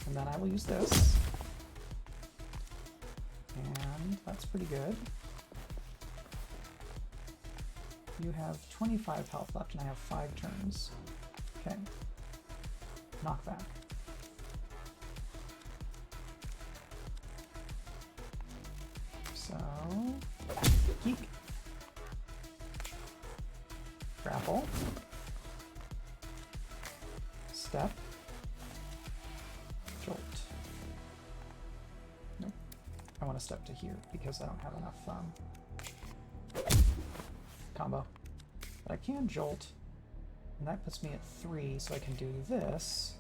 And then I will use this. And that's pretty good. You have 25 health left, and I have 5 turns. Okay. Knockback. So, geek. Grapple. Step. Jolt. Nope. I want to step to here because I don't have enough combo. But I can jolt, and that puts me at 3, so I can do this.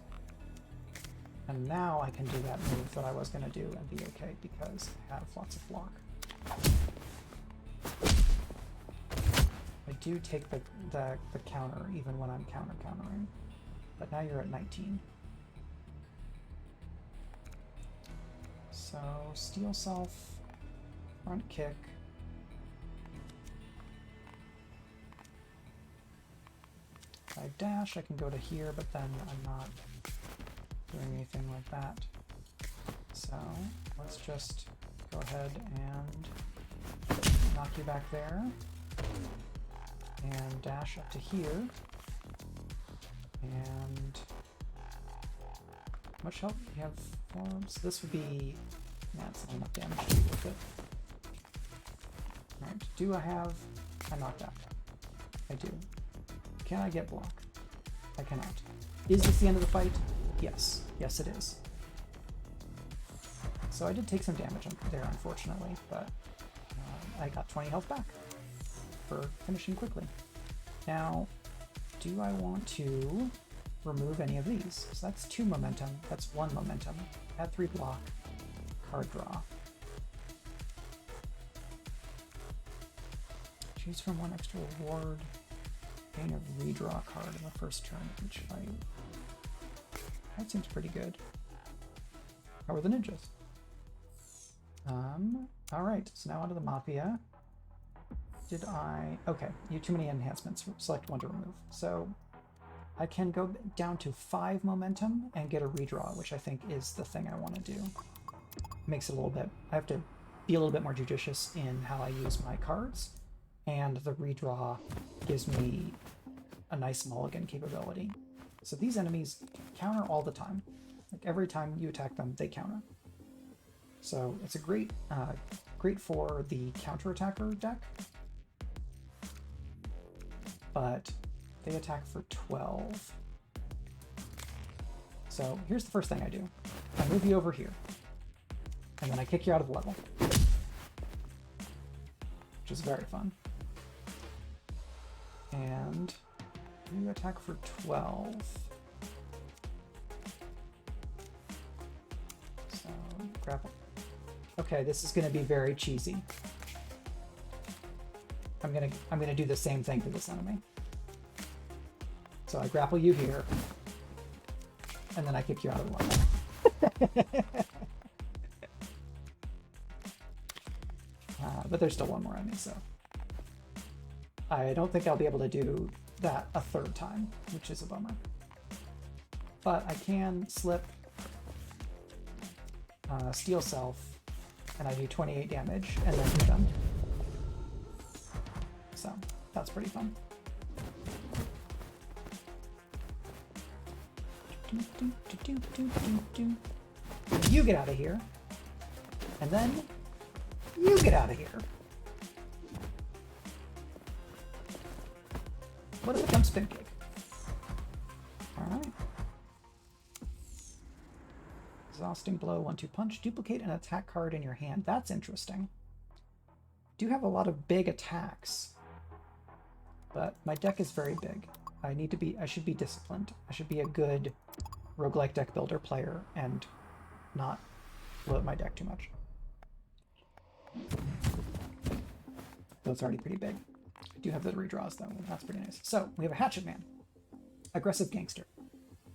And now I can do that move that I was going to do and be okay because I have lots of block. I do take the counter even when I'm countering. But now you're at 19. So steel self, front kick. If I dash, I can go to here, but then I'm not doing anything like that. So let's just go ahead and knock you back there. And dash up to here. And how much help? You have forms. This would be, it's not enough damage to be worth it. Alright, do I have a knockback? I do. Can I get block? I cannot. Is this the end of the fight? Yes. Yes, it is. So I did take some damage there, unfortunately, but I got 20 health back for finishing quickly. Now, do I want to remove any of these? So that's 2 momentum. That's 1 momentum. Add 3 block. Card draw. Choose from 1 extra reward. Gain a redraw card in the first turn of each fight. That seems pretty good. How are the ninjas? Alright, so now onto the Mafia. Did I... Okay, you have too many enhancements. Select one to remove. So I can go down to 5 momentum and get a redraw, which I think is the thing I want to do. Makes it a little bit... I have to be a little bit more judicious in how I use my cards, and the redraw gives me a nice mulligan capability. So these enemies counter all the time. Like every time you attack them, they counter. So it's a great for the counterattacker deck, but they attack for 12. So here's the first thing I do. I move you over here, and then I kick you out of the level, which is very fun. And you attack for 12. So grapple. Okay, this is going to be very cheesy. I'm gonna do the same thing to this enemy. So I grapple you here, and then I kick you out of the level. But there's still one more enemy, so I don't think I'll be able to do that a third time, which is a bummer. But I can slip Steel Self, and I do 28 damage, and then hit them. So that's pretty fun. You get out of here, and then you get out of here. What if it comes spin kick? Alright. Exhausting blow, 1-2 punch. Duplicate an attack card in your hand. That's interesting. Do have a lot of big attacks, but my deck is very big. I should be disciplined. I should be a good roguelike deck builder player and not bloat my deck too much. Though it's already pretty big. I do have the redraws though, and that's pretty nice. So we have a Hatchet Man. Aggressive Gangster.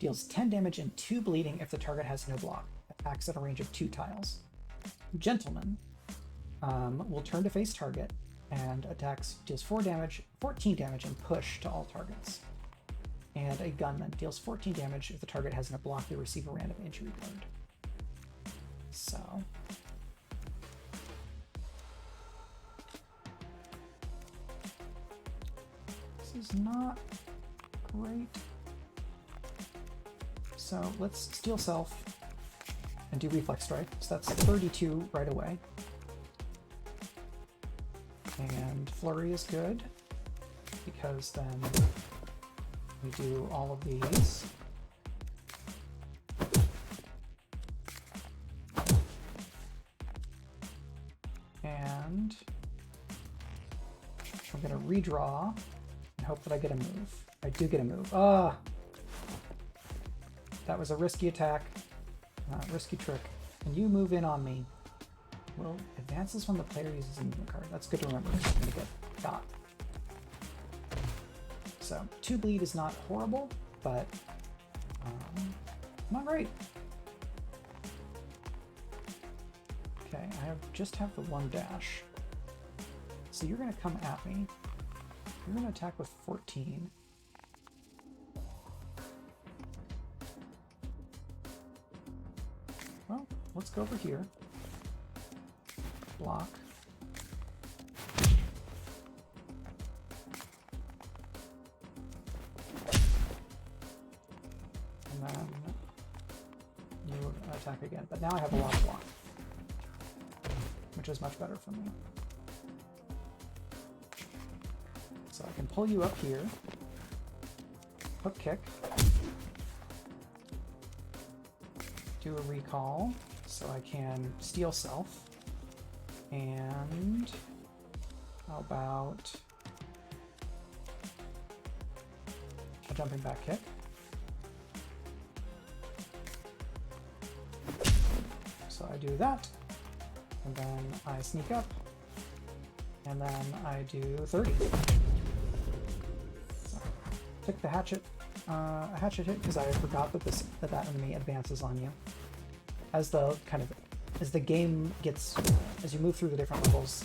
Deals 10 damage and 2 bleeding if the target has no block. Attacks at a range of 2 tiles. Gentleman will turn to face target and deals 14 damage and push to all targets. And a Gunman deals 14 damage if the target has no block. They receive a random injury card. So this is not great. So let's Steel Self and do Reflex Strike. So that's 32 right away. And Flurry is good, because then we do all of these. And I'm going to redraw and hope that I get a move. I do get a move. Ah! That was a risky attack, risky trick. And you move in on me. Well, advances when the player uses a movement card. That's good to remember. I'm going to get got. So 2 bleed is not horrible, but not great. Okay, I just have the 1 dash. So you're going to come at me. You're going to attack with 14. Well, let's go over here. Block. And then you attack again. But now I have a lot of block, which is much better for me. So I can pull you up here, hook kick, do a recall, so I can Steel Self. And how about a jumping back kick? So I do that, and then I sneak up, and then I do 30. So pick the hatchet, a hatchet hit, because I forgot that that enemy advances on you. As the game gets, as you move through the different levels,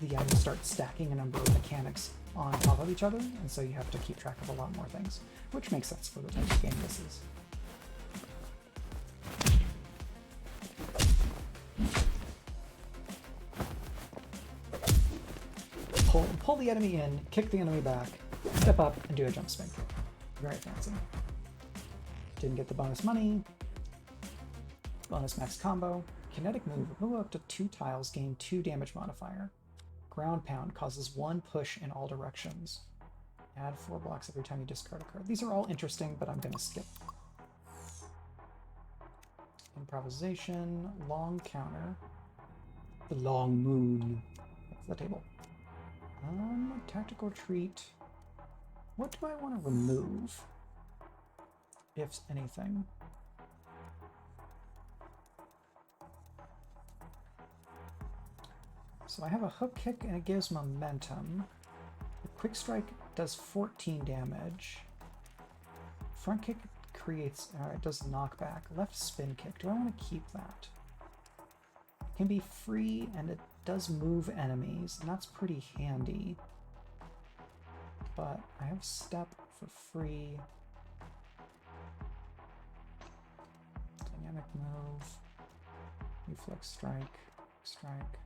the items start stacking a number of mechanics on top of each other, and so you have to keep track of a lot more things, which makes sense for the type of game this is. Pull the enemy in, kick the enemy back, step up, and do a jump spin kick. Very fancy. Didn't get the bonus money. Bonus max combo. Kinetic move. Move up to 2 tiles, gain 2 damage modifier. Ground pound causes 1 push in all directions. Add 4 blocks every time you discard a card. These are all interesting, but I'm going to skip. Improvisation. Long counter. The long moon. That's the table. Tactical retreat. What do I want to remove? If anything. So I have a hook kick and it gives momentum. The quick strike does 14 damage. Front kick creates, it does knockback. Left spin kick, do I want to keep that? It can be free and it does move enemies, and that's pretty handy. But I have step for free. Dynamic move. Reflex strike. Strike.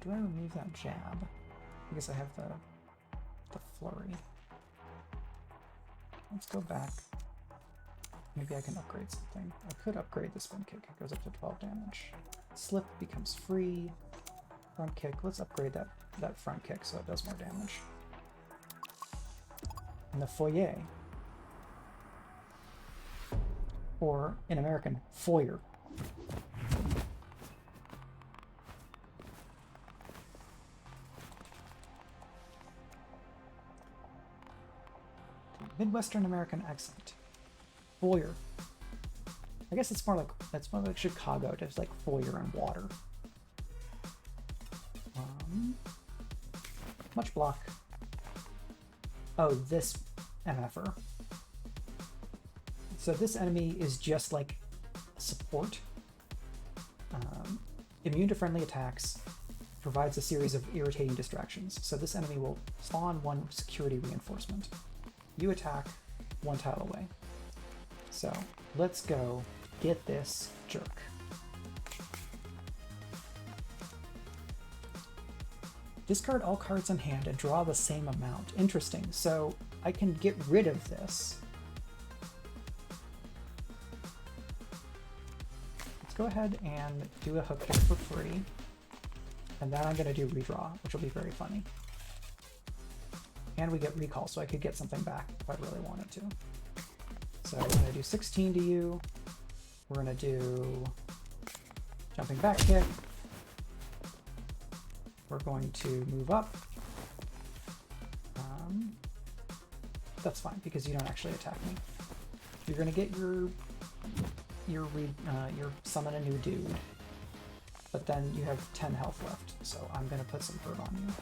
Do I remove that jab? Because I have the flurry. Let's go back. Maybe I can upgrade something. I could upgrade the spin kick. It goes up to 12 damage. Slip becomes free. Front kick. Let's upgrade that front kick so it does more damage. And the foyer. Or, in American, foyer. Midwestern American accent. Foyer. I guess it's more like Chicago, just like foyer and water. Much block. Oh, this MFer. So this enemy is just like support. Immune to friendly attacks. Provides a series of irritating distractions. So this enemy will spawn 1 security reinforcement. You attack 1 tile away. So let's go get this jerk. Discard all cards in hand and draw the same amount. Interesting. So I can get rid of this. Let's go ahead and do a hook kick for free. And then I'm going to do redraw, which will be very funny. And we get recall, so I could get something back if I really wanted to. So we're going to do 16 to you. We're going to do jumping back kick. We're going to move up. That's fine because you don't actually attack me. You're going to get your summon a new dude, but then you have 10 health left. So I'm going to put some hurt on you.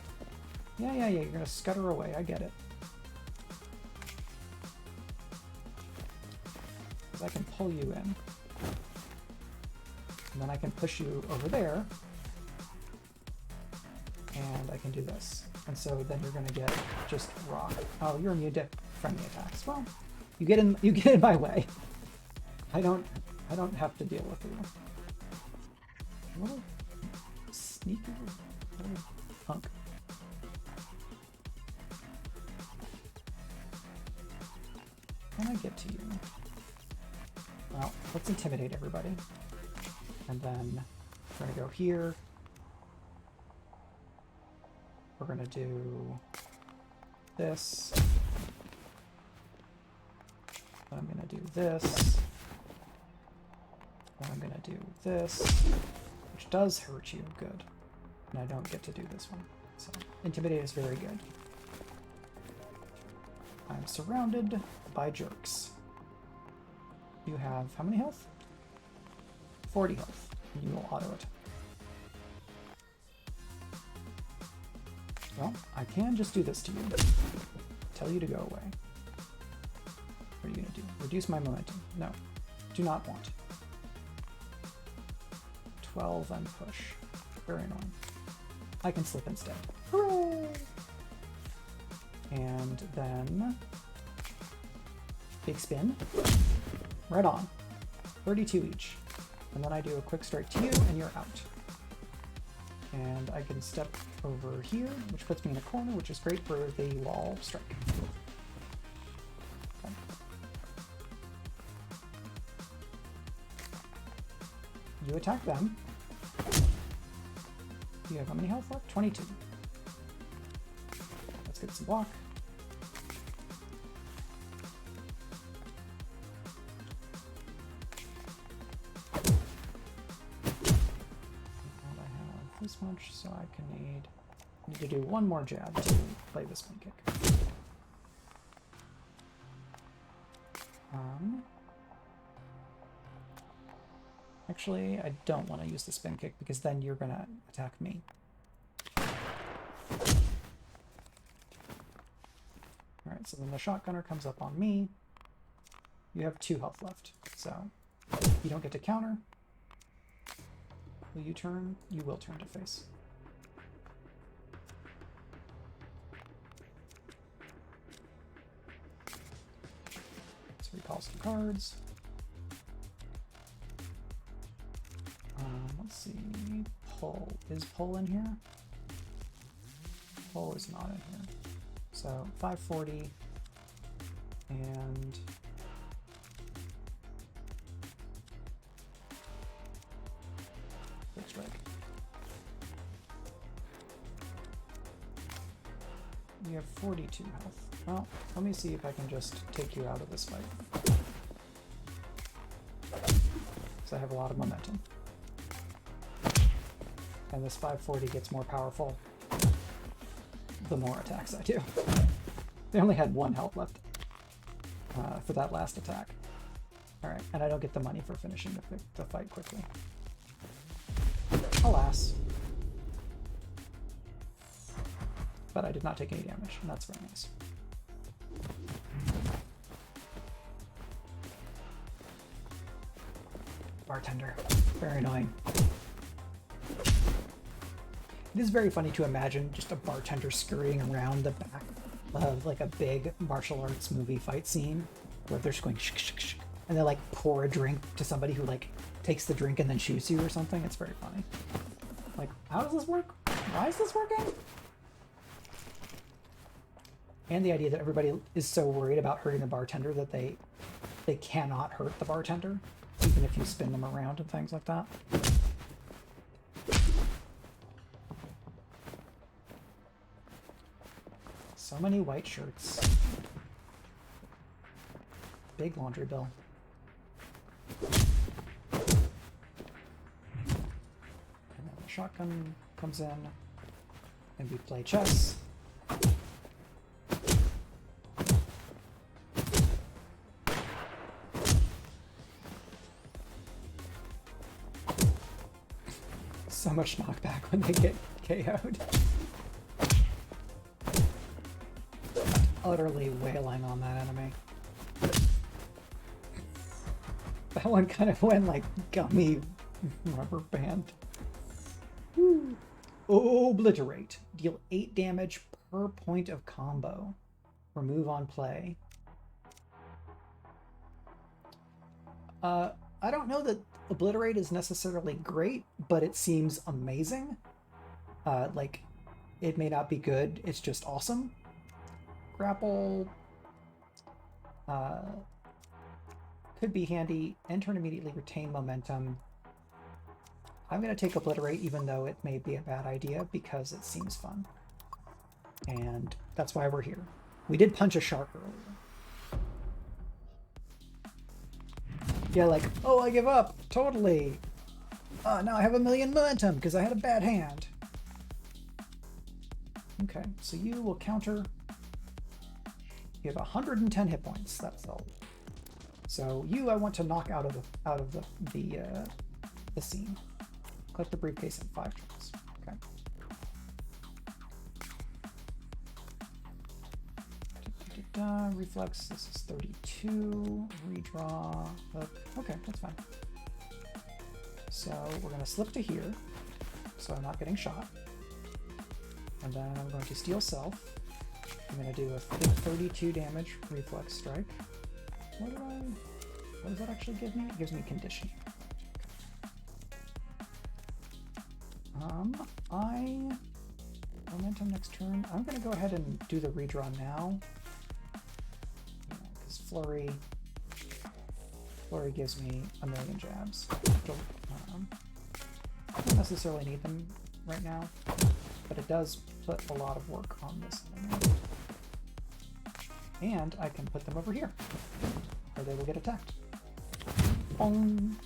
Yeah, you're going to scutter away. I get it. Because I can pull you in. And then I can push you over there. And I can do this. And so then you're going to get just rock. Oh, you're immune to friendly attacks. Well, you get in my way. I don't have to deal with you. Little sneaky little punk. Can I get to you? Well, let's intimidate everybody. And then we're going to go here. We're going to do this. Then I'm going to do this. Then I'm going to do this, which does hurt you. Good. And I don't get to do this one. So intimidate is very good. I'm surrounded by jerks. You have how many health? 40 health. You will auto attack. Well, I can just do this to you. Tell you to go away. What are you going to do? Reduce my momentum. No. Do not want. 12 and push. Very annoying. I can slip instead. Hooray! And then big spin. Right on. 32 each. And then I do a quick strike to you and you're out. And I can step over here, which puts me in a corner, which is great for the wall strike. Okay. You attack them. You have how many health left? 22. Let's get some block. This much, so I need to do one more jab to play this spin kick. Actually, I don't want to use the spin kick because then you're gonna attack me. Alright, so then the shotgunner comes up on me. You have 2 health left, so you don't get to counter. Will you turn? You will turn to face. Let's recall some cards. Let's see. Pull. Is pull in here? Pull is not in here. So 540 and strike. You have 42 health. Well, let me see if I can just take you out of this fight. Because I have a lot of momentum. And this 540 gets more powerful the more attacks I do. They only had 1 health left for that last attack. Alright, and I don't get the money for finishing the fight quickly. Alas. But I did not take any damage, and that's very nice. Bartender. Very annoying. It is very funny to imagine just a bartender scurrying around the back of like a big martial arts movie fight scene where they're just going shh, shh, shh, and they like pour a drink to somebody who like takes the drink and then shoots you or something. It's very funny. Like, how does this work? Why is this working? And the idea that everybody is so worried about hurting the bartender that they cannot hurt the bartender, even if you spin them around and things like that. So many white shirts. Big laundry bill. And then the shotgun comes in, and we play chess. So much knockback when they get KO'd. Utterly wailing on that enemy. That one kind of went like gummy rubber band. Woo. Obliterate. Deal 8 damage per point of combo. Remove on play. I don't know that Obliterate is necessarily great, but it seems amazing. Like, it may not be good, it's just awesome. Grapple could be handy. End turn immediately, retain momentum. I'm going to take Obliterate, even though it may be a bad idea, because it seems fun. And that's why we're here. We did punch a shark earlier. Yeah, like, oh, I give up. Totally. Now I have 1,000,000 momentum because I had a bad hand. Okay, so you will counter. You have 110 hit points. That's all. So you, I want to knock out of the scene. Collect the briefcase in 5 turns. Okay. Reflex. This is 32. Redraw. Okay, that's fine. So we're going to slip to here, so I'm not getting shot. And then I'm going to steal self. I'm going to do a 32 damage reflex strike. What does that actually give me? It gives me conditioning. Momentum next turn. I'm going to go ahead and do the redraw now. Because Flurry gives me a million jabs. I don't necessarily need them right now, but it does put a lot of work on this enemy. And I can put them over here, or they will get attacked. Boom.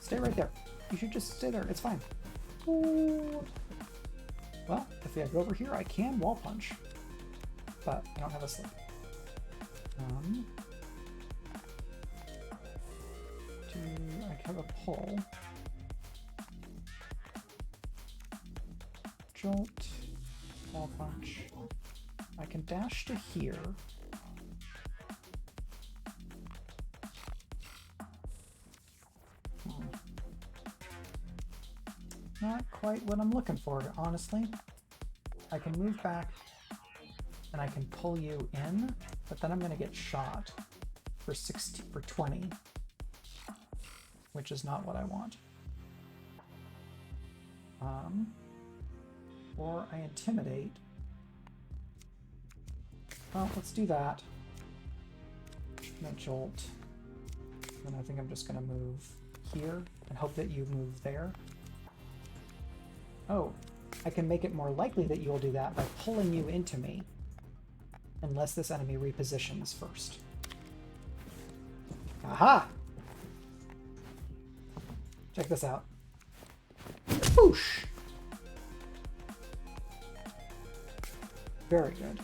Stay right there. You should just stay there. It's fine. Ooh. Well, if I go over here, I can wall punch, but I don't have a slip. I have a pull. Jolt, wall punch. I can dash to here. Not quite what I'm looking for, honestly. I can move back and I can pull you in, but then I'm going to get shot for 20, which is not what I want. Or I intimidate. Well, let's do that. And then jolt. And I think I'm just going to move here and hope that you move there. Oh, I can make it more likely that you'll do that by pulling you into me, unless this enemy repositions first. Aha! Check this out. Whoosh! Very good.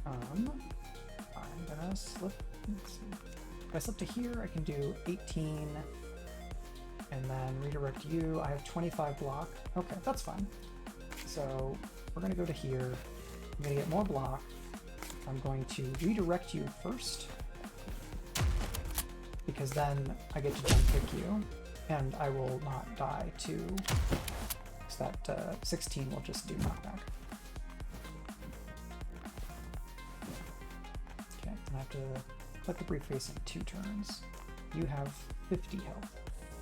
I'm gonna slip. Let's see. If I slip to here, I can do 18. And then redirect you. I have 25 block. Okay, that's fine. So we're going to go to here. I'm going to get more block. I'm going to redirect you first, because then I get to jump kick you, and I will not die to, so that 16 will just do knockback. Okay, and I have to click the briefcase in 2 turns. You have 50 health.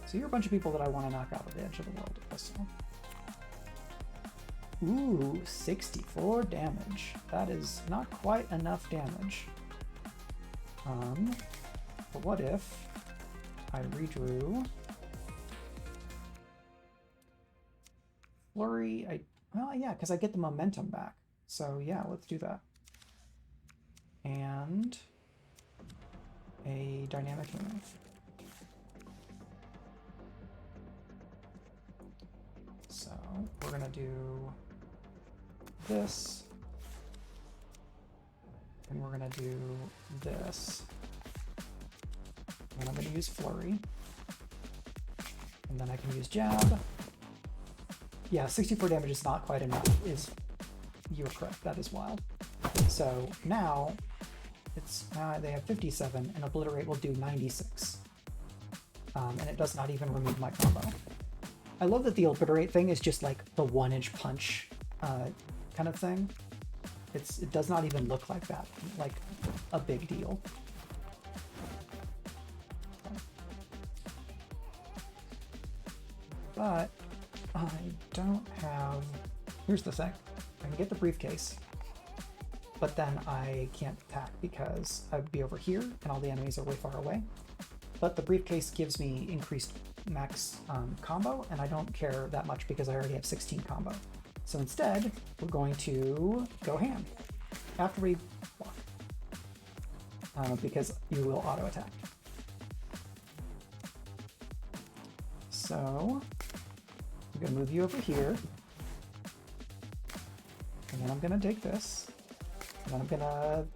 So you're a bunch of people that I want to knock out of the edge of the world also. Ooh, 64 damage. That is not quite enough damage. But what if I redrew Flurry? Well, yeah, because I get the momentum back. So yeah, let's do that. And a dynamic move. So we're gonna do this, and we're gonna do this, and I'm gonna use Flurry, and then I can use Jab. Yeah, 64 damage is not quite enough. You're correct. That is wild. So now it's they have 57, and Obliterate will do 96, and it does not even remove my combo. I love that the Obliterate thing is just like the 1-inch punch kind of thing. It does not even look like that, like a big deal. But I don't have... Here's the thing. I can get the briefcase, but then I can't attack because I'd be over here and all the enemies are way far away. But the briefcase gives me increased max combo, and I don't care that much because I already have 16 combo. So instead, we're going to go ham after we block, because you will auto attack. So I'm going to move you over here, and then I'm going to take this, and then I'm going to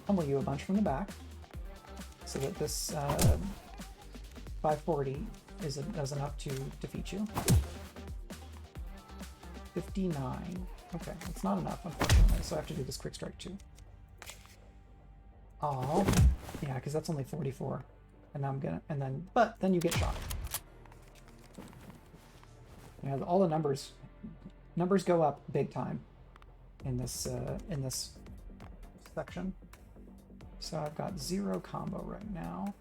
pummel you a bunch from the back so that this 540 is enough to defeat you. 59. Okay, that's not enough, unfortunately, so I have to do this quick strike too. Oh, yeah, because that's only 44. And now I'm gonna, but then you get shot. You know, all the numbers go up big time in this section. So I've got 0 combo right now.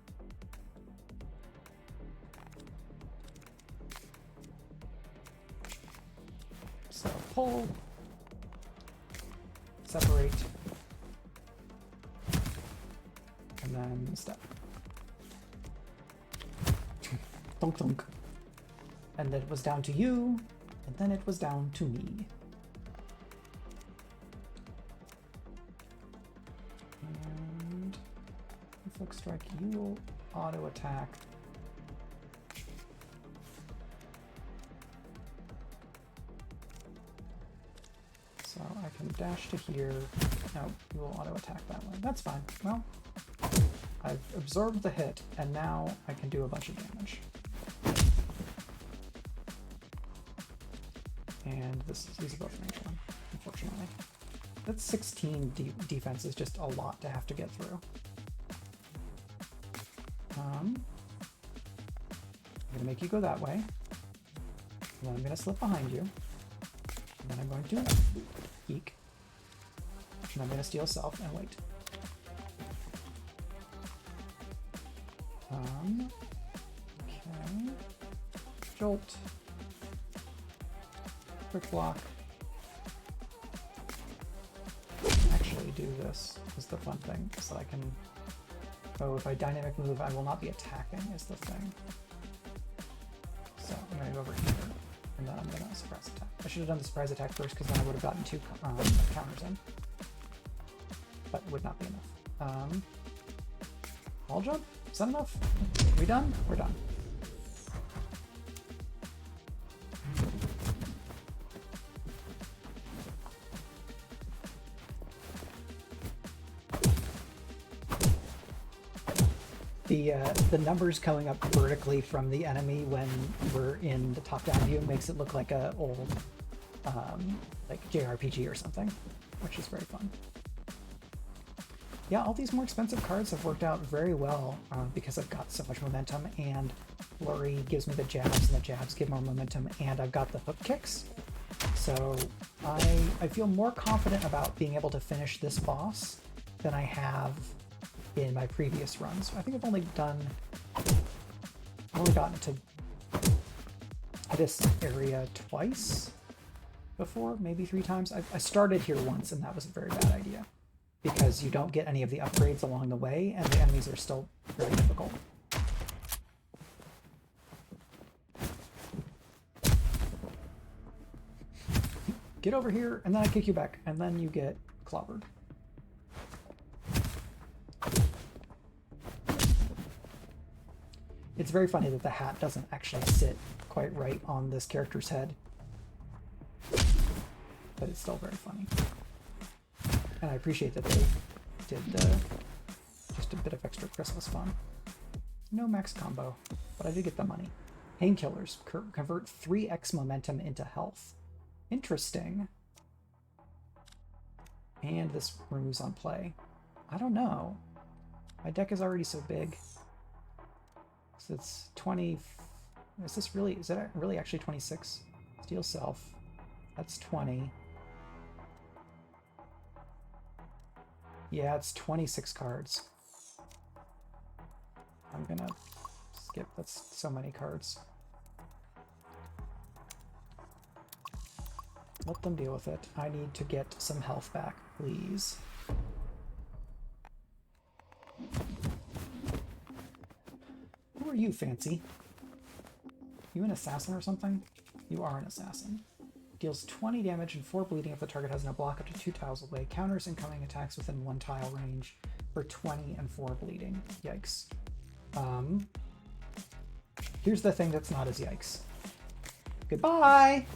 So pull, separate, and then step. Thunk thunk. And then it was down to you, and then it was down to me. And Reflex Strike, you will auto attack. So I can dash to here. No, you will auto attack that way. That's fine. Well, I've absorbed the hit, and now I can do a bunch of damage. And these are both range 1, unfortunately. That's 16 defense is just a lot to have to get through. I'm gonna make you go that way. And then I'm gonna slip behind you. And then I'm going to peek. And I'm gonna steal self and wait. Okay. Jolt. Quick block. Actually do this is the fun thing, so I can... Oh, if I dynamic move, I will not be attacking is the thing. So I'm going to go over here, and then I'm going to surprise attack. I should have done the surprise attack first, because then I would have gotten 2 counters in. But would not be enough. Wall jump? Is that enough? Are we done? We're done. The numbers coming up vertically from the enemy when we're in the top-down view makes it look like a old like JRPG or something, which is very fun. Yeah, all these more expensive cards have worked out very well because I've got so much momentum, and Flurry gives me the jabs, and the jabs give more momentum, and I've got the hook kicks. So I feel more confident about being able to finish this boss than I have in my previous runs. I think I've only gotten to this area twice before, maybe 3 times. I started here once, and that was a very bad idea because you don't get any of the upgrades along the way, and the enemies are still very difficult. Get over here, and then I kick you back, and then you get clobbered. It's very funny that the hat doesn't actually sit quite right on this character's head. But it's still very funny. And I appreciate that they did just a bit of extra Christmas fun. No max combo, but I did get the money. Painkillers convert 3x momentum into health. Interesting. And this removes on play. I don't know. My deck is already so big. So it's 20. Is that really actually 26? Steal self. That's 20. Yeah, it's 26 cards. I'm gonna skip. That's so many cards. Let them deal with it. I need to get some health back, please. Who are you, Fancy? You an assassin or something? You are an assassin. Deals 20 damage and 4 bleeding if the target has no block up to 2 tiles away. Counters incoming attacks within 1 tile range for 20 and 4 bleeding. Yikes. Here's the thing that's not as yikes. Goodbye!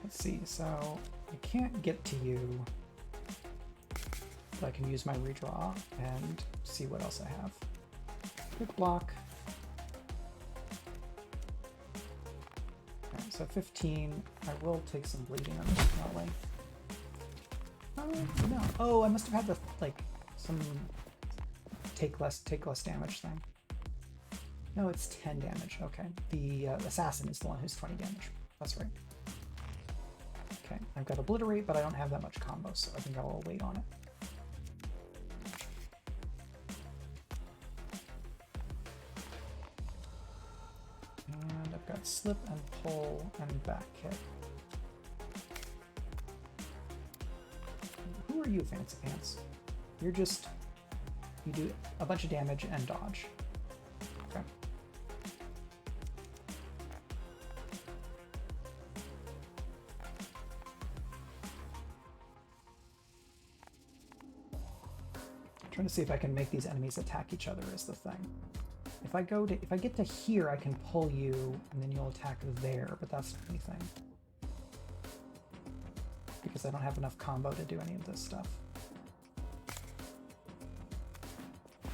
Let's see, so I can't get to you. But I can use my redraw and see what else I have. Quick block. Okay, so So 15. I will take some bleeding on this probably. Oh no! Oh, I must have had the like some take less damage thing. No, it's 10 damage. Okay, the assassin is the one who's 20 damage. That's right. Okay, I've got obliterate, but I don't have that much combo, so I think I'll wait on it. And I've got slip and pull and back kick. Who are you, Fancy Pants? You're just... you do a bunch of damage and dodge. Okay. I'm trying to see if I can make these enemies attack each other is the thing. If I get to here, I can pull you, and then you'll attack there, but that's the only thing. Because I don't have enough combo to do any of this stuff.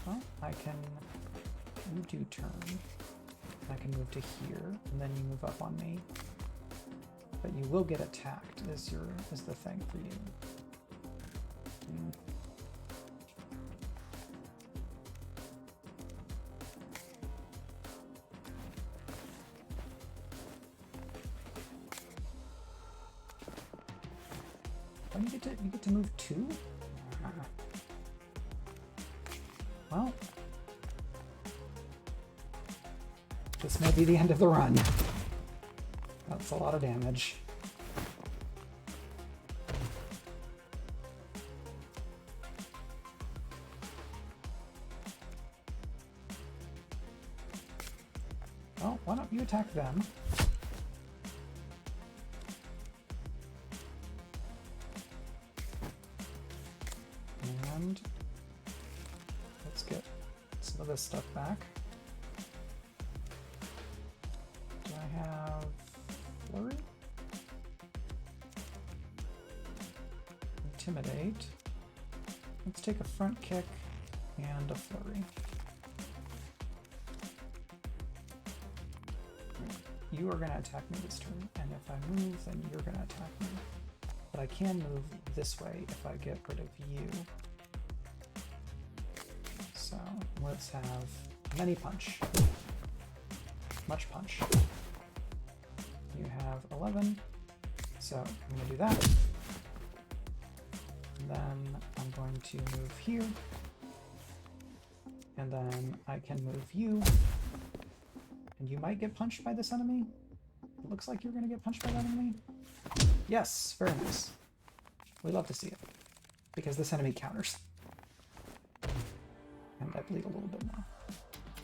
Well, I can... you do turn. I can move to here, and then you move up on me. But you will get attacked, is the thing for you. Oh, you get to move too? Well, this may be the end of the run. That's a lot of damage. Well, why don't you attack them? And let's get some of this stuff back. Do I have flurry? Intimidate. Let's take a front kick and a flurry. You are going to attack me this turn, and if I move, then you're going to attack me. But I can move this way if I get rid of you. So let's have many punch. Much punch. You have 11, so I'm going to do that. And then I'm going to move here. And then I can move you. And you might get punched by this enemy. It looks like you're going to get punched by that enemy. Yes, very nice. We love to see it. Because this enemy counters. And I bleed a little bit now.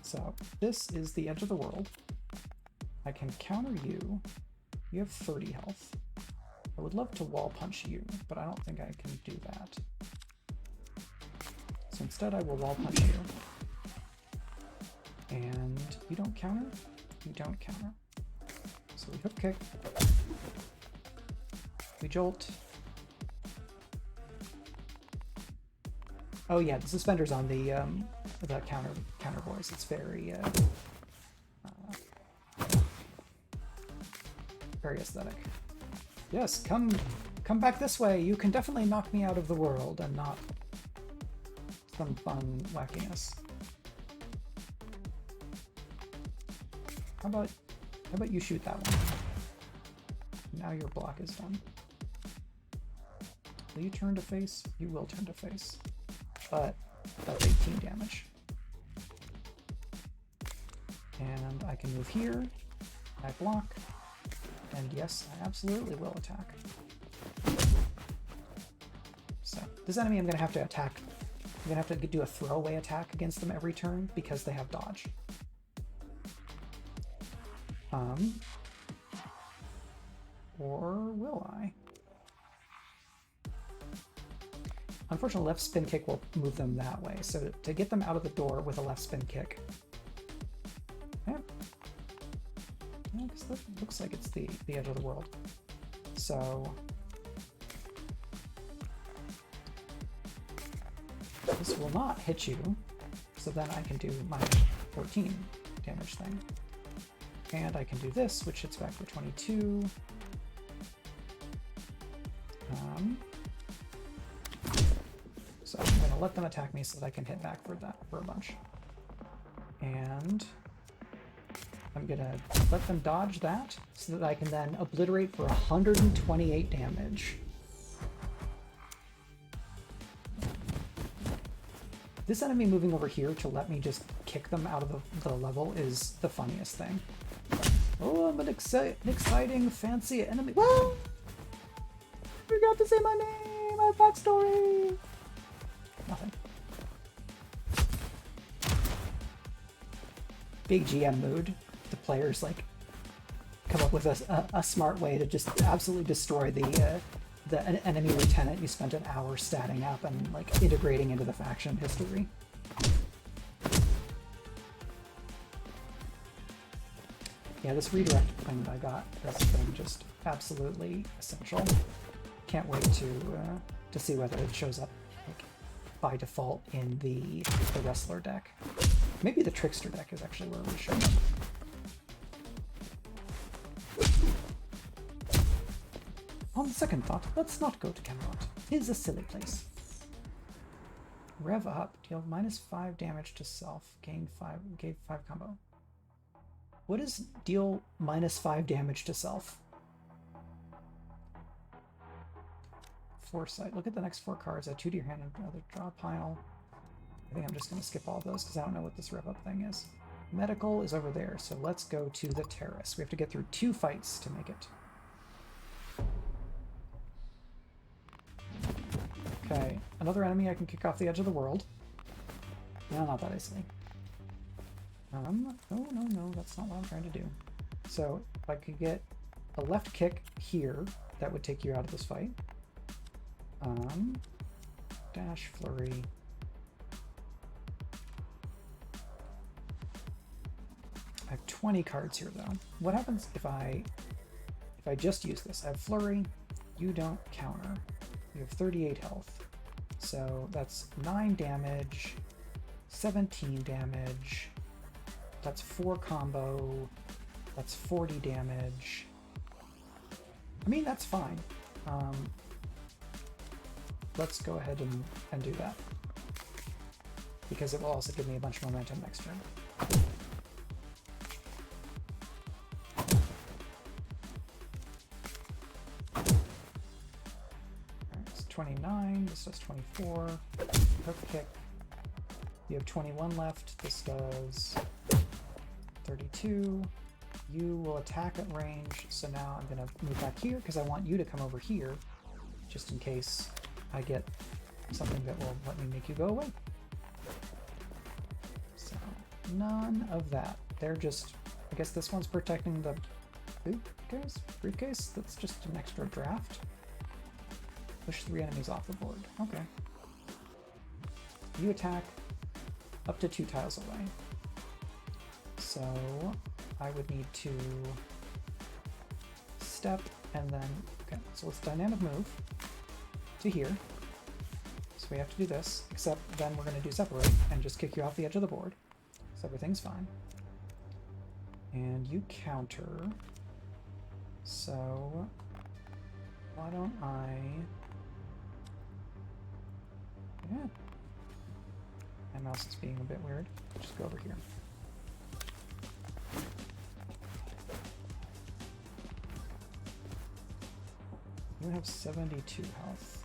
So this is the edge of the world. I can counter you. You have 30 health. I would love to wall punch you, but I don't think I can do that. So instead I will wall punch you. And you don't counter? You don't counter. So we hook kick. We jolt. Oh yeah, the suspender's on the counter voice. It's very very aesthetic. Yes, come back this way. You can definitely knock me out of the world and not some fun wackiness. How about you shoot that one? Now your block is done. Will you turn to face? You will turn to face. But that's 18 damage. And I can move here. I block. And yes, I absolutely will attack. So this enemy I'm going to have to attack. I'm going to have to do a throwaway attack against them every turn because they have dodge. Or will I? Unfortunately, left spin kick will move them that way. So to get them out of the door with a left spin kick. Yeah. Yeah, because that looks like it's the edge of the world. So this will not hit you. So then I can do my 14 damage thing. And I can do this, which hits back for 22. So I'm going to let them attack me so that I can hit back for that for a bunch. And I'm going to let them dodge that so that I can then obliterate for 128 damage. This enemy moving over here to let me just kick them out of the level is the funniest thing. Oh, I'm an exciting, fancy enemy. Whoa! I forgot to say my name! My backstory! Nothing. Big GM mood. The players, like, come up with a smart way to just absolutely destroy the enemy lieutenant you spent an hour statting up and, like, integrating into the faction history. Yeah, this redirect thing that I got has been just absolutely essential. Can't wait to see whether it shows up, like, by default in the wrestler deck. Maybe the trickster deck is actually where we show up. On second thought, let's not go to Camelot. It is a silly place. Rev up, deal -5 damage to self, gave 5 combo. What is deal -5 damage to self? Foresight. Look at the next 4 cards. Add 2 to your hand and another draw pile. I think I'm just going to skip all of those because I don't know what this rev up thing is. Medical is over there, so let's go to the terrace. We have to get through 2 fights to make it. Okay, another enemy I can kick off the edge of the world. No, not that easily. No, that's not what I'm trying to do. So, if I could get a left kick here, that would take you out of this fight. Dash, flurry. I have 20 cards here, though. What happens if I just use this? I have flurry, you don't counter. You have 38 health. So that's 9 damage, 17 damage, that's 4 combo, that's 40 damage. I mean, that's fine. Let's go ahead and do that. Because it will also give me a bunch of momentum next turn. Alright, it's 29, this does 24. Hook kick. You have 21 left, this does 32. You will attack at range, so now I'm going to move back here because I want you to come over here, just in case I get something that will let me make you go away. So, none of that. They're just, I guess this one's protecting the briefcase? That's just an extra draft. Push 3 enemies off the board. Okay. You attack up to 2 tiles away. So I would need to step and then, okay, so let's dynamic move to here. So we have to do this, except then we're going to do separate and just kick you off the edge of the board. So everything's fine. And you counter. So why don't I... Yeah. My mouse is being a bit weird. Just go over here. You have 72 health.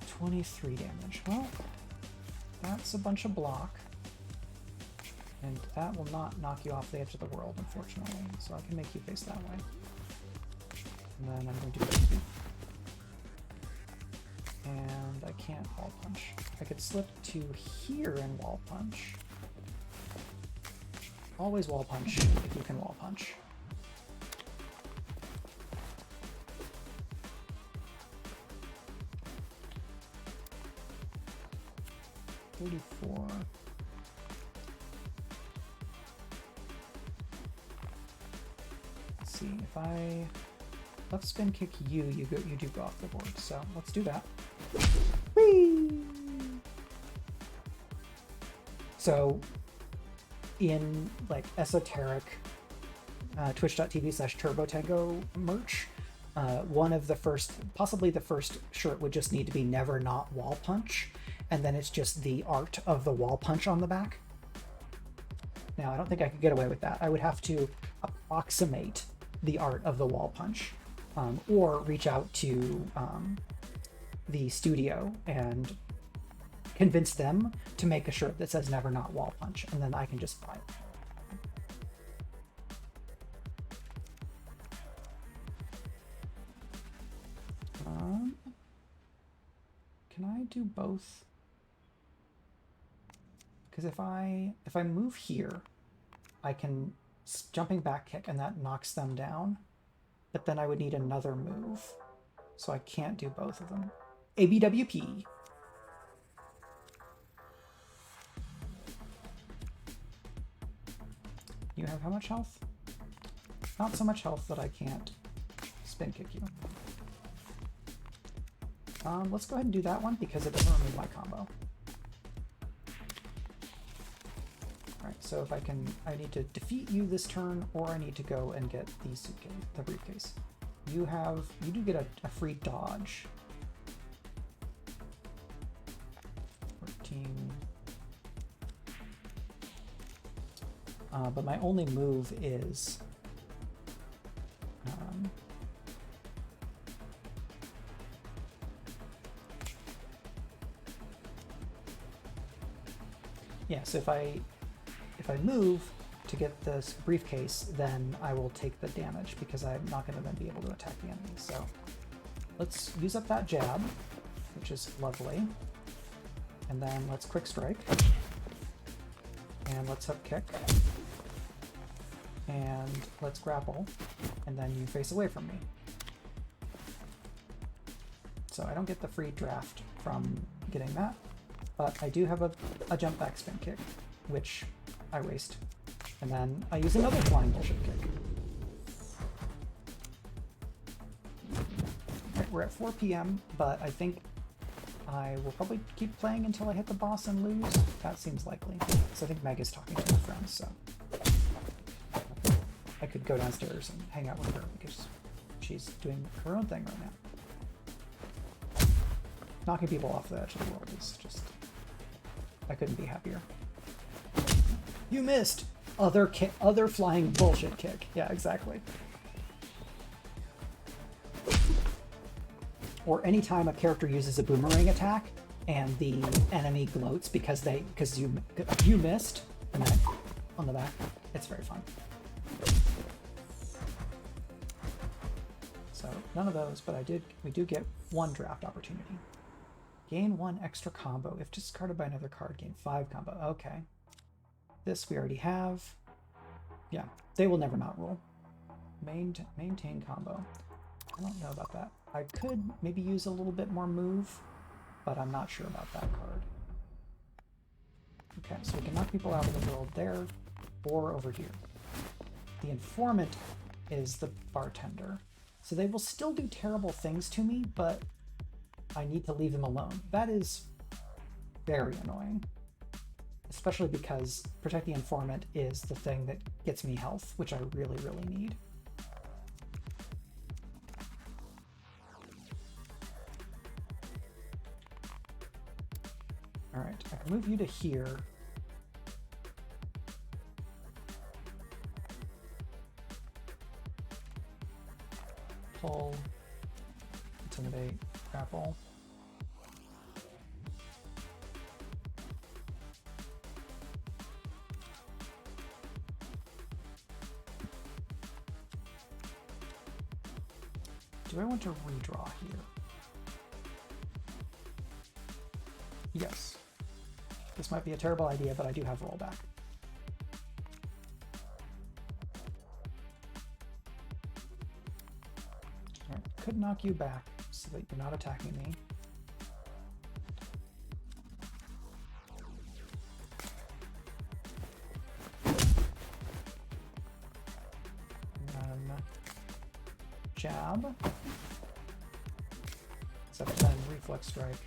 23 damage. Well, that's a bunch of block. And that will not knock you off the edge of the world, unfortunately. So I can make you face that way. And then I'm going to do this. And I can't wall punch. I could slip to here and wall punch. Always wall punch if you can wall punch. $34. Let's see, if I left spin kick you do go off the board. So let's do that. Whee! So in like esoteric twitch.tv/turbotango merch, one of the first, possibly the first shirt would just need to be never not wall punch, and then it's just the art of the wall punch on the back. Now, I don't think I could get away with that. I would have to approximate the art of the wall punch, or reach out to the studio and convince them to make a shirt that says never not wall punch, and then I can just buy it. Can I do both? Because if I move here, I can jumping back kick and that knocks them down, but then I would need another move, so I can't do both of them. ABWP. You have how much health? Not so much health that I can't spin kick you. Let's go ahead and do that one because it doesn't remove my combo. Alright, so if I need to defeat you this turn, or I need to go and get the briefcase. You do get a free dodge. 14. But my only move is yeah, so if I move to get this briefcase, then I will take the damage because I'm not going to then be able to attack the enemy. So let's use up that jab, which is lovely. And then let's quick strike. And let's hook kick. And let's grapple. And then you face away from me. So I don't get the free draft from getting that, but I do have a jump back spin kick, which I waste. And then I use another flying bullshit kick. Right, we're at 4 p.m., but I think I will probably keep playing until I hit the boss and lose. That seems likely. So I think Meg is talking to her friends, so I could go downstairs and hang out with her because she's doing her own thing right now. Knocking people off the edge of the world is just... I couldn't be happier. You missed! Other flying bullshit kick. Yeah, exactly. Or anytime a character uses a boomerang attack and the enemy gloats because you missed, and then on the back. It's very fun. So none of those, but we do get one draft opportunity. Gain 1 extra combo. If discarded by another card, gain 5 combo. Okay. This we already have. Yeah, they will never not rule. Maintain combo. I don't know about that. I could maybe use a little bit more move, but I'm not sure about that card. Okay, so we can knock people out of the world there or over here. The informant is the bartender. So they will still do terrible things to me, but I need to leave them alone. That is very annoying. Especially because Protect the Informant is the thing that gets me health, which I really, really need. Alright, I can move you to here. Pull, intimidate, grapple. Do I want to redraw here? Yes. This might be a terrible idea, but I do have rollback. All right. Could knock you back so that you're not attacking me. And then jab. Except then reflex strike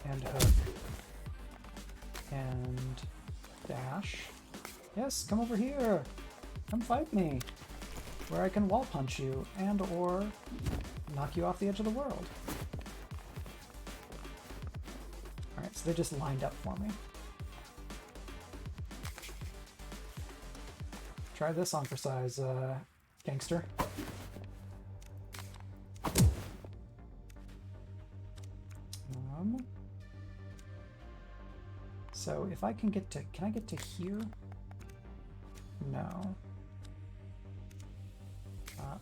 and hook and dash Yes, come over here. Come fight me. Where I can wall punch you and or knock you off the edge of the world. Alright, so they just lined up for me. Try this on for size, gangster. So if I can get to, can I get to here? No.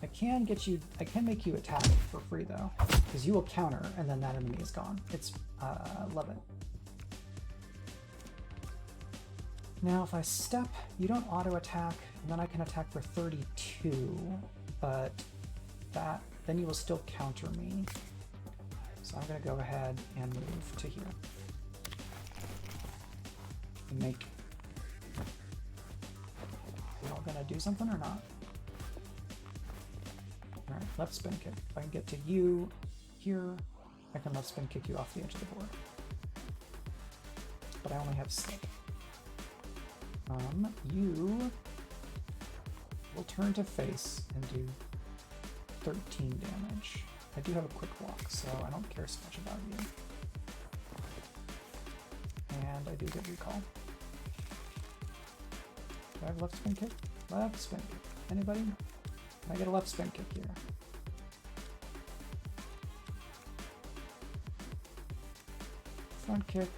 I can get you, I can make you attack for free though, because you will counter and then that enemy is gone. It's, love it. Now if I step, you don't auto attack, and then I can attack for 32, but that, then you will still counter me. So I'm gonna go ahead and move to here. And make, you all gonna do something or not? Alright, left spin kick. If I can get to you here, I can left spin kick you off the edge of the board. But I only have slip. You will turn to face and do 13 damage. I do have a quick walk, so I don't care so much about you. And I do get recall. Do I have left spin kick? Left spin kick. Anybody? Can I get a left spin kick here? Front kick.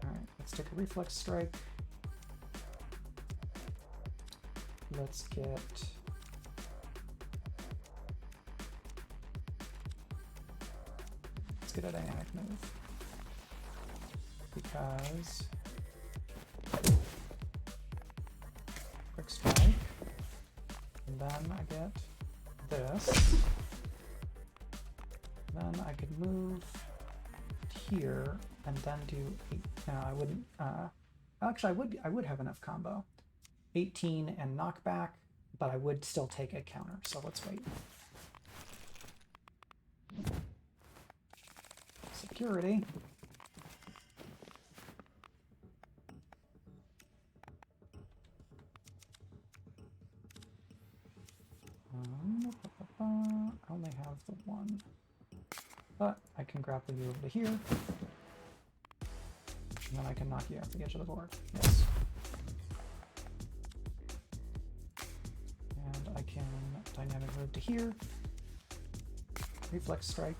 Alright, let's take a reflex strike. Let's get... Let's get a dynamic move. Because... Quick strike. And then I get this. Then I could move here and then do 8. No, I wouldn't. Actually, I would have enough combo. 18 and knockback, but I would still take a counter. So let's wait. Security. I only have the one, but I can grapple you over to here, and then I can knock you off the edge of the board. Yes. And I can dynamic move to here, reflex strike,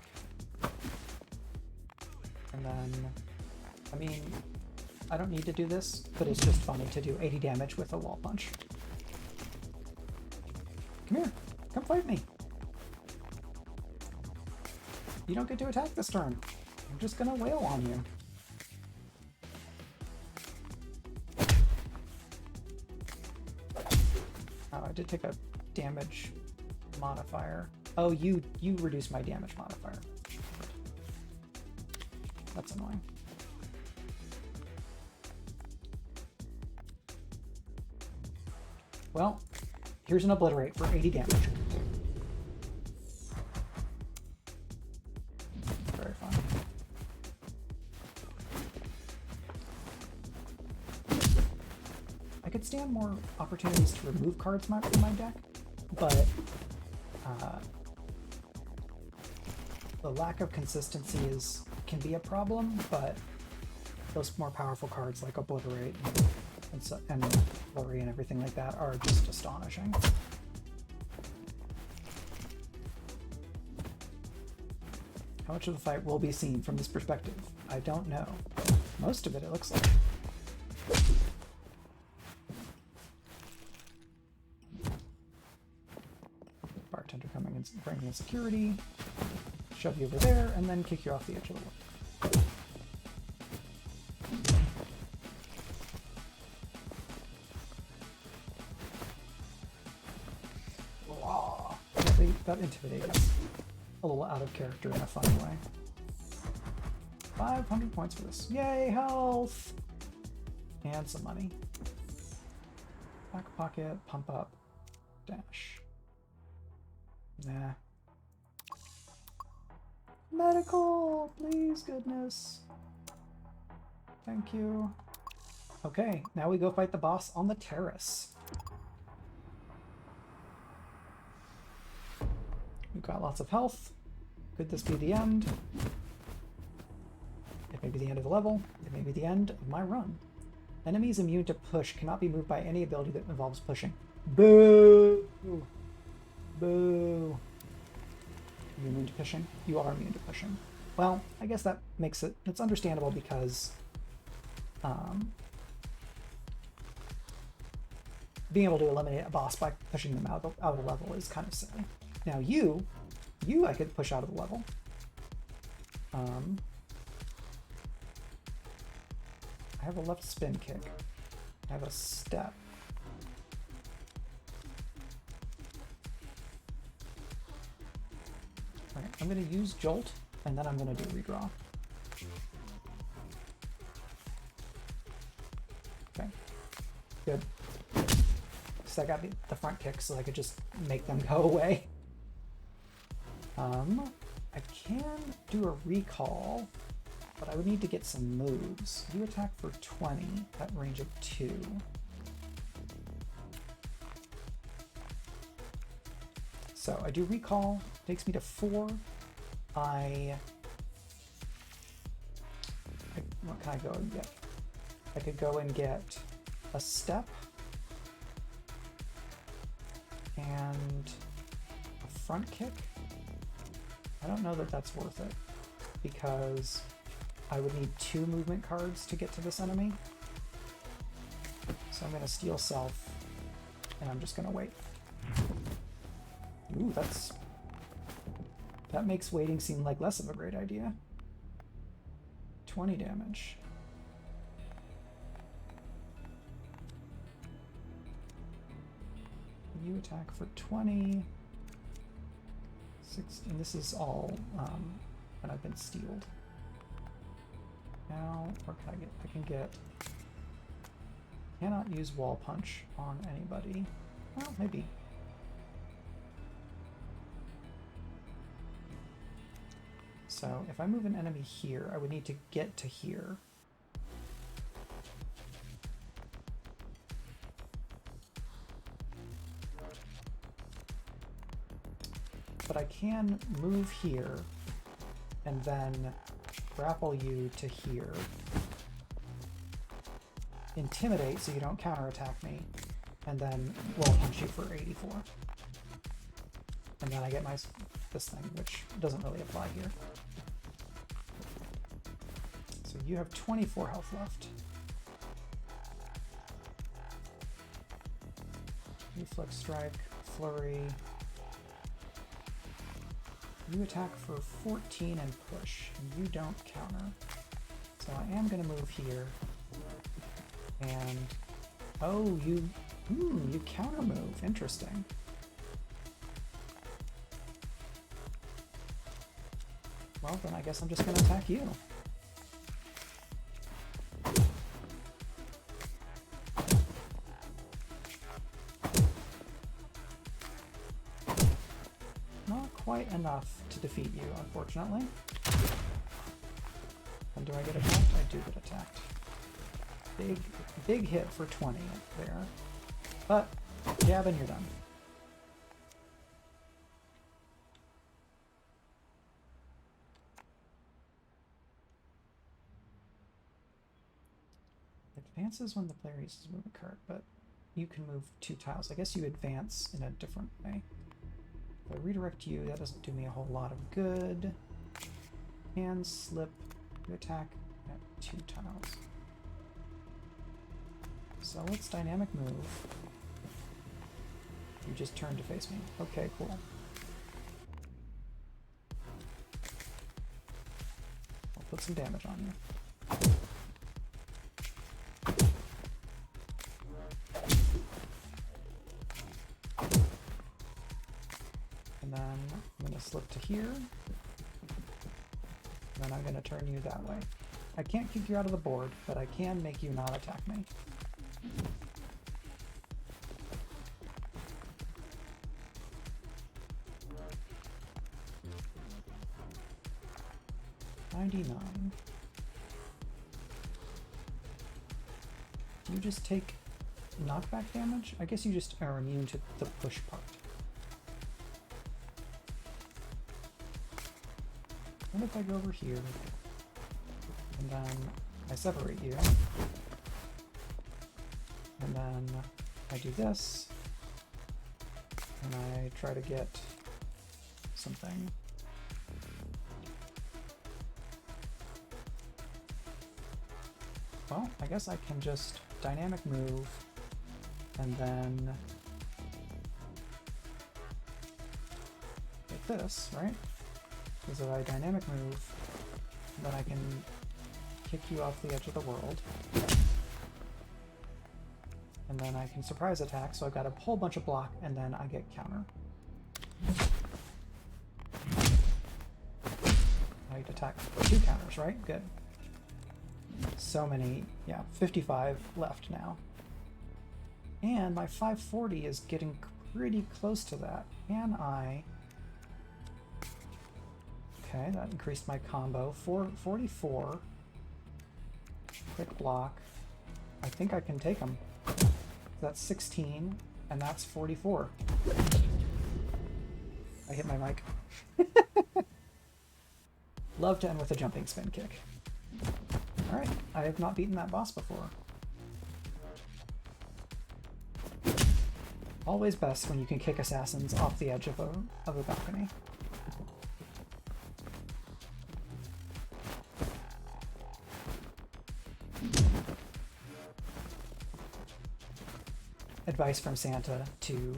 and then, I mean, I don't need to do this, but it's just funny to do 80 damage with a wall punch. Come here, come fight me. You don't get to attack this turn. I'm just gonna wail on you. Oh, I did take a damage modifier. Oh, you reduce my damage modifier. That's annoying. Well, here's an obliterate for 80 damage. Very fun. I could stand more opportunities to remove cards from my deck, but the lack of consistency can be a problem, but those more powerful cards like Obliterate and Flurry and everything like that are just astonishing. How much of the fight will be seen from this perspective? I don't know. Most of it looks like. Bartender coming and bringing in security, shove you over there, and then kick you off the edge of the wall. That Intimidate is a little out of character in a fun way. 500 points for this. Yay, health! And some money. Back pocket, pump up, dash. Nah. Medical! Please, goodness. Thank you. Okay, now we go fight the boss on the terrace. We've got lots of health. Could this be the end? It may be the end of the level. It may be the end of my run. Enemies immune to push cannot be moved by any ability that involves pushing. Boo! Boo! Are you immune to pushing? You are immune to pushing. Well, I guess that makes it... It's understandable because... being able to eliminate a boss by pushing them out of the level is kind of silly. Now you I could push out of the level. I have a left spin kick. I have a step. Alright, I'm going to use Jolt, and then I'm going to do redraw. Okay, good. So I got the front kick so I could just make them go away. I can do a recall, but I would need to get some moves. You attack for 20 at range of 2. So I do recall, takes me to 4. What can I go and get? I could go and get a step and a front kick. I don't know that that's worth it because I would need 2 movement cards to get to this enemy. So I'm going to steal self and I'm just going to wait. Ooh, that makes waiting seem like less of a great idea. 20 damage. You attack for 20. 6, and this is all when I've been stealed. Now, or can I get? I can get. Cannot use wall punch on anybody. Well, maybe. So if I move an enemy here, I would need to get to here. But I can move here and then grapple you to here. Intimidate so you don't counterattack me, and then wall punch you for 84. And then I get this thing, which doesn't really apply here. So you have 24 health left. Reflex strike, flurry. You attack for 14 and push, and you don't counter. So I am going to move here. And oh, you counter move. Interesting. Well, then I guess I'm just going to attack you. Not quite enough to defeat you, unfortunately. And do I get attacked? I do get attacked. Big hit for 20 there. But, yeah, then you're done. Advances when the player uses a movement card, but you can move 2 tiles. I guess you advance in a different way. If I redirect you, that doesn't do me a whole lot of good. And slip, you attack at 2 tiles. So let's dynamic move. You just turn to face me. Okay, cool. I'll put some damage on you. And then I'm going to slip to here. And then I'm going to turn you that way. I can't kick you out of the board, but I can make you not attack me. You just take knockback damage? I guess you just are immune to the push part. What if I go over here, and then I separate you, and then I do this, and I try to get something. Well, I guess I can just dynamic move, and then like this, right? Because if I dynamic move, then I can kick you off the edge of the world. And then I can surprise attack, so I've got a whole bunch of block, and then I get counter. I attack for 2 counters, right? Good. So many, yeah, 55 left now. And my 540 is getting pretty close to that. Can I... Okay, that increased my combo. 444. Quick block. I think I can take them. That's 16, and that's 44. I hit my mic. Love to end with a jumping spin kick. Alright, I have not beaten that boss before. Always best when you can kick assassins off the edge of a balcony. Advice from Santa to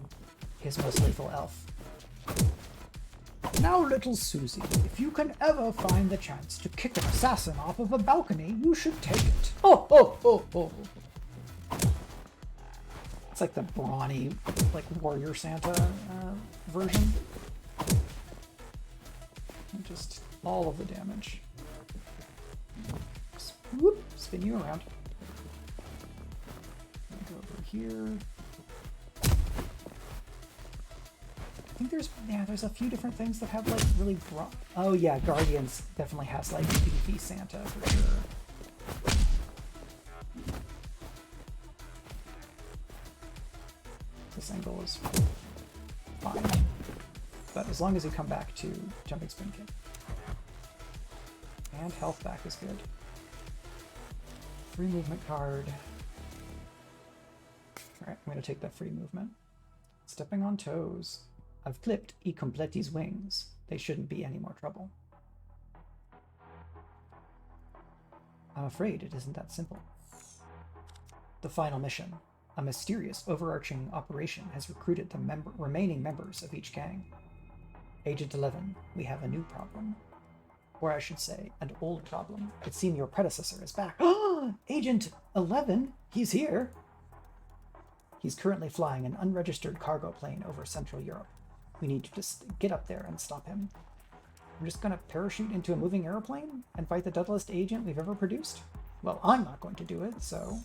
his most lethal elf. Now, little Susie, if you can ever find the chance to kick an assassin off of a balcony, you should take it. Oh, oh, oh, oh. It's like the brawny, like warrior Santa version. And just all of the damage. Whoop, spin you around. Go over here. I think there's a few different things that have like really oh yeah, Guardians definitely has like beefy Santa for sure. This angle is fine, but as long as you come back to jumping spin kick. And health back is good. Free movement card. Alright, I'm going to take that free movement. Stepping on toes. I've clipped E Completi's wings. They shouldn't be any more trouble. I'm afraid it isn't that simple. The final mission. A mysterious, overarching operation has recruited the remaining members of each gang. Agent 11, we have a new problem. Or I should say, an old problem. It seems your predecessor is back. Agent 11? He's here! He's currently flying an unregistered cargo plane over Central Europe. We need to just get up there and stop him. I'm just gonna parachute into a moving airplane and fight the deadliest agent we've ever produced? Well, I'm not going to do it, so...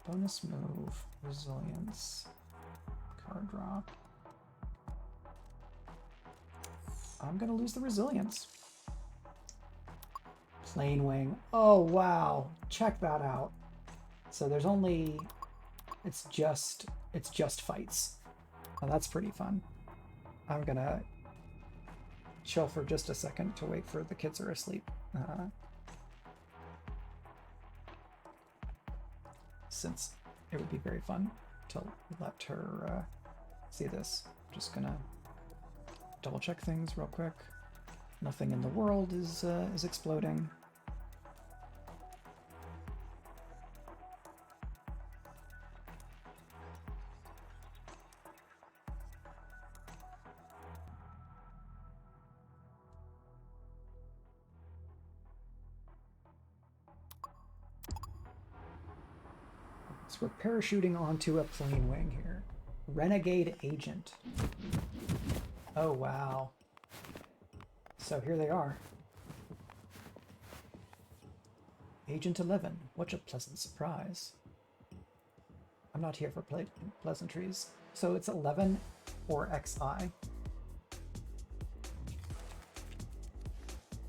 bonus move, resilience, card drop. I'm gonna lose the resilience. Plane wing. Oh, wow. Check that out. So there's only... It's just fights. Now that's pretty fun. I'm gonna chill for just a second to wait for the kids are asleep. Since it would be very fun to let her see this. I'm just gonna double check things real quick. Nothing in the world is exploding. So we're parachuting onto a plane wing here. Renegade Agent. Oh, wow. So here they are. Agent 11, what a pleasant surprise. I'm not here for pleasantries. So it's 11 or XI.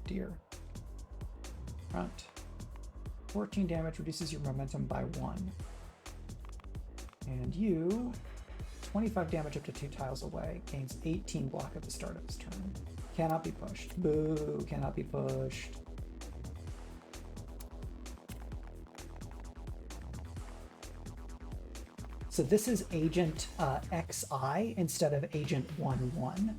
Dear. Front. 14 damage, reduces your momentum by 1. And you, 25 damage up to 2 tiles away, gains 18 block at the start of his turn. Cannot be pushed. Boo, cannot be pushed. So this is Agent XI instead of Agent 1-1,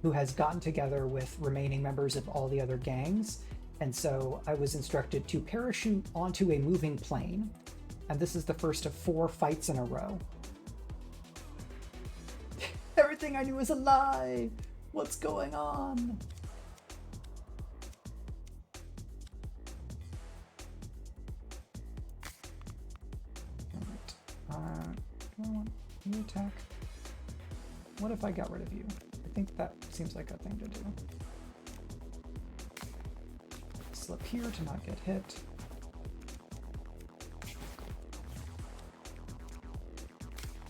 who has gotten together with remaining members of all the other gangs. And so I was instructed to parachute onto a moving plane. And this is the first of 4 fights in a row. Everything I knew was a lie. What's going on? You attack. What if I got rid of you? I think that seems like a thing to do. Slip here to not get hit.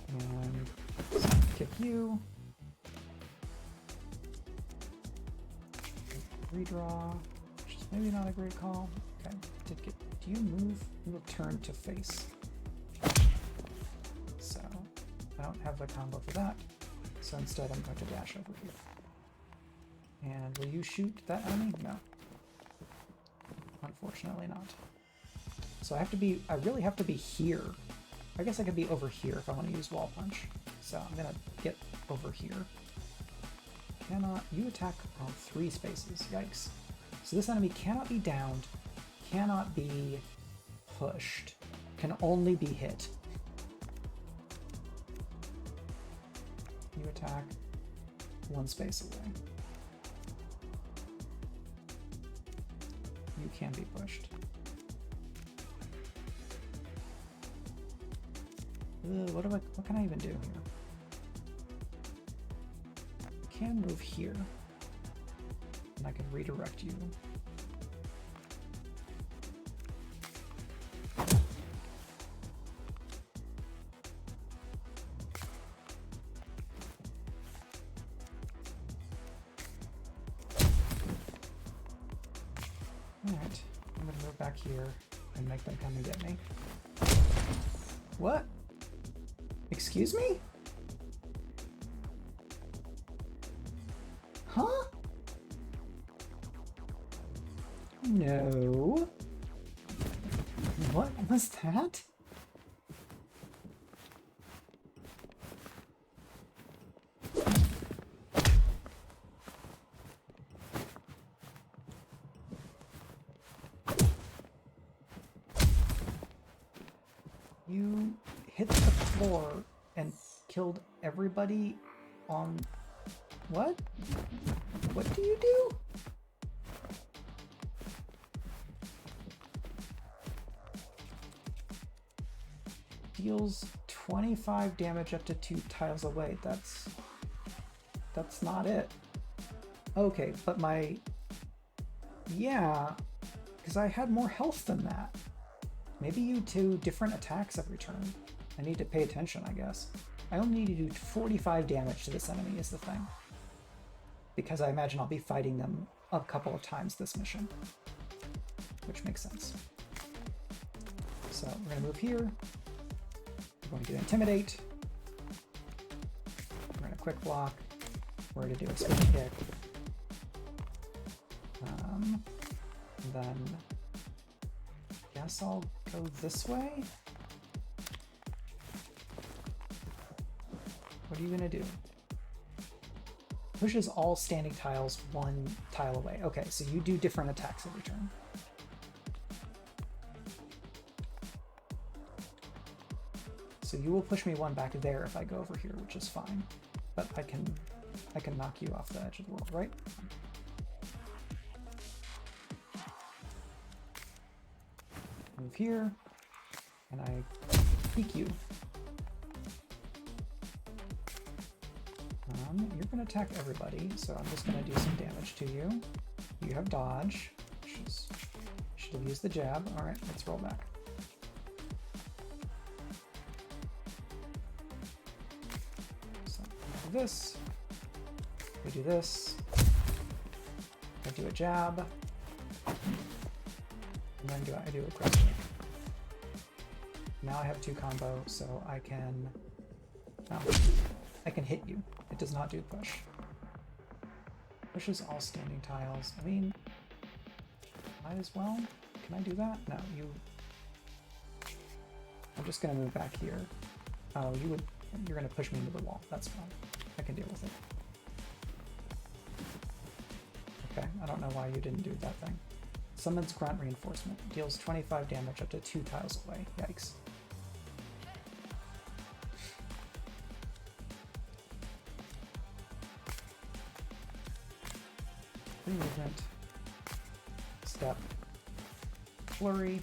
And kick you. Redraw, which is maybe not a great call. Okay, do you move? You will turn to face. So I don't have the combo for that. So instead I'm going to dash over here. And will you shoot that enemy? No. Unfortunately not. So I really have to be here. I guess I could be over here if I want to use wall punch. So I'm gonna get over here. You attack on 3 spaces, yikes. So this enemy cannot be downed, cannot be pushed, can only be hit. You attack 1 space away. You can be pushed. What can I even do here? I can move here, and I can redirect you. Alright, I'm gonna move back here and make them come and get me. What? Excuse me? Huh? No. What was that? You hit the floor and killed everybody on... What? What do you do? Deals 25 damage up to 2 tiles away. That's not it. Okay, but yeah, because I had more health than that. Maybe you do different attacks every turn. I need to pay attention, I guess. I only need to do 45 damage to this enemy is the thing. Because I imagine I'll be fighting them a couple of times this mission. Which makes sense. So we're going to move here. We're going to do Intimidate. We're going to Quick Block. We're going to do a Spin Kick. And then I guess I'll go this way. What are you going to do? Pushes all standing tiles 1 tile away. Okay, so you do different attacks every turn. So you will push me 1 back there if I go over here, which is fine. But I can knock you off the edge of the world, right? Move here, and I peek you. You're going to attack everybody, so I'm just going to do some damage to you. You have dodge, should have used the jab. All right, let's roll back. So I do this, we do this, I do a jab, And then I do aggressive. Now I have 2 combo, so I can... No, I can hit you. It does not do push. Pushes all standing tiles. I mean, might as well. Can I do that? No, you... I'm just gonna move back here. Oh, you're gonna push me into the wall. That's fine. I can deal with it. Okay, I don't know why you didn't do that thing. Summons Grunt Reinforcement. Deals 25 damage up to 2 tiles away. Yikes. Free movement. Step. Flurry.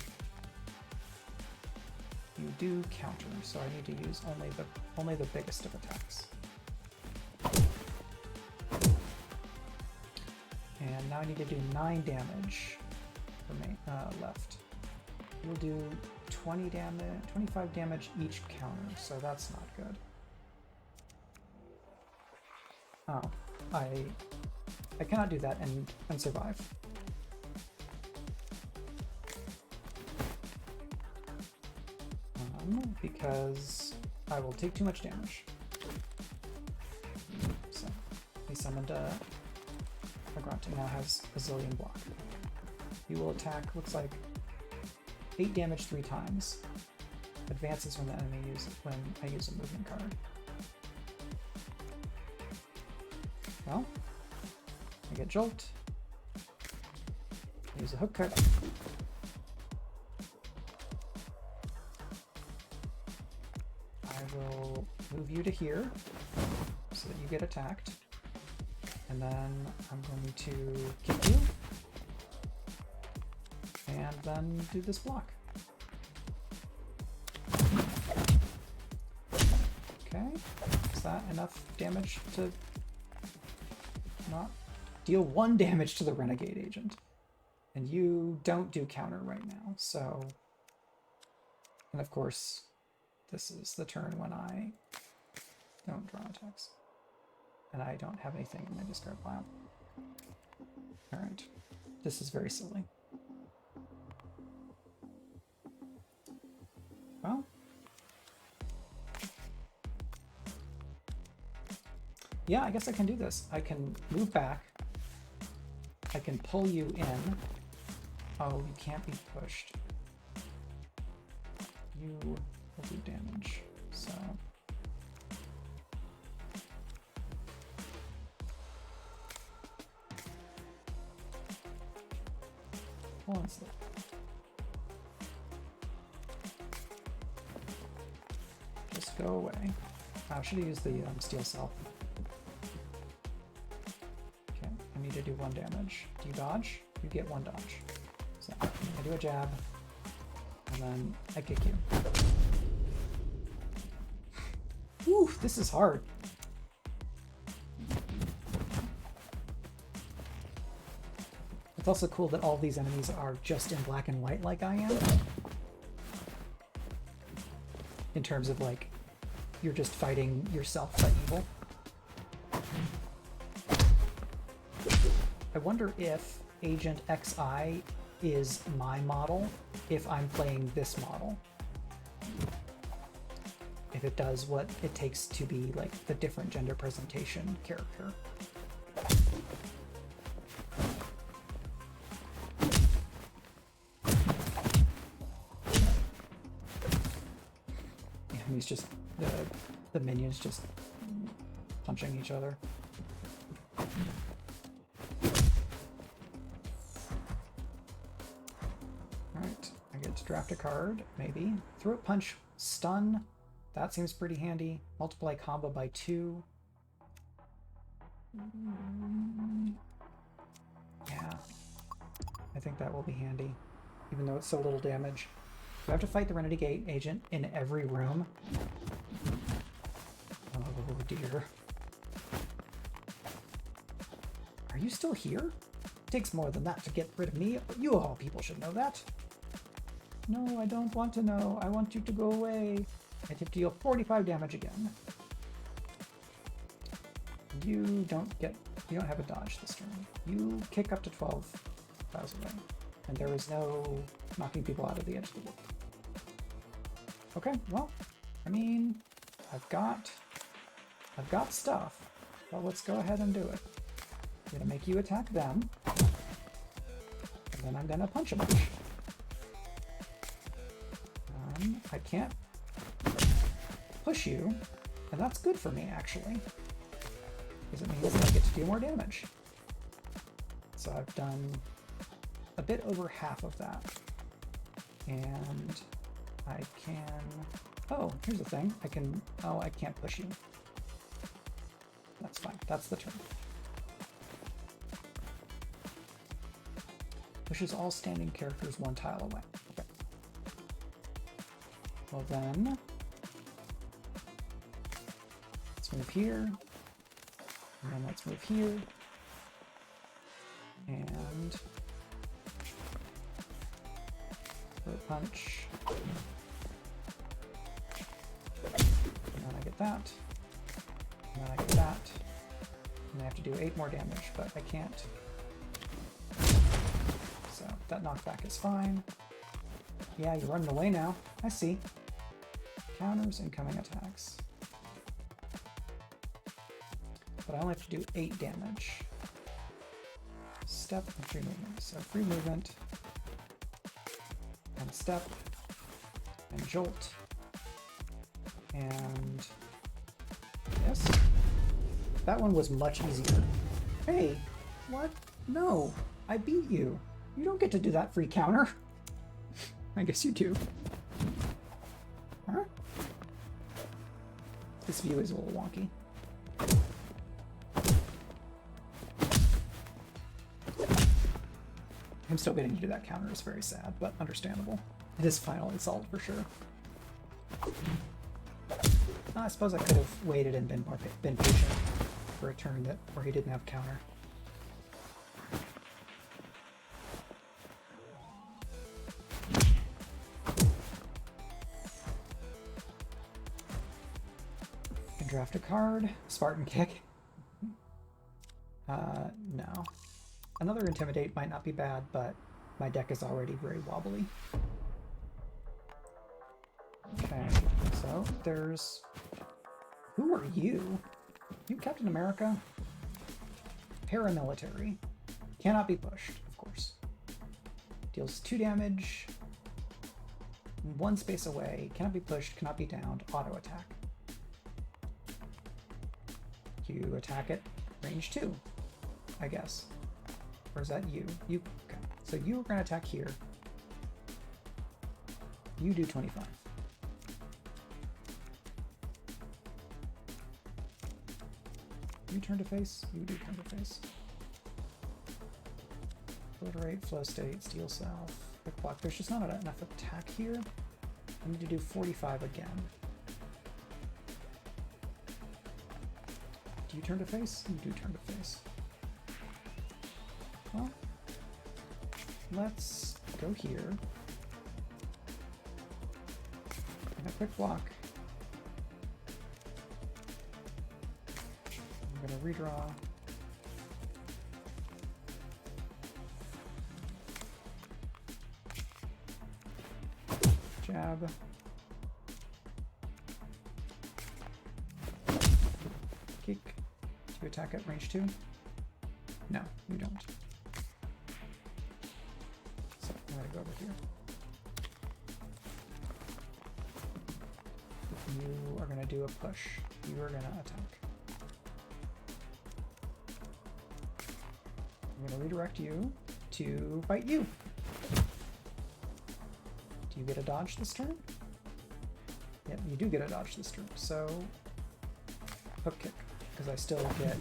You do counter, so I need to use only the biggest of attacks. And now I need to do 9 damage left. You'll do 20 damage, 25 damage each counter, so that's not good. Oh, I cannot do that and survive. Because I will take too much damage. So he summoned a grunt and now has a zillion block. He will attack, looks like 8 damage 3 times. Advances when the enemy when I use a movement card. Well, I get jolt. Use a hook cut. I will move you to here so that you get attacked. And then I'm going to kick you. And then do this block. Okay, is that enough damage to not deal 1 damage to the Renegade Agent? And you don't do counter right now, so... And of course, this is the turn when I don't draw attacks. And I don't have anything in my discard pile. Alright, this is very silly. Well, yeah, I guess I can do this. I can move back. I can pull you in. Oh, you can't be pushed. You will do damage, so... Hold on a sec. Just go away. I should have used the steel cell. Okay, I need to do 1 damage. Do you dodge? You get 1 dodge. So I do a jab, and then I kick you. Whew, this is hard. It's also cool that all these enemies are just in black and white like I am. In terms of, like, you're just fighting yourself but evil. I wonder if Agent XI is my model if I'm playing this model. If it does what it takes to be, like, the different gender presentation character. He's just the minions just punching each other. Alright, I get to draft a card, maybe. Throat punch, stun. That seems pretty handy. Multiply combo by 2. Yeah. I think that will be handy, even though it's so little damage. Do I have to fight the Renegade Agent in every room? Oh dear. Are you still here? It takes more than that to get rid of me, but you all people should know that. No, I don't want to know. I want you to go away. I have to deal 45 damage again. You don't have a dodge this turn. You kick up to 12 tiles away. And there is no knocking people out of the edge of the world. Okay, well, I mean, I've got stuff, but let's go ahead and do it. I'm gonna make you attack them, and then I'm gonna punch a bunch. I can't push you, and that's good for me, actually, because it means that I get to do more damage. So I've done a bit over half of that, and I can... Oh, here's the thing. I can't push you. That's fine. That's the turn. Pushes all standing characters one tile away. Okay. Well then, let's move here, and then let's move here, and punch, and then I get that, and then I get that, and I have to do 8 more damage, but I can't. So that knockback is fine. Yeah, you're running away now. I see. Counters incoming attacks. But I only have to do 8 damage. Step and free movement. So free movement, and step, and jolt, and yes. That one was much easier. Hey, what? No, I beat you. You don't get to do that free counter. I guess you do. Huh? This view is a little wonky. I'm still getting to do that counter. It's very sad, but understandable. It is final insult for sure. I suppose I could have waited and been patient for a turn where he didn't have counter. Can draft a card. Spartan Kick. No. Another Intimidate might not be bad, but my deck is already very wobbly. Okay, so there's... Who are you? You Captain America? Paramilitary. Cannot be pushed, of course. Deals 2 damage. 1 space away. Cannot be pushed, cannot be downed. Auto attack. You attack at range 2, I guess. Or is that you? You, okay. So you are going to attack here. You do 25. You turn to face, you do turn to face. Obliterate, flow state, steal self, quick block. There's just not enough attack here. I need to do 45 again. Do you turn to face? You do turn to face. Well, let's go here. And a quick block. I'm going to redraw. Jab. Kick. Do you attack at range 2? No, you don't. So I'm going to go over here. You are going to do a push. You are going to attack. I'm going to redirect you to fight you. Do you get a dodge this turn? Yep, you do get a dodge this turn. So, hook kick, because I still get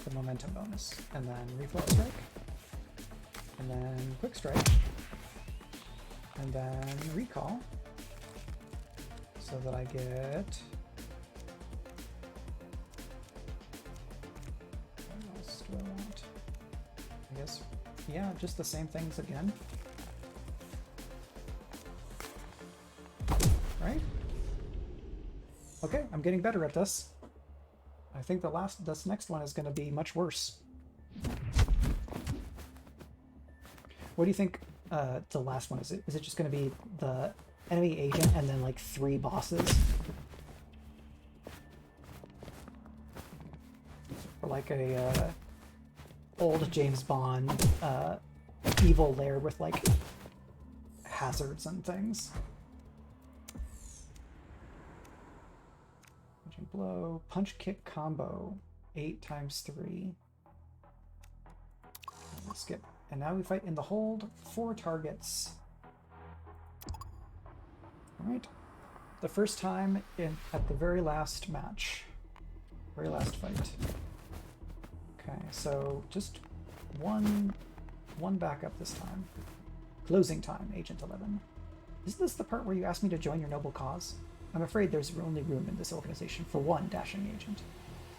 the momentum bonus. And then reflex strike. And then quick strike. And then recall. So that I get... What else do I want? I guess, yeah, just the same things again. Right? Okay, I'm getting better at this. I think this next one is going to be much worse. What do you think the last one is? Is it just going to be the enemy agent and then like 3 bosses? Or like a old James Bond evil lair with like hazards and things. Punching blow, punch kick combo, 8 times 3. Skip. And now we fight in the hold, 4 targets. Alright. The first time at the very last match. Very last fight. Okay, so just one backup this time. Closing time, Agent 11. Isn't this the part where you asked me to join your noble cause? I'm afraid there's only room in this organization for one dashing agent.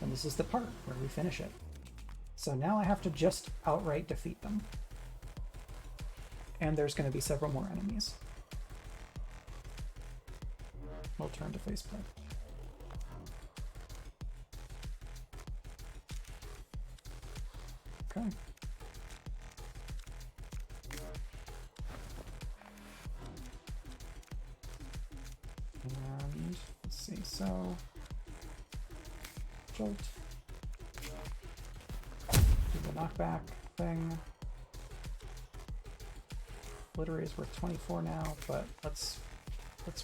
And this is the part where we finish it. So now I have to just outright defeat them. And there's going to be several more enemies. We'll turn to faceplay. Okay. And let's see, so jolt. Do the knockback thing. Obliterate is worth 24 now, but let's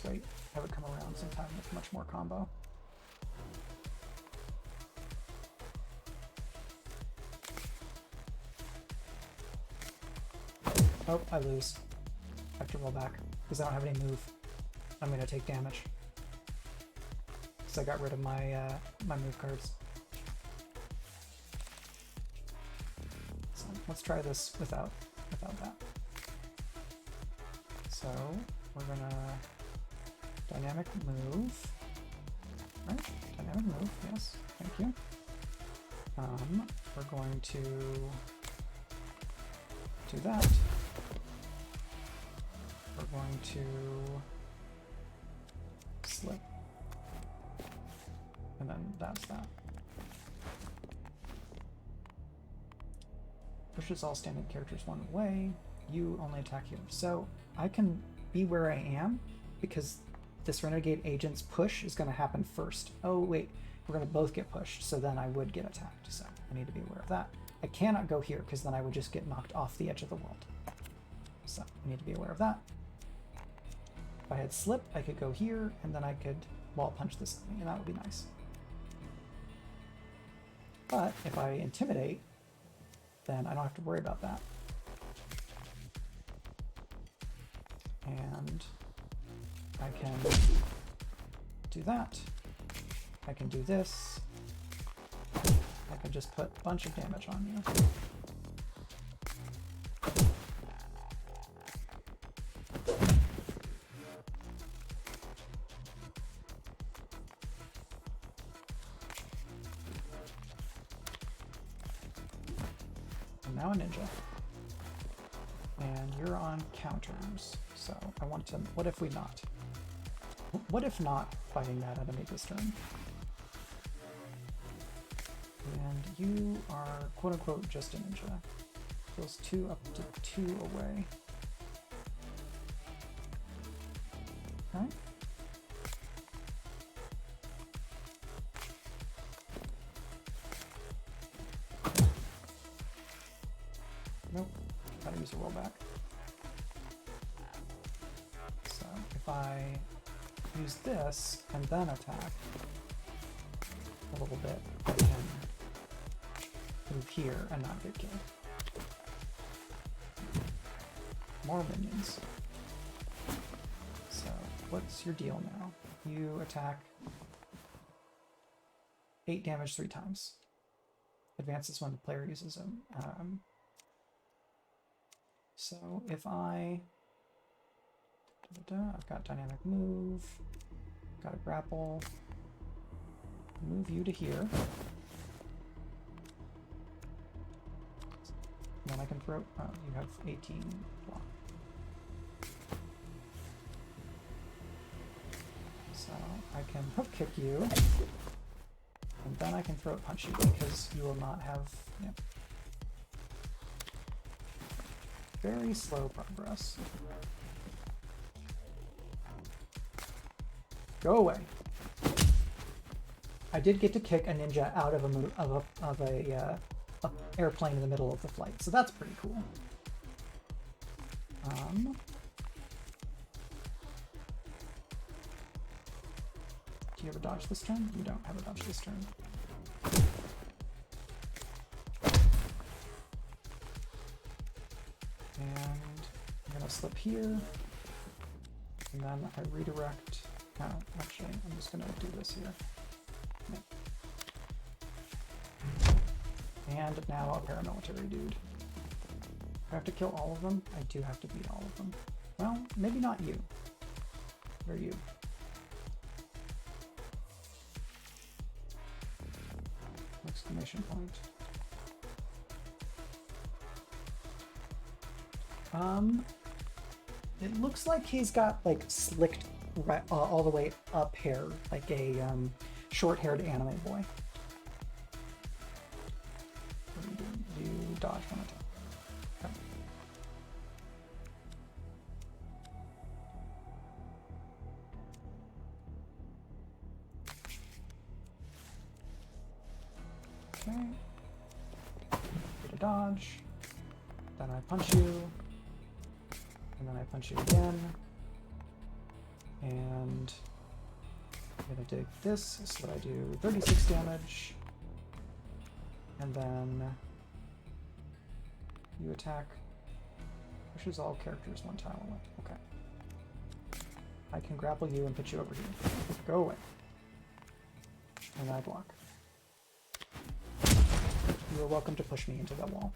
wait. Have it come around sometime with much more combo. Oh, I lose. I have to roll back because I don't have any move. I'm gonna take damage because I got rid of my my move cards. So let's try this without that. So we're gonna dynamic move. Right? Dynamic move, yes. Thank you. We're going to do that. We're going to slip. And then that's that. Pushes all standing characters one way. You only attack healers. So I can be where I am because this renegade agent's push is going to happen first. Oh wait, we're going to both get pushed, so then I would get attacked. So I need to be aware of that. I cannot go here because then I would just get knocked off the edge of the world. So I need to be aware of that. If I had slip, I could go here and then I could wall punch this enemy, and that would be nice. But if I intimidate, then I don't have to worry about that. And I can do that. I can do this. I can just put a bunch of damage on you. And now a ninja. And you're on counters. So I want to, what if we not? What if not fighting that enemy this turn? And you are quote unquote just a ninja. Goes 2 up to 2 away. Okay. Nope. Gotta use a rollback. So if I use this and then attack a little bit, I can move here and not get killed. More minions. So what's your deal now? You attack 8 damage 3 times. Advances when the player uses them. So if I've got dynamic move, got a grapple, move you to here. And then I can throw, oh, you have 18 block. So I can hook kick you, and then I can throw punch you because you will not have, yeah. Very slow progress. Go away. I did get to kick a ninja out of a airplane in the middle of the flight, so that's pretty cool. Do you have a dodge this turn? You don't have a dodge this turn. And I'm gonna slip here, and then I redirect. Oh, actually, I'm just gonna do this here. And now a paramilitary dude. Do I have to kill all of them? I do have to beat all of them. Well, maybe not you. Or you. Exclamation point. It looks like he's got like slicked all the way up hair, like a short-haired anime boy. What are you doing? You dodge one attack. Okay. Get a dodge. Then I punch you. And then I punch you again. And I'm gonna dig this so that I do 36 damage. And then you attack. Pushes all characters one tile away. Okay. I can grapple you and put you over here. Go away. And I block. You are welcome to push me into that wall.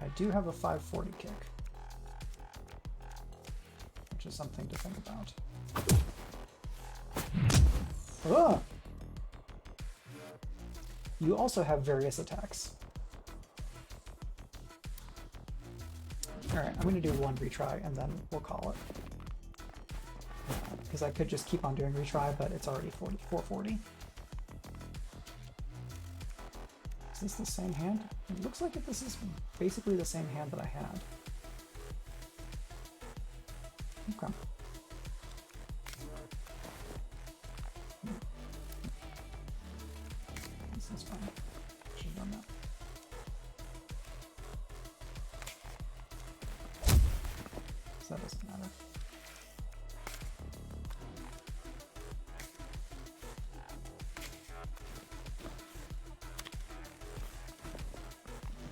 I do have a 540 kick, which is something to think about. Ugh! You also have various attacks. Alright, I'm going to do one retry and then we'll call it. Because I could just keep on doing retry, but it's already 440. Is this the same hand? It looks like this is basically the same hand that I had. Okay. This is fine. Should have done that. So that doesn't matter.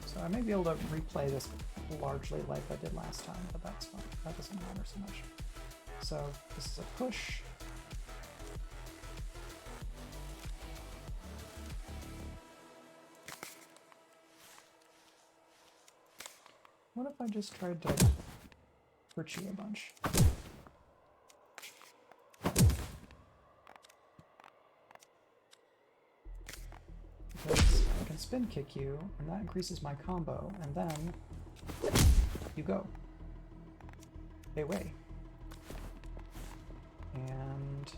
So I may be able to replay this largely like I did last time, but that's fine. That doesn't matter so much. So this is a push. What if I just tried to hurt you a bunch? Because I can spin kick you, and that increases my combo, and then you go. Away. And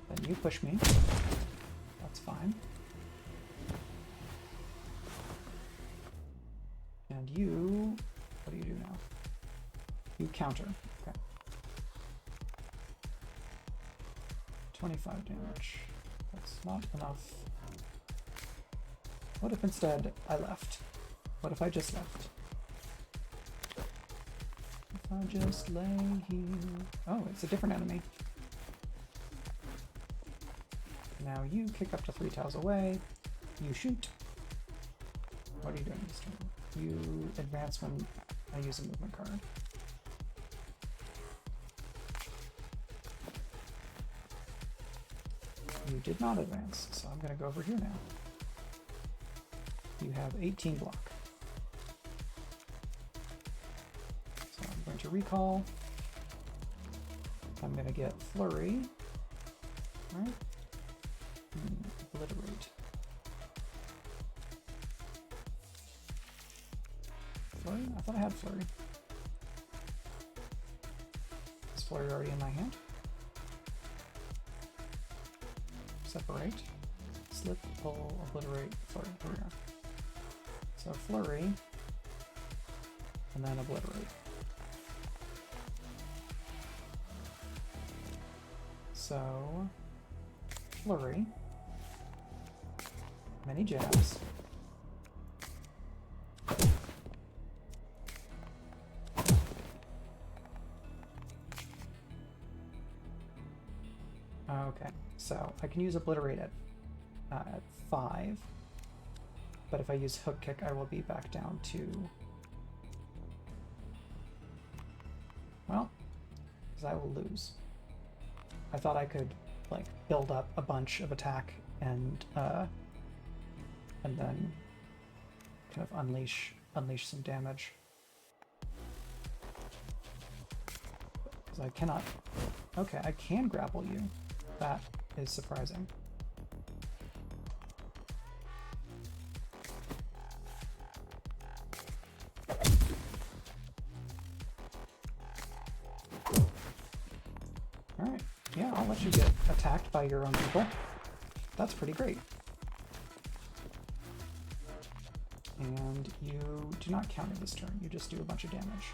then you push me. That's fine. And you, what do you do now? You counter. Okay. 25 damage. That's not enough. What if instead I left? What if I just left? If I just lay here. Oh, it's a different enemy. Now you kick up to 3 tiles away. You shoot. What are you doing this turn? You advance when I use a movement card. You did not advance, so I'm going to go over here now. You have 18 block. So I'm going to recall. I'm going to get flurry. Right? Obliterate. Flurry? I thought I had flurry. Is flurry already in my hand? Separate. slip, pull, obliterate, flurry. Here we are. So flurry, and then obliterate. So flurry, many jabs. Okay, so I can use obliterate at 5, but if I use hook kick, I will be back down to, well, because I will lose. I thought I could like build up a bunch of attack and then kind of unleash some damage. Because I cannot. Okay, I can grapple you. That is surprising. Alright, yeah, I'll let you get attacked by your own people. That's pretty great. And you do not counter this turn, you just do a bunch of damage,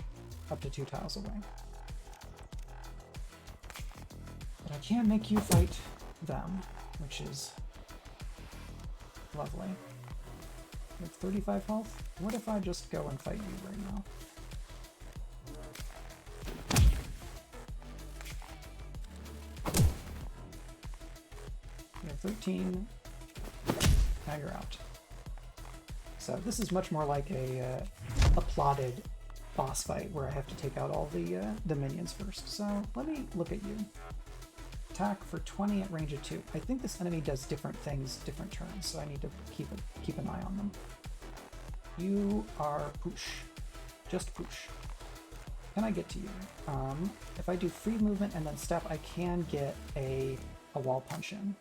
up to 2 tiles away. But I can make you fight them, which is lovely. You have 35 health? What if I just go and fight you right now? You have 13. Now you're out. So this is much more like a plotted boss fight where I have to take out all the minions first. So let me look at you. Attack for 20 at range of 2. I think this enemy does different things, different turns, so I need to keep an eye on them. You are push. Just push. Can I get to you? If I do free movement and then step, I can get a wall punch in.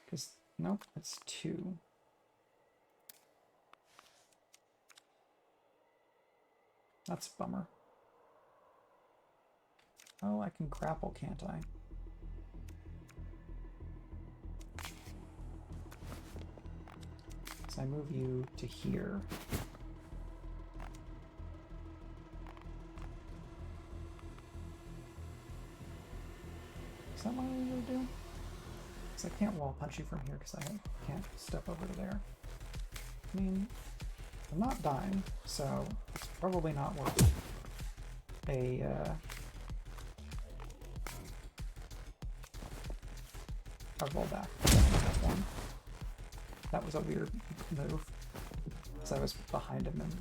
Because, nope, it's 2. That's a bummer. Oh, I can grapple, can't I? So I move you to here. Is that what I usually do? Because I can't wall punch you from here because I can't step over to there. I mean, I'm not dying, so it's probably not worth a roll back. That was a weird move, because I was behind him and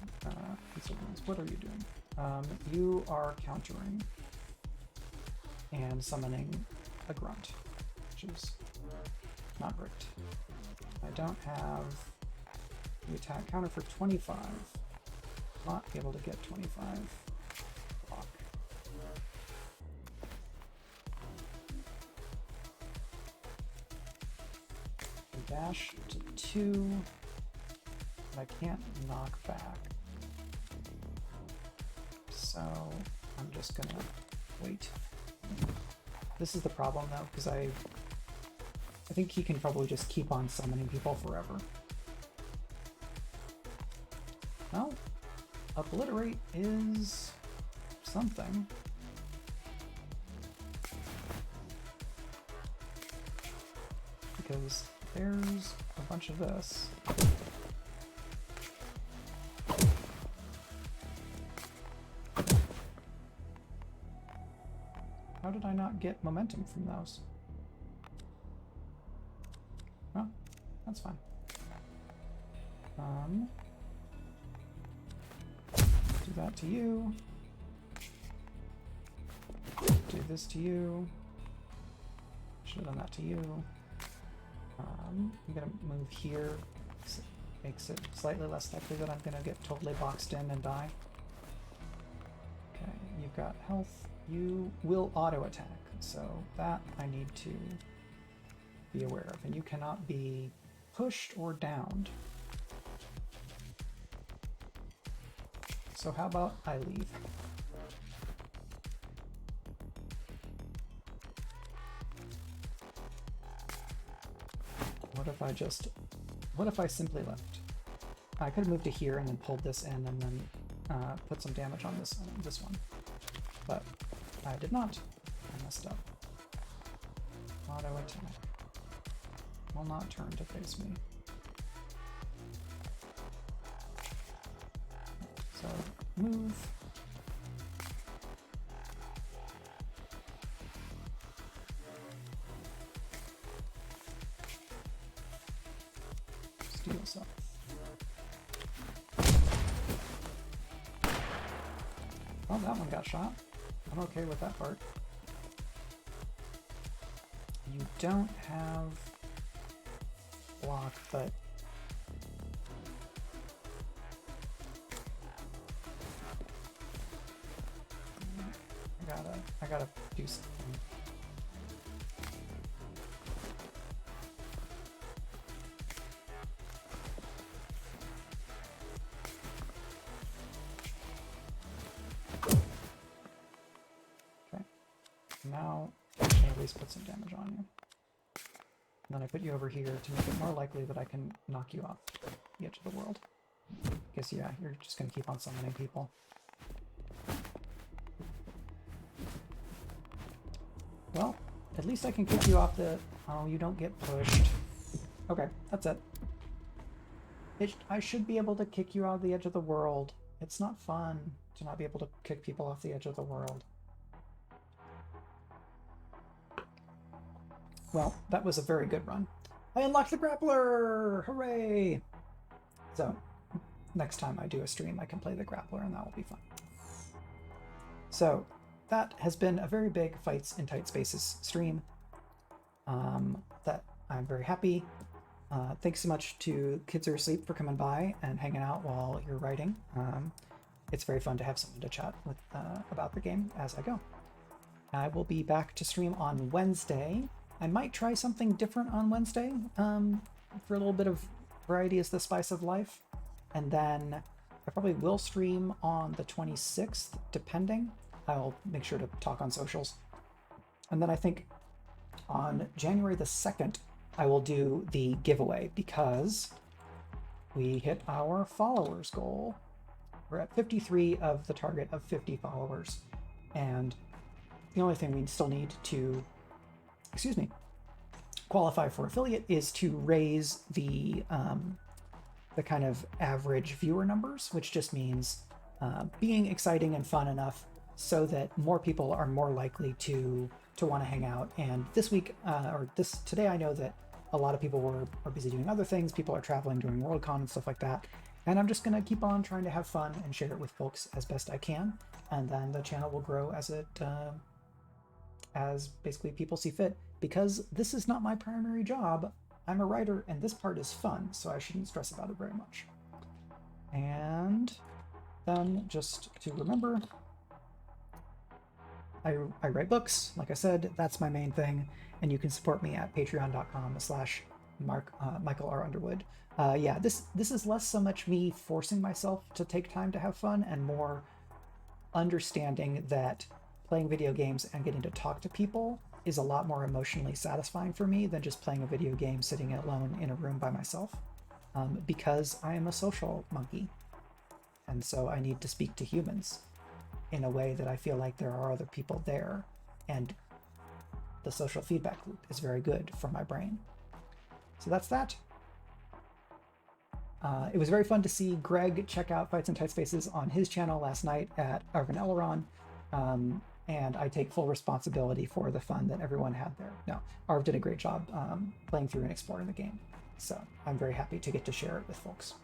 what are you doing? You are countering and summoning a grunt, which is not great. I don't have the attack counter for 25. Not able to get 25. Block. Dash to 2, but I can't knock back. So I'm just gonna wait. This is the problem though, because I think he can probably just keep on summoning people forever. Well, obliterate is something. Because there's a bunch of this. How did I not get momentum from those? Well, that's fine. Do that to you. Do this to you. Should have done that to you. I'm gonna move here. So it makes it slightly less likely that I'm gonna get totally boxed in and die. Okay, you've got health. You will auto attack, so that I need to be aware of. And you cannot be pushed or downed. So how about I leave? what if I simply left? I could have moved to here and then pulled this in and then put some damage on this one, but I did not. I messed up. Auto attack will not turn to face me. So move. Steal some. Well, that one got shot. I'm okay with that part. You don't have block, but I gotta do something. Okay. Now I can at least put some damage on you. And then I put you over here to make it more likely that I can knock you off the edge of the world. Guess, yeah, you're just gonna keep on summoning people. Well, at least I can kick you off the... Oh, you don't get pushed. Okay, that's it. I should be able to kick you out of the edge of the world. It's not fun to not be able to kick people off the edge of the world. Well, that was a very good run. I unlocked the grappler! Hooray! So, next time I do a stream, I can play the grappler and that will be fun. So, that has been a very big Fights in Tight Spaces stream. That I'm very happy. Thanks so much to Kids Are Asleep for coming by and hanging out while you're writing. It's very fun to have someone to chat with about the game as I go. I will be back to stream on Wednesday. I might try something different on Wednesday for a little bit of variety is the spice of life. And then I probably will stream on the 26th, depending. I'll make sure to talk on socials. And then I think on January the 2nd, I will do the giveaway because we hit our followers goal. We're at 53 of the target of 50 followers. And the only thing we still need to, qualify for affiliate is to raise the kind of average viewer numbers, which just means being exciting and fun enough so that more people are more likely to want to hang out. And this week, today, I know that a lot of people are busy doing other things. People are traveling during Worldcon and stuff like that. And I'm just going to keep on trying to have fun and share it with folks as best I can. And then the channel will grow as basically people see fit. Because this is not my primary job. I'm a writer and this part is fun, so I shouldn't stress about it very much. And then just to remember, I write books, like I said, that's my main thing, and you can support me at patreon.com/Michael R. Underwood. Yeah, this is less so much me forcing myself to take time to have fun and more understanding that playing video games and getting to talk to people is a lot more emotionally satisfying for me than just playing a video game sitting alone in a room by myself, because I am a social monkey, and so I need to speak to humans in a way that I feel like there are other people there, and the social feedback loop is very good for my brain. So that's that. It was very fun to see Greg check out Fights in Tight Spaces on his channel last night at Arvin Eleron, and I take full responsibility for the fun that everyone had there. No, Arv did a great job playing through and exploring the game, so I'm very happy to get to share it with folks.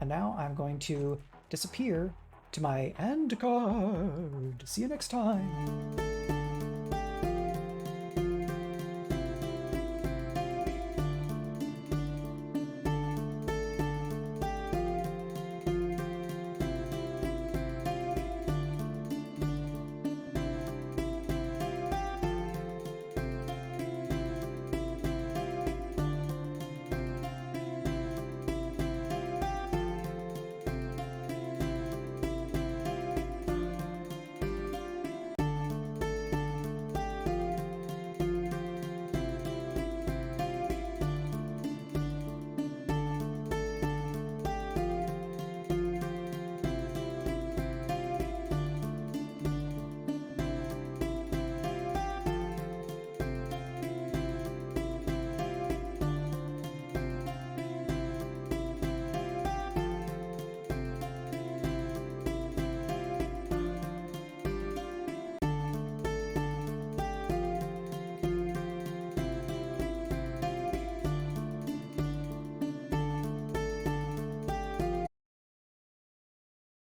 And now I'm going to disappear to my end card. See you next time.